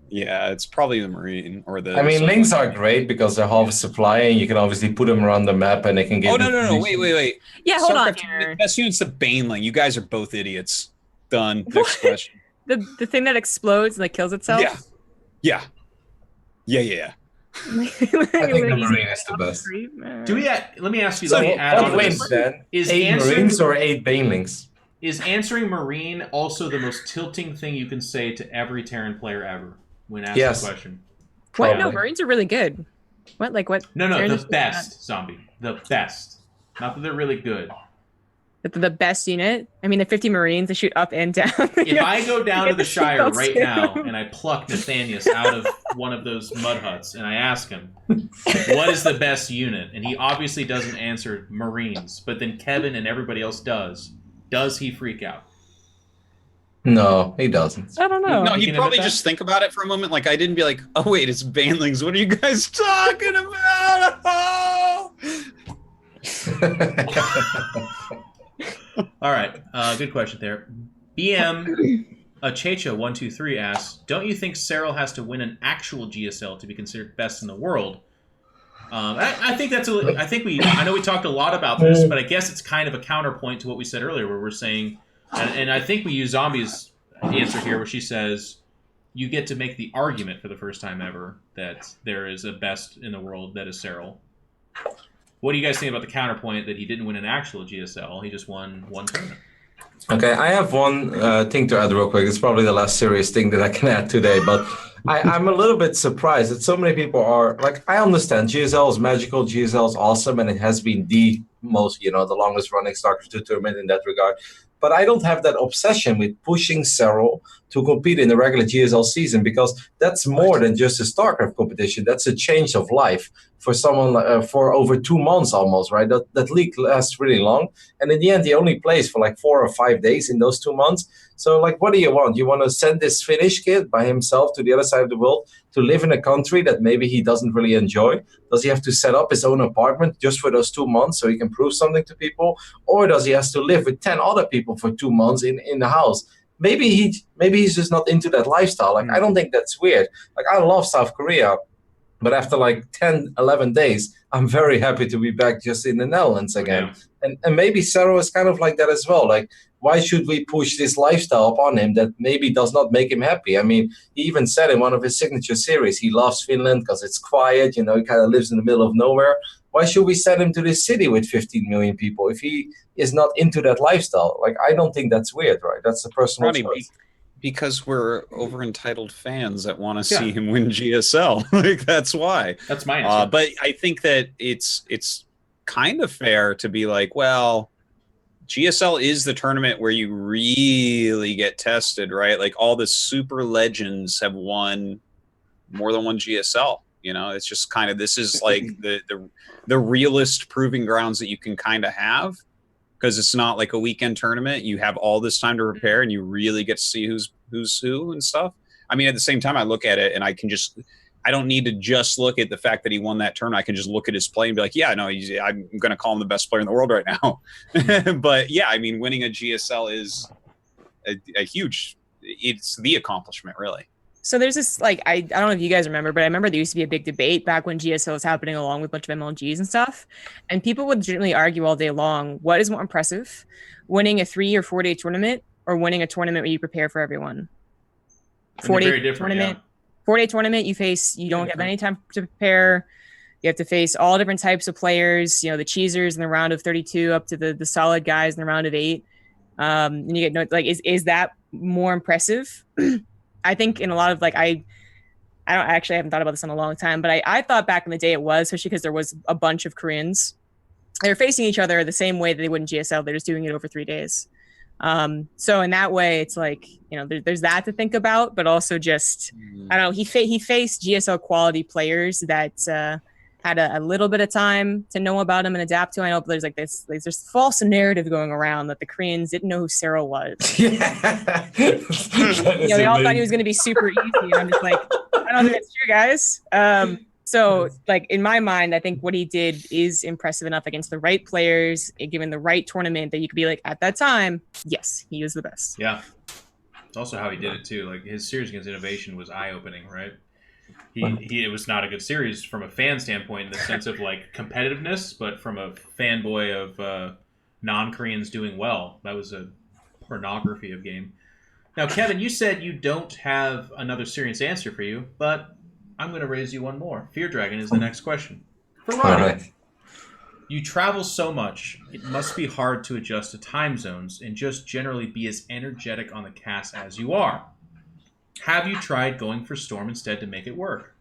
Yeah, it's probably the Marine or the. I mean, links are great because they're half supply, and you can obviously put them around the map, and they can get. Oh no! Wait! Yeah, hold on Starcraft, here. the best unit's the Baneling. You guys are both idiots. Done. Next question. The thing that explodes and like kills itself. Yeah. I think the Marine is the best. Do we? Let me ask you. So let me add on what to wins this. then? Is 8 answering- Marines or 8 Banelings? Is answering Marine also the most tilting thing you can say to every Terran player ever when asked Yes. the question? What? No, Probably. Marines are really good. What? Like what? No, Terrans the are best zombie. The best. Not that they're really good. The best unit. I mean, the 50 Marines, they shoot up and down. If I go down to get the the Shire seatbelts right too. now and I pluck Nathanius out of one of those mud huts and I ask him, what is the best unit? And he obviously doesn't answer Marines, but then Kevin and everybody else does he freak out? No, he doesn't. I don't know. No, You he'd can probably admit that? just think about it for a moment. Like, I didn't be like, oh, wait, it's Banelings. What are you guys talking about? Oh! All right, good question there. BM Achecha123 asks, don't you think Cyril has to win an actual GSL to be considered best in the world? I think I know we talked a lot about this, but I guess it's kind of a counterpoint to what we said earlier, where we're saying, and I think we use Zombie's answer here, where she says, you get to make the argument for the first time ever that there is a best in the world that is Cyril. What do you guys think about the counterpoint that he didn't win an actual GSL? He just won one tournament. Okay, I have one thing to add real quick. It's probably the last serious thing that I can add today, but I'm a little bit surprised that so many people are like, I understand GSL is magical, GSL is awesome, and it has been the most, the longest running StarCraft 2 tournament in that regard. But I don't have that obsession with pushing Cyril to compete in the regular GSL season, because that's more than just a StarCraft competition. That's a change of life for someone for over 2 months almost, right? That league lasts really long. And in the end, he only plays for like 4 or 5 days in those 2 months. So like, what do you want? You want to send this Finnish kid by himself to the other side of the world to live in a country that maybe he doesn't really enjoy? Does he have to set up his own apartment just for those 2 months so he can prove something to people? Or does he have to live with 10 other people for 2 months in the house? Maybe he's just not into that lifestyle. Like, I don't think that's weird. Like, I love South Korea, but after like 10, 11 days, I'm very happy to be back just in the Netherlands again. Yeah. And maybe Sarah is kind of like that as well. Like, why should we push this lifestyle upon him that maybe does not make him happy? I mean, he even said in one of his signature series, he loves Finland because it's quiet, he kind of lives in the middle of nowhere. Why should we send him to this city with 15 million people if he is not into that lifestyle? Like, I don't think that's weird, right? That's a personal choice. Because we're over-entitled fans that want to see him win GSL. Like, that's why. That's my answer. But I think that it's kind of fair to be like, well, GSL is the tournament where you really get tested, right? Like, all the super legends have won more than one GSL. It's just kind of, this is like the realist proving grounds that you can kind of have, because it's not like a weekend tournament. You have all this time to prepare, and you really get to see who's who and stuff. I mean, at the same time, I look at it and I don't need to just look at the fact that he won that tournament. I can just look at his play and be like, yeah, no, I'm going to call him the best player in the world right now. But yeah, I mean, winning a GSL a huge. It's the accomplishment, really. So there's this, like, I don't know if you guys remember, but I remember there used to be a big debate back when GSL was happening along with a bunch of MLGs and stuff. And people would generally argue all day long, what is more impressive, winning a 3 or 4 day tournament or winning a tournament where you prepare for everyone? 4-day tournament, 4-day tournament, you don't have any time to prepare. You have to face all different types of players, you know, the cheesers in the round of 32 up to the solid guys in the round of 8. And you get is that more impressive? I think in a lot of I haven't thought about this in a long time, but I thought back in the day it was, especially because there was a bunch of Koreans. They were facing each other the same way that they would in GSL. They're just doing it over 3 days. So in that way, it's like, you know, there's that to think about, but also just, I don't know, he faced GSL quality players that had a little bit of time to know about him and adapt to. I know there's this false narrative going around that the Koreans didn't know who Cyril was. Yeah. They all thought he was going to be super easy. And I'm just like, I don't think that's true, guys. So like in my mind, I think what he did is impressive enough against the right players, given the right tournament, that you could be like, at that time, yes, he was the best. Yeah. It's also how he did it too. Like his series against Innovation was eye-opening, right? It was not a good series from a fan standpoint in the sense of like competitiveness, but from a fanboy of non-Koreans doing well. That was a pornography of game. Now, Kevin, you said you don't have another serious answer for you, but I'm going to raise you one more. Fear Dragon is the next question. For Ronnie, Right. You travel so much, it must be hard to adjust to time zones and just generally be as energetic on the cast as you are. Have you tried going for Storm instead to make it work?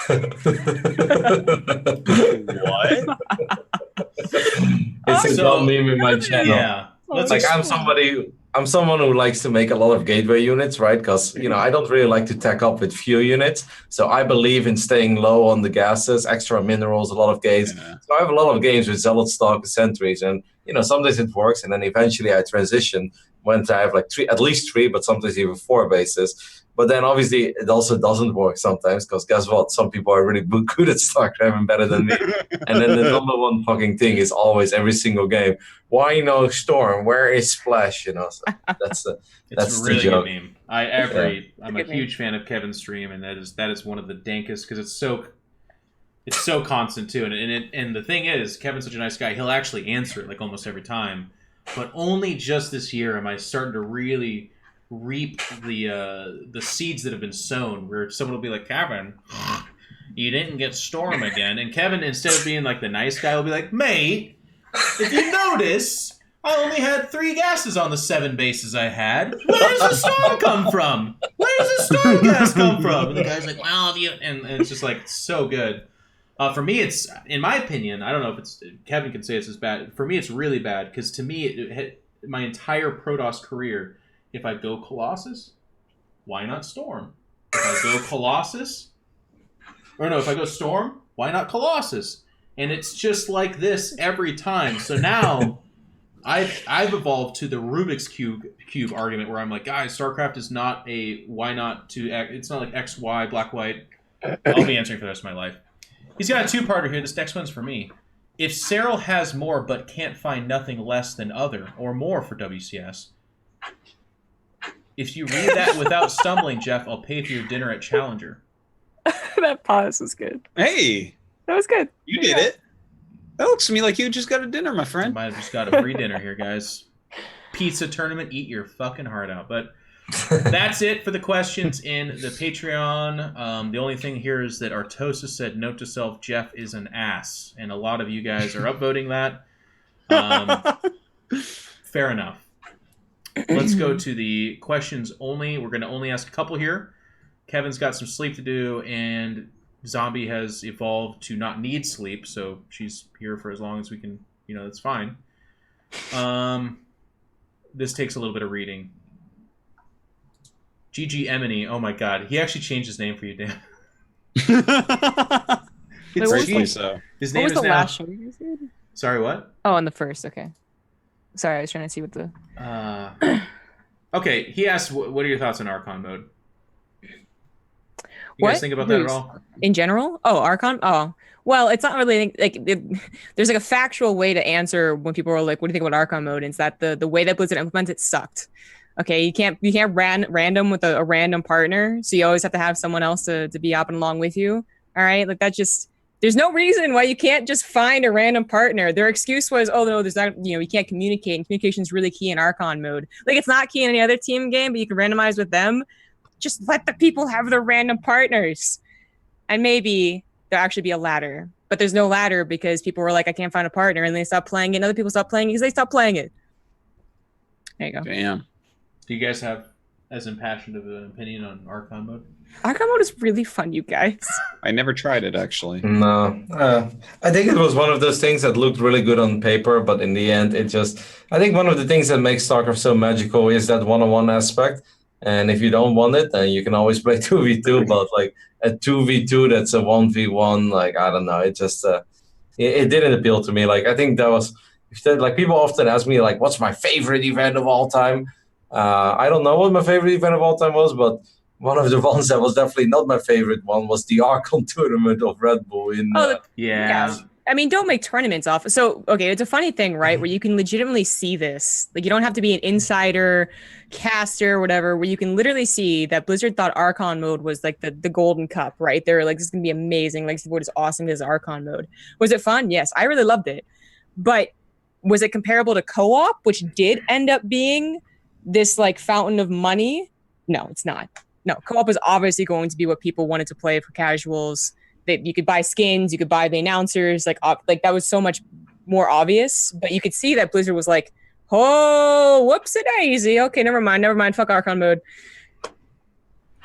What? It's a So- dumb meme in my channel. Yeah. Like I'm someone who likes to make a lot of gateway units, right? Because I don't really like to tack up with few units. So I believe in staying low on the gases, extra minerals, a lot of gates. Yeah. So I have a lot of games with Zealot stock sentries, and some days it works, and then eventually I transition when I have like at least 3, but sometimes even 4 bases. But then obviously it also doesn't work sometimes, because guess what? Some people are really good at Starcraft and better than me. And then the number one fucking thing is always every single game, why no Storm? Where is Splash? So that's It's the really joke. good meme. I agree. Yeah. I'm a huge fan of Kevin's stream, and that is one of the dankest because it's so constant too. And the thing is, Kevin's such a nice guy. He'll actually answer it like almost every time. But only just this year am I starting to really reap the seeds that have been sown. Where someone will be like, Kevin, you didn't get Storm again, and Kevin, instead of being like the nice guy, will be like, mate, if you notice, I only had 3 gases on the 7 bases I had. Where does the Storm come from? Where does the Storm gas come from? And the guy's like, well, and it's just like so good. For me, it's, in my opinion, I don't know if it's, Kevin can say it's as bad. For me, it's really bad because to me, my entire Protoss career, if I go Colossus, why not Storm? If I go Colossus, if I go Storm, why not Colossus? And it's just like this every time. So now I've evolved to the Rubik's cube argument where I'm like, guys, StarCraft is not a why not to. It's not like X, Y, black, white. I'll be answering for the rest of my life. He's got a 2-parter here. This next one's for me. If Cyril has more but can't find nothing less than other or more for WCS, if you read that without stumbling, Jeff, I'll pay for your dinner at Challenger. That pause was good. Hey, That was good. you did it. That looks to me like you just got a dinner, my I friend. might have just got a free dinner here, guys. Pizza tournament, eat your fucking heart out. But that's it for the questions in the Patreon. The only thing here is that Artosistv said, note to self, Jeff is an ass. And a lot of you guys are upvoting that. Fair enough. Let's go to the questions only. We're going to only ask a couple here. Kevin's got some sleep to do, and Zombie has evolved to not need sleep, so she's here for as long as we can. That's fine. This takes a little bit of reading. GG Emini, oh my god. He actually changed his name for you, Dan. Wait, what was Gratefully the- so. His What name was is the now... last show you guys did? Sorry, what? Oh, on the first. Okay. Sorry, I was trying to see what the. Okay, he asked, what are your thoughts on Archon mode? You What? guys think about that at Who's- all? In general? Oh, Archon? Oh. Well, it's not really there's like a factual way to answer when people are like, what do you think about Archon mode? And it's that the way that Blizzard implements it sucked. Okay, you can't random with a random partner, so you always have to have someone else to be hopping along with you. All right, like that just there's no reason why you can't just find a random partner. Their excuse was, oh no, there's not, you can't communicate, and communication is really key in Archon mode. Like it's not key in any other team game, but you can randomize with them. Just let the people have their random partners, and maybe there'll actually be a ladder. But there's no ladder because people were like, I can't find a partner, and they stopped playing it. And other people stopped playing it because they stopped playing it. There you go. Damn. Do you guys have as impassioned of an opinion on Archon mode? Archon mode is really fun, you guys. I never tried it, actually. No, I think it was one of those things that looked really good on paper, but in the end, I think one of the things that makes StarCraft so magical is that one-on-one aspect. And if you don't want it, then you can always play 2v2, but like a 2v2 that's a 1v1, like, I don't know, it just, it didn't appeal to me. Like, I think that was, like, people often ask me, like, what's my favorite event of all time? I don't know what my favorite event of all time was, but one of the ones that was definitely not my favorite one was the Archon tournament of Red Bull in. Yeah. I mean, don't make tournaments off. So, okay, it's a funny thing, right? Where you can legitimately see this. Like, you don't have to be an insider, caster, whatever, where you can literally see that Blizzard thought Archon mode was like the golden cup, right? They're like, this is going to be amazing. Like, what is awesome is Archon mode. Was it fun? Yes, I really loved it. But was it comparable to co-op, which did end up being this like fountain of money? No, it's not. No, co-op is obviously going to be what people wanted to play for casuals. That you could buy skins, you could buy the announcers, like that was so much more obvious. But you could see that Blizzard was like, oh, whoops-a-daisy. Okay, never mind. Fuck Archon mode.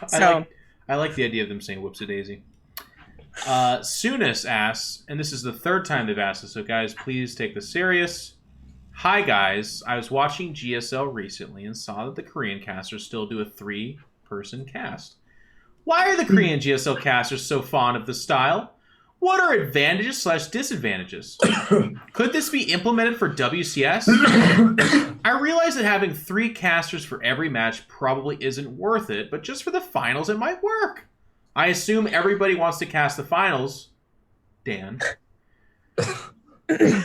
So I like the idea of them saying whoops-a-daisy. Soonus asks, and this is the third time they've asked this, so guys, please take this serious. Hi guys, I was watching GSL recently and saw that the Korean casters still do a 3-person cast. Why are the Korean GSL casters so fond of the style? What are advantages/disadvantages? Could this be implemented for WCS? I realize that having 3 casters for every match probably isn't worth it, but just for the finals it might work. I assume everybody wants to cast the finals. Dan. And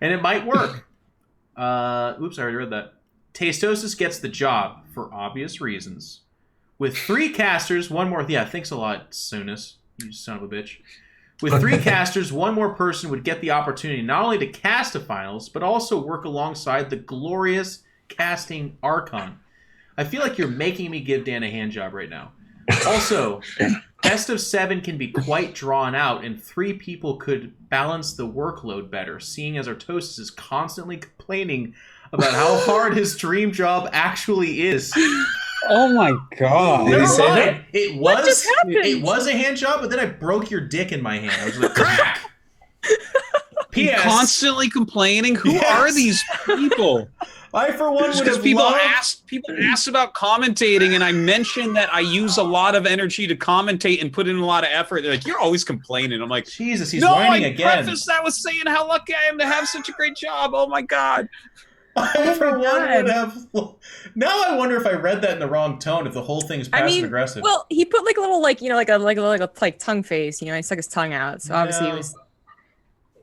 it might work. Oops, I already read that. Tastosis gets the job for obvious reasons. With 3 casters, one more... Yeah, thanks a lot, Soonus. You son of a bitch. With 3 casters, one more person would get the opportunity not only to cast a finals, but also work alongside the glorious casting Archon. I feel like you're making me give Dan a hand job right now. Also, best of 7 can be quite drawn out, and 3 people could balance the workload better, seeing as Artosis is constantly complaining about how hard his dream job actually is. Oh my god! Did he say that? It was a hand job, but then I broke your dick in my hand. I was like, crack! P.S. Constantly complaining. Who are these people? I, for one, would have people asked about commentating, and I mentioned that I use a lot of energy to commentate and put in a lot of effort. They're like, "You're always complaining." I'm like, Jesus, he's whining again. I prefaced that with saying how lucky I am to have such a great job. Oh my god! I, for one, would have. Now I wonder if I read that in the wrong tone. If the whole thing's passive aggressive. Well, he put like a little like like tongue face. He stuck his tongue out. So obviously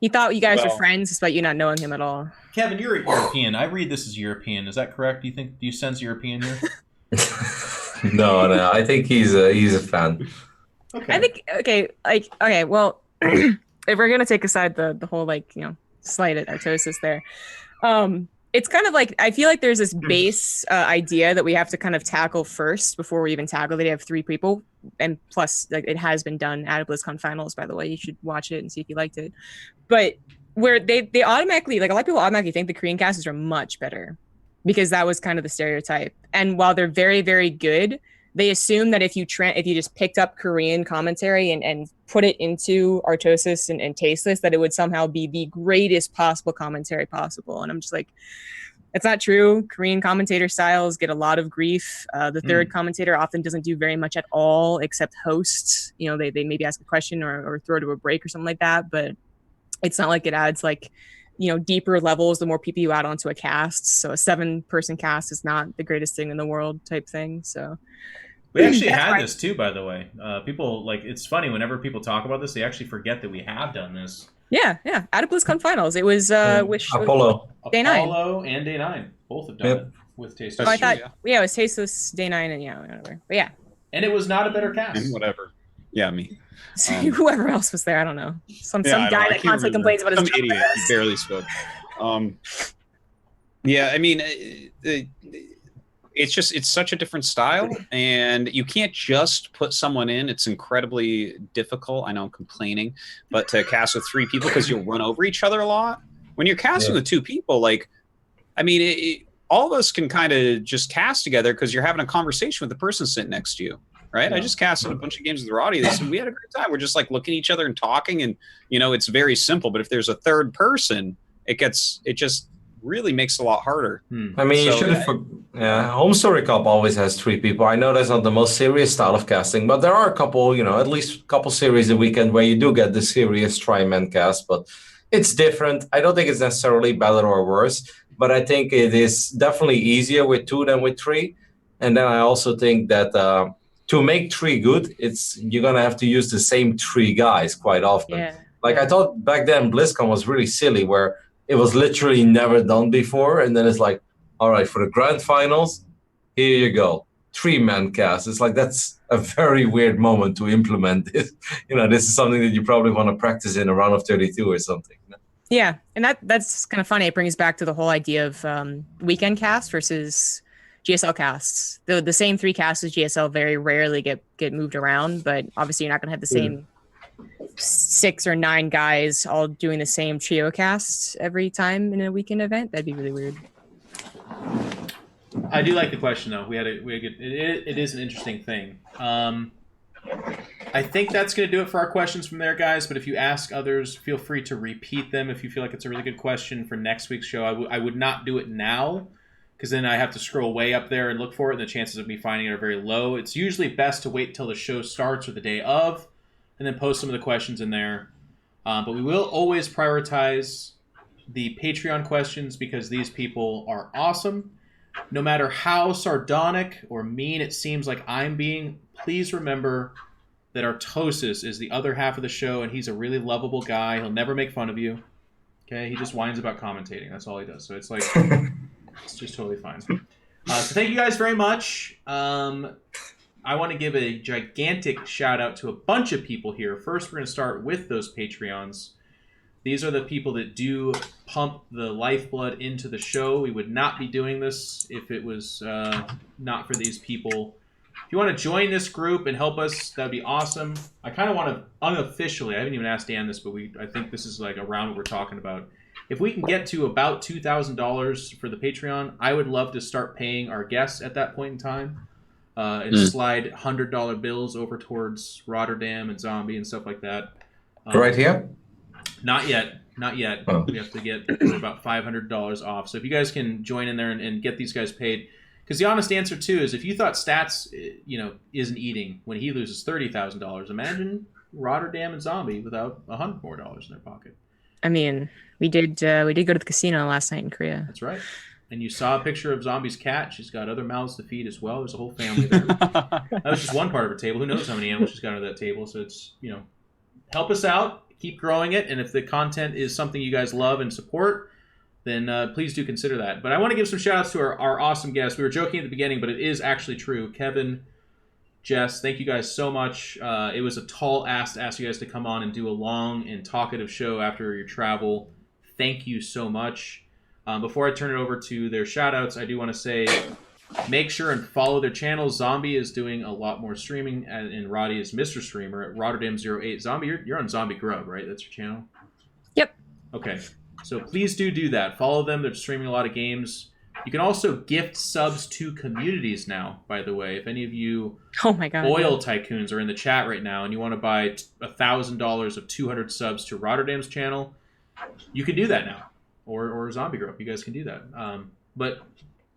he thought you guys were friends, despite you not knowing him at all. Kevin, you're European. I read this as European. Is that correct? Do you sense European here? No. I think he's a fan. Okay. I think well, if we're gonna take aside the whole slight at Artosis there, it's kind of like I feel like there's this base idea that we have to kind of tackle first before we even tackle that you have 3 people, and plus like it has been done at a BlizzCon finals, by the way. You should watch it and see if you liked it. But where they automatically, like, a lot of people automatically think the Korean casters are much better because that was kind of the stereotype. And while they're very, very good, they assume that if you just picked up Korean commentary and put it into Artosis and Tasteless, that it would somehow be the greatest possible commentary possible. And I'm just like, it's not true. Korean commentator styles get a lot of grief. The third commentator often doesn't do very much at all except host. They maybe ask a question or throw to a break or something like that. But it's not like it adds deeper levels the more people you add onto a cast. So a 7-person cast is not the greatest thing in the world type thing. So we actually had this too, by the way. People it's funny whenever people talk about this, they actually forget that we have done this. Yeah. At a BlizzCon finals, it was Apollo Day 9. Apollo and Day 9 both have done it. with Tasteless. That's I thought, true, yeah, it was Tasteless Day 9 and whatever. But yeah. And it was not a better cast. And whatever. Yeah, me. Whoever else was there, I don't know. Some I don't know. guy I that can't constantly remember. complains about his Some idiot. He barely spoke. Yeah, I mean, it's such a different style, and you can't just put someone in. It's incredibly difficult. I know I'm complaining, but to cast with 3 people because you'll run over each other a lot. When you're casting with 2 people, like, I mean, all of us can kind of just cast together because you're having a conversation with the person sitting next to you, right? I just casted a bunch of games with Roddy. We had a great time. We're just like looking at each other and talking, and it's very simple. But if there's a third person, it just really makes it a lot harder. I mean, you should have. Home Story Cup always has 3 people. I know that's not the most serious style of casting, but there are a couple, at least a couple series a weekend where you do get the serious tri-man cast, but it's different. I don't think it's necessarily better or worse, but I think it is definitely easier with 2 than with 3. And then I also think that to make 3 good, you're gonna have to use the same 3 guys quite often. Yeah. I thought back then BlizzCon was really silly, where it was literally never done before, and then it's like, all right, for the grand finals, here you go, 3-man cast. It's like, that's a very weird moment to implement this. This is something that you probably want to practice in a round of 32 or something. Yeah, and that's kind of funny. It brings back to the whole idea of weekend cast versus GSL casts. The same 3 casts as GSL very rarely get moved around, but obviously you're not going to have the same 6 or 9 guys all doing the same trio casts every time in a weekend event. That'd be really weird. I do like the question though. It is an interesting thing. I think that's going to do it for our questions from there, guys. But if you ask others, feel free to repeat them if you feel like it's a really good question for next week's show. I would not do it now, because then I have to scroll way up there and look for it, and the chances of me finding it are very low. It's usually best to wait till the show starts or the day of, and then post some of the questions in there. But we will always prioritize the Patreon questions because these people are awesome. No matter how sardonic or mean it seems like I'm being, please remember that Artosistv is the other half of the show, and he's a really lovable guy. He'll never make fun of you. Okay? He just whines about commentating. That's all he does. So it's like, it's just totally fine. So thank you guys very much. I want to give a gigantic shout out to a bunch of people here. First, we're going to start with those Patreons. These are the people that do pump the lifeblood into the show. We would not be doing this if it was not for these people. If you want to join this group and help us, that would be awesome. I kind of want to, unofficially, I haven't even asked Dan this, but I think this is like around what we're talking about. If we can get to about $2,000 for the Patreon, I would love to start paying our guests at that point in time. And slide $100 bills over towards Rotterdam and Zombie and stuff like that. Right here? Not yet. Oh. We have to get about $500 off. So if you guys can join in there and get these guys paid, because the honest answer too is if you thought Stats, isn't eating when he loses $30,000, imagine Rotterdam and Zombie without $100 more in their pocket. I mean, we did go to the casino last night in Korea. That's right. And you saw a picture of Zombie's cat. She's got other mouths to feed as well. There's a whole family there. That was just one part of her table. Who knows how many animals she's got under that table. So it's, help us out. Keep growing it. And if the content is something you guys love and support, then please do consider that. But I want to give some shout outs to our awesome guests. We were joking at the beginning, but it is actually true. Kevin, Jess, thank you guys so much. It was a tall ask to ask you guys to come on and do a long and talkative show after your travel. Thank you so much. Before I turn it over to their shout-outs, I do want to say make sure and follow their channels. Zombie is doing a lot more streaming, and Roddy is Mr. Streamer at Rotterdam08. Zombie, you're on Zombie Grub, right? That's your channel? Yep. Okay. So please do that. Follow them. They're streaming a lot of games. You can also gift subs to communities now, by the way. If any of you oil tycoons are in the chat right now and you want to buy $1,000 of 200 subs to Rotterdam's channel, you can do that now. Or Zombie Group, you guys can do that. But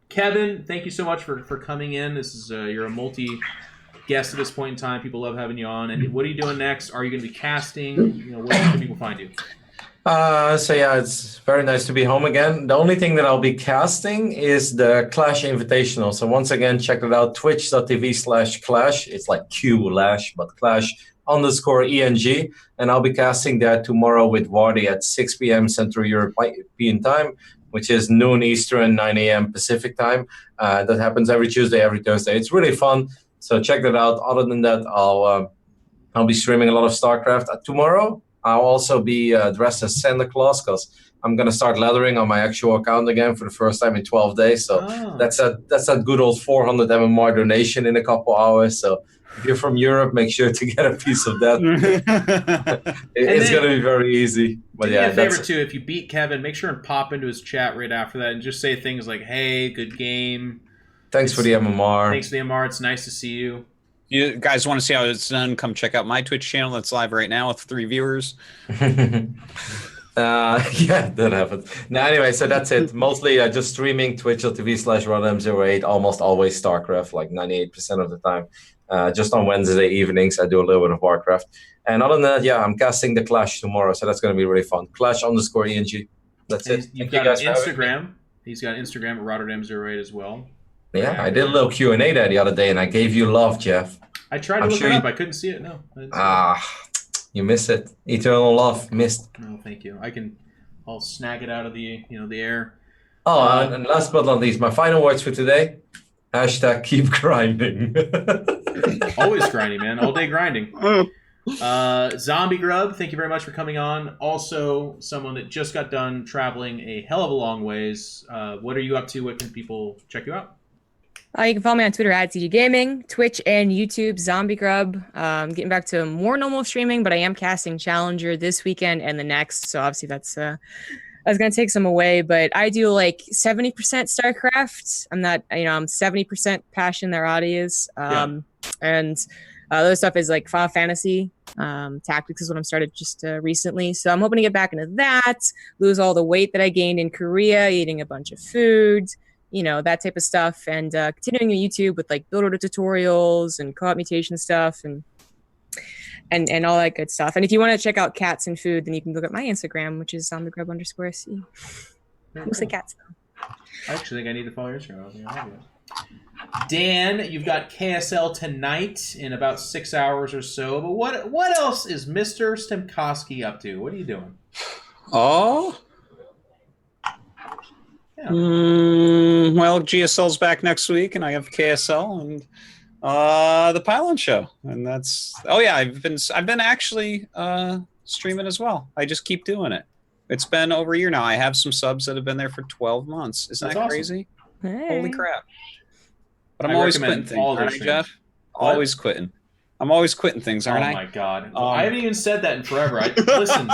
Kevin, thank you so much for coming in. This is you're a multi-guest at this point in time. People love having you on. And what are you doing next? Are you going to be casting? Where can people find you? It's very nice to be home again. The only thing that I'll be casting is the Clash Invitational. So once again, check it out, twitch.tv/Clash. It's like Q-Lash, but Clash _ENG, and I'll be casting that tomorrow with Wardy at 6 p.m. Central European time, which is noon Eastern, 9 a.m. Pacific time. That happens every Tuesday, every Thursday. It's really fun, so check that out. Other than that, I'll be streaming a lot of Starcraft. Tomorrow, I'll also be dressed as Santa Claus because I'm going to start leathering on my actual account again for the first time in 12 days. So that's a good old 400 MMR donation in a couple hours. So if you're from Europe, make sure to get a piece of that. It's going to be very easy. But do me a favor, too. If you beat Kevin, make sure and pop into his chat right after that and just say things like, hey, good game. Thanks for the MMR. Thanks for the MMR. It's nice to see you. You guys want to see how it's done? Come check out my Twitch channel that's live right now with 3 viewers. Yeah, that happens. No, anyway, so that's it. Mostly just streaming twitch.tv/rodm08, almost always Starcraft, like 98% of the time. Just on Wednesday evenings, I do a little bit of Warcraft. And other than that, yeah, I'm casting the Clash tomorrow, so that's going to be really fun. Clash _ENG. That's it. You've got Instagram. He's got Instagram at Rotterdam08 as well. Yeah, I did a little Q&A there the other day, and I gave you love, Jeff. I tried to look it up. I couldn't see it. No. You missed it. Eternal love, missed. No, thank you. I'll snag it out of the the air. Oh, and last but not least, my final words for today. # keep grinding. Always grinding, man. All day grinding. Zombie Grub, thank you very much for coming on. Also, someone that just got done traveling a hell of a long ways. What are you up to? What can people check you out? You can follow me on Twitter at CG Gaming, Twitch and YouTube, Zombie Grub. Getting back to more normal streaming, but I am casting Challenger this weekend and the next. So obviously that's going to take some away, but I do like 70% Starcraft. I'm not, I'm 70% Passion, their audience. And other stuff is like Final Fantasy. Tactics is what I'm started just recently. So I'm hoping to get back into that, lose all the weight that I gained in Korea, eating a bunch of food, that type of stuff, and continuing on YouTube with like build order tutorials and co-op mutation stuff and all that good stuff. And if you want to check out cats and food, then you can look at my Instagram, which is @zombiegrub_SC. Mostly cats though. I actually think I need to follow your Instagram. Dan, you've got KSL tonight in about 6 hours or so. But what else is Mr. Stemkowski up to? What are you doing? Oh. Yeah. Well, GSL's back next week, and I have KSL and the Pylon Show, and that's. Oh yeah, I've been actually streaming as well. I just keep doing it. It's been over a year now. I have some subs that have been there for 12 months. Isn't that crazy? Hey. Holy crap! But I'm always quitting things, aren't I, Jeff? Always quitting. I'm always quitting things, aren't I? Oh my god! I haven't even said that in forever. Listen.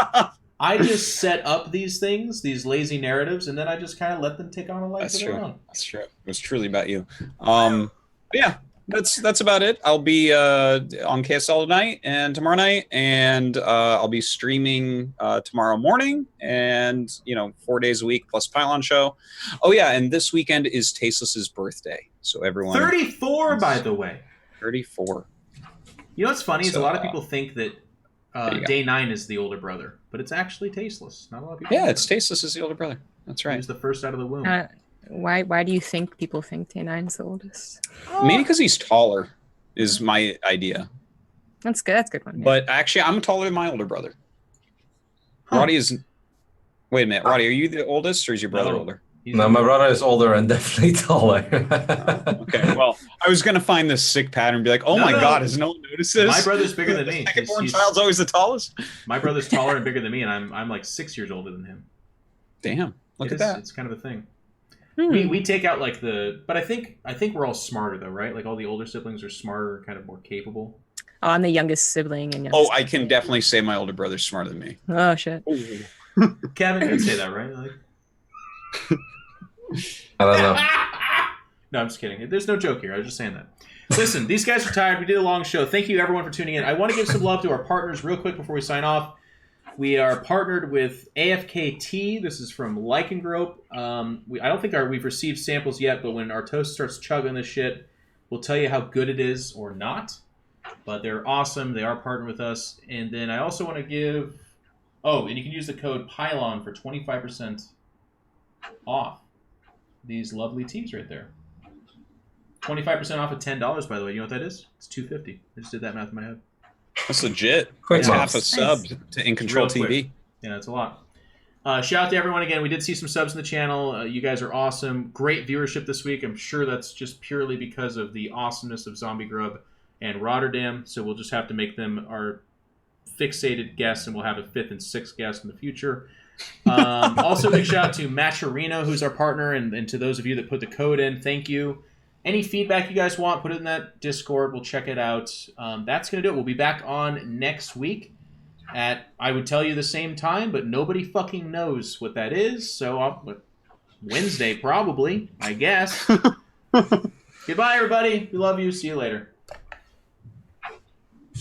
I just set up these things, these lazy narratives, and then I just kind of let them take on a life of their own. That's true. It was truly about you. Yeah, that's about it. I'll be on KSL tonight and tomorrow night, and I'll be streaming tomorrow morning, and 4 days a week plus Pylon Show. Oh yeah, and this weekend is Tasteless's birthday, so everyone. 34, by the way. 34. You know what's funny is a lot of people think that Day 9 is the older brother, but it's actually Tasteless. Not a lot of people. Yeah, it's Tasteless is the older brother. That's right. He was the first out of the womb. Why do you think people think Day 9's the oldest? Maybe because he's taller, is my idea. That's good. That's a good one. Yeah. But actually, I'm taller than my older brother. Roddy is. Wait a minute, Roddy, are you the oldest, or is your brother older? No, my brother is older and definitely taller. Okay, well, I was going to find this sick pattern and be like, my God, has no one noticed this? My brother's bigger than me. The second-born child's always the tallest? My brother's taller and bigger than me, and I'm like 6 years older than him. Damn, look at that. It's kind of a thing. We take out like but I think we're all smarter though, right? Like all the older siblings are smarter, kind of more capable. Oh, I'm the youngest sibling. And I can definitely say my older brother's smarter than me. Oh, shit. Kevin can say that, right? Like... I don't know. No, I'm just kidding. There's no joke here. I was just saying that. Listen, these guys are tired. We did a long show. Thank you, everyone, for tuning in. I want to give some love to our partners real quick before we sign off. We are partnered with AFKT. This is from Lycangrope. I don't think we've received samples yet, but when Artos starts chugging this shit, we'll tell you how good it is or not. But they're awesome. They are partnered with us. And then I also want to give... Oh, and you can use the code PYLON for 25% off these lovely tees right there. 25% off at $10, by the way. You know what that is? It's $2.50. I just did that math in my head. That's legit. Quick That's half a mouse. sub to In Control Real quick. TV. Yeah, that's a lot. Shout out to everyone again. We did see some subs in the channel. You guys are awesome. Great viewership this week. I'm sure that's just purely because of the awesomeness of Zombie Grub and Rotterdam. So we'll just have to make them our fixated guests, and we'll have a 5th and 6th guest in the future. Also, big shout out to Matcherino, who's our partner, and to those of you that put the code in, thank you. Any feedback you guys want, put it in that Discord. We'll check it out. That's going to do it. We'll be back on next week at, I would tell you the same time, but nobody fucking knows what that is. So Wednesday, probably, I guess. Goodbye, everybody. We love you. See you later.